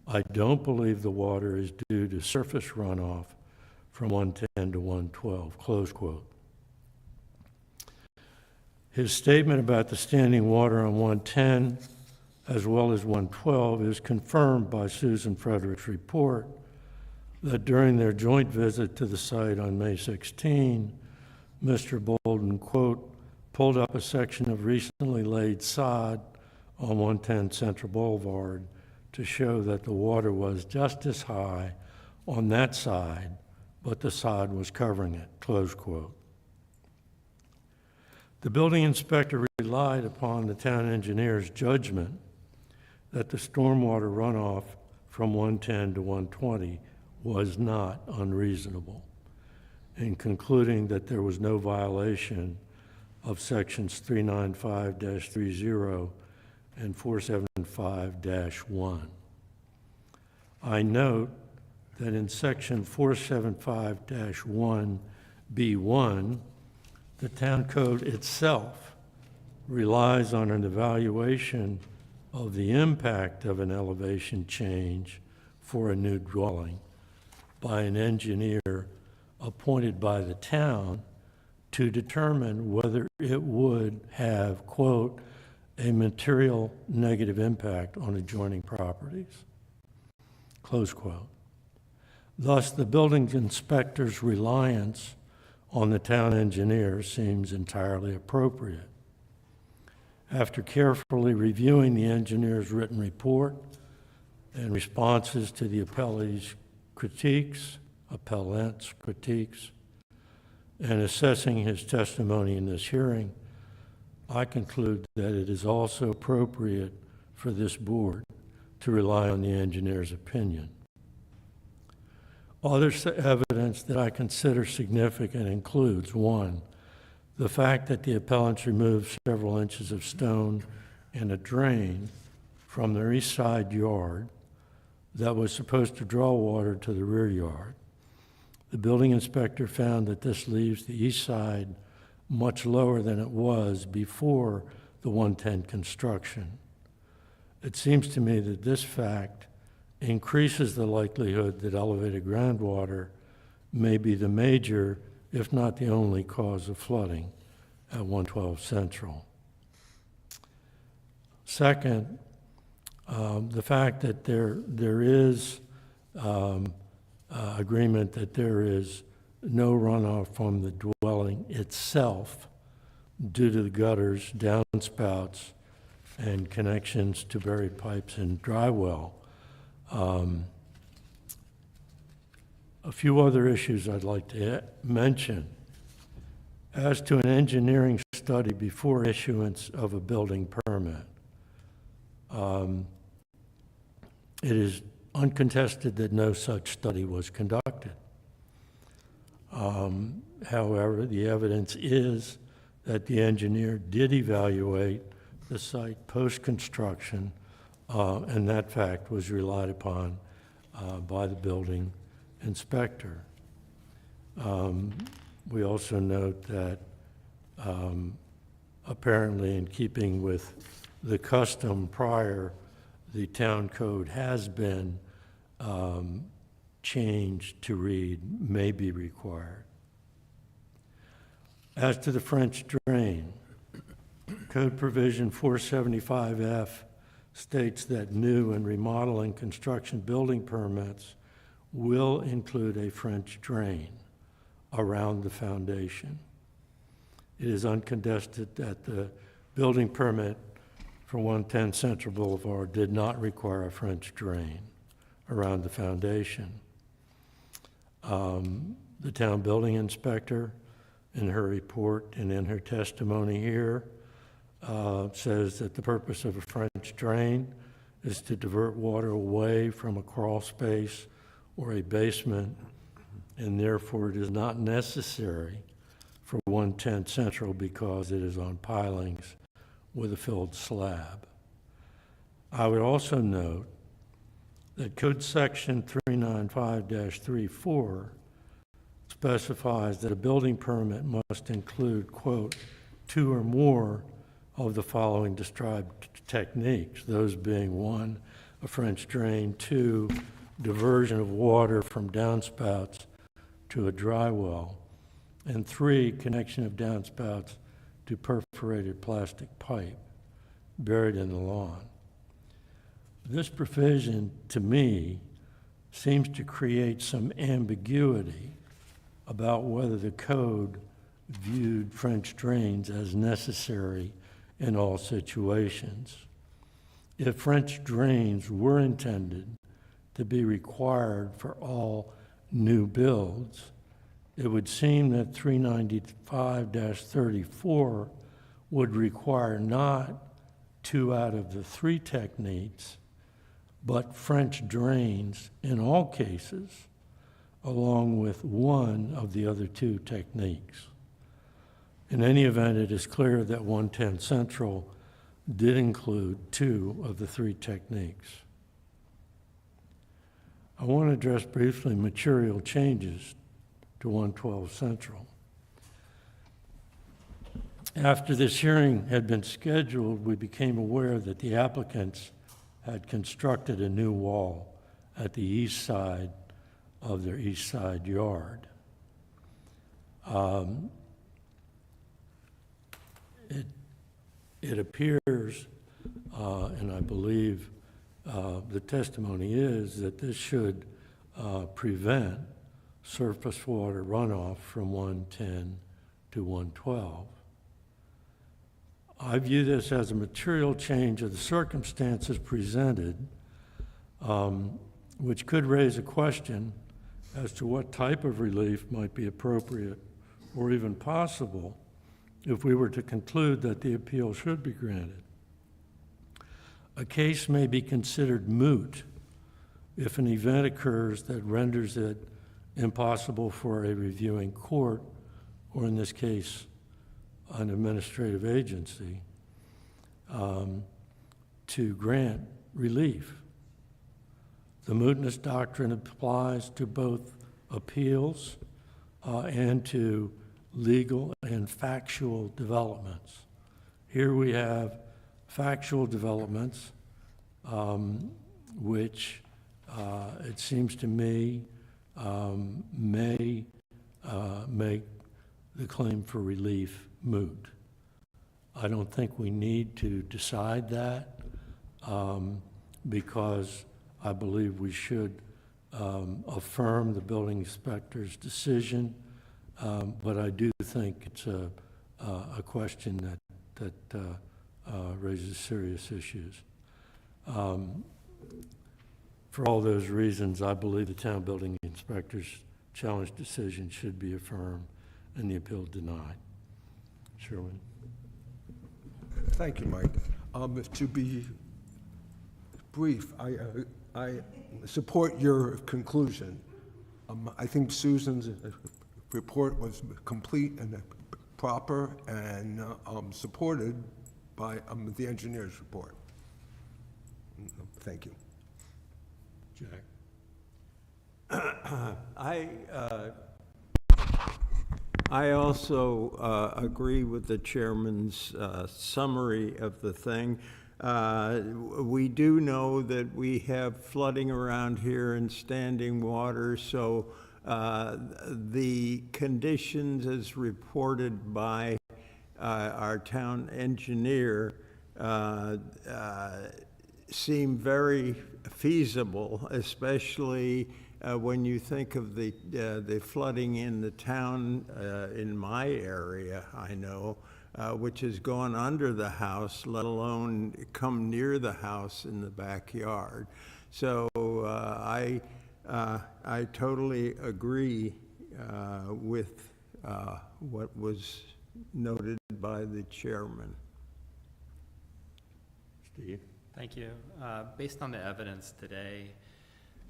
A: I don't believe the water is due to surface runoff from 110 to 112, close quote. His statement about the standing water on 110 as well as 112 is confirmed by Susan Frederick's report that during their joint visit to the site on May 16, Mr. Bolden, quote, pulled up a section of recently laid sod on 110 Central Boulevard to show that the water was just as high on that side, but the sod was covering it, close quote. The building inspector relied upon the town engineer's judgment that the stormwater runoff from 110 to 120 was not unreasonable, in concluding that there was no violation of sections 395-30 and 475-1. I note that in section 475-1B1, the town code itself relies on an evaluation of the impact of an elevation change for a new dwelling by an engineer appointed by the town to determine whether it would have, quote, a material negative impact on adjoining properties, close quote. Thus, the building inspector's reliance on the town engineer seems entirely appropriate. After carefully reviewing the engineer's written report and responses to the appellant's critiques, and assessing his testimony in this hearing, I conclude that it is also appropriate for this board to rely on the engineer's opinion. Other evidence that I consider significant includes, one, the fact that the appellants removed several inches of stone and a drain from their east side yard that was supposed to draw water to the rear yard. The building inspector found that this leaves the east side much lower than it was before the 110 construction. It seems to me that this fact increases the likelihood that elevated groundwater may be the major, if not the only, cause of flooding at 112 Central. Second, the fact that there is agreement that there is no runoff from the dwelling itself due to the gutters, downspouts, and connections to buried pipes and dry well. A few other issues I'd like to mention. As to an engineering study before issuance of a building permit, it is uncontested that no such study was conducted. However, the evidence is that the engineer did evaluate the site post-construction, and that fact was relied upon by the building inspector. We also note that apparently in keeping with the custom prior, the town code has been changed to read may be required. As to the French drain, Code Provision 475F states that new and remodeling construction building permits will include a French drain around the foundation. It is uncontested that the building permit for 110 Central Boulevard did not require a French drain around the foundation. The town building inspector, in her report and in her testimony here, says that the purpose of a French drain is to divert water away from a crawl space or a basement, and therefore it is not necessary for 110 Central because it is on pilings with a filled slab. I would also note that Code Section 395-34 specifies that a building permit must include, quote, 2 or more of the following described techniques, those being 1, a French drain, 2, diversion of water from downspouts to a dry well, and 3, connection of downspouts to perforated plastic pipe buried in the lawn. This provision, to me, seems to create some ambiguity about whether the code viewed French drains as necessary in all situations. If French drains were intended to be required for all new builds, it would seem that 395-34 would require not 2 out of the 3 techniques, but French drains in all cases, along with 1 of the other 2 techniques. In any event, it is clear that 110 Central did include 2 of the 3 techniques. I want to address briefly material changes to 112 Central. After this hearing had been scheduled, we became aware that the applicants had constructed a new wall at the east side of their east side yard. It appears, and I believe the testimony is, that this should prevent surface water runoff from 110 to 112. I view this as a material change of the circumstances presented, which could raise a question as to what type of relief might be appropriate or even possible if we were to conclude that the appeal should be granted. A case may be considered moot if an event occurs that renders it impossible for a reviewing court, or in this case, an administrative agency, to grant relief. The mootness doctrine applies to both appeals and to legal and factual developments. Here we have factual developments which it seems to me may make the claim for relief moot. I don't think we need to decide that because I believe we should affirm the building inspector's decision, but I do think it's a question that raises serious issues. For all those reasons, I believe the town building inspector's challenge decision should be affirmed and the appeal denied. Sherwin?
D: Thank you, Mike. To be brief, I support your conclusion. I think Susan's report was complete and proper and supported by the engineer's report. Thank you.
A: Jack?
B: I also agree with the chairman's summary of the thing. We do know that we have flooding around here and standing water, so the conditions as reported by our town engineer seem very feasible, especially when you think of the flooding in the town, in my area, I know, which has gone under the house, let alone come near the house in the backyard. So I totally agree with what was noted by the chairman.
A: Steve?
C: Thank you. Based on the evidence today,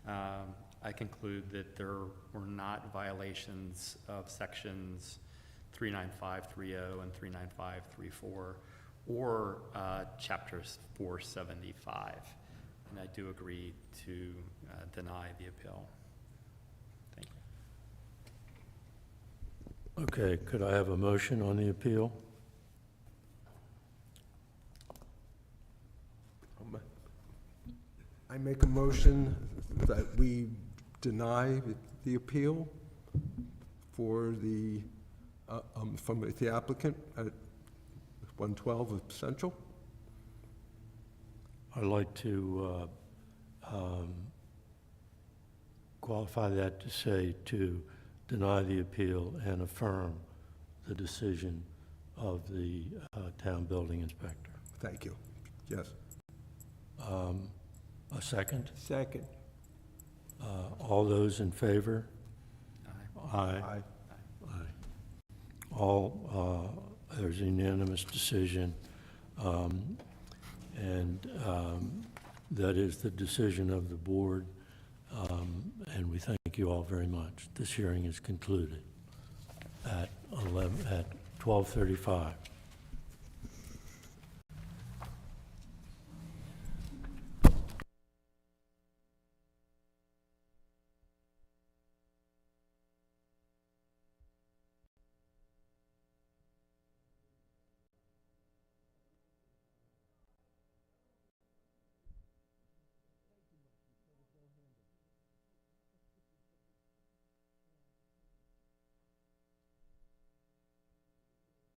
C: I conclude that there were not violations of sections 39530 and 39534 or chapters 475. And I do agree to deny the appeal. Thank you.
A: Okay, could I have a motion on the appeal?
D: I make a motion that we deny the appeal for the, from the applicant at 112 of Central.
A: I'd like to qualify that to say to deny the appeal and affirm the decision of the town building inspector.
D: Thank you. Yes.
A: A second?
B: Second.
A: All those in favor? Aye.
D: Aye.
A: Aye. All, there's a unanimous decision, and that is the decision of the board, and we thank you all very much. This hearing is concluded at 12:35.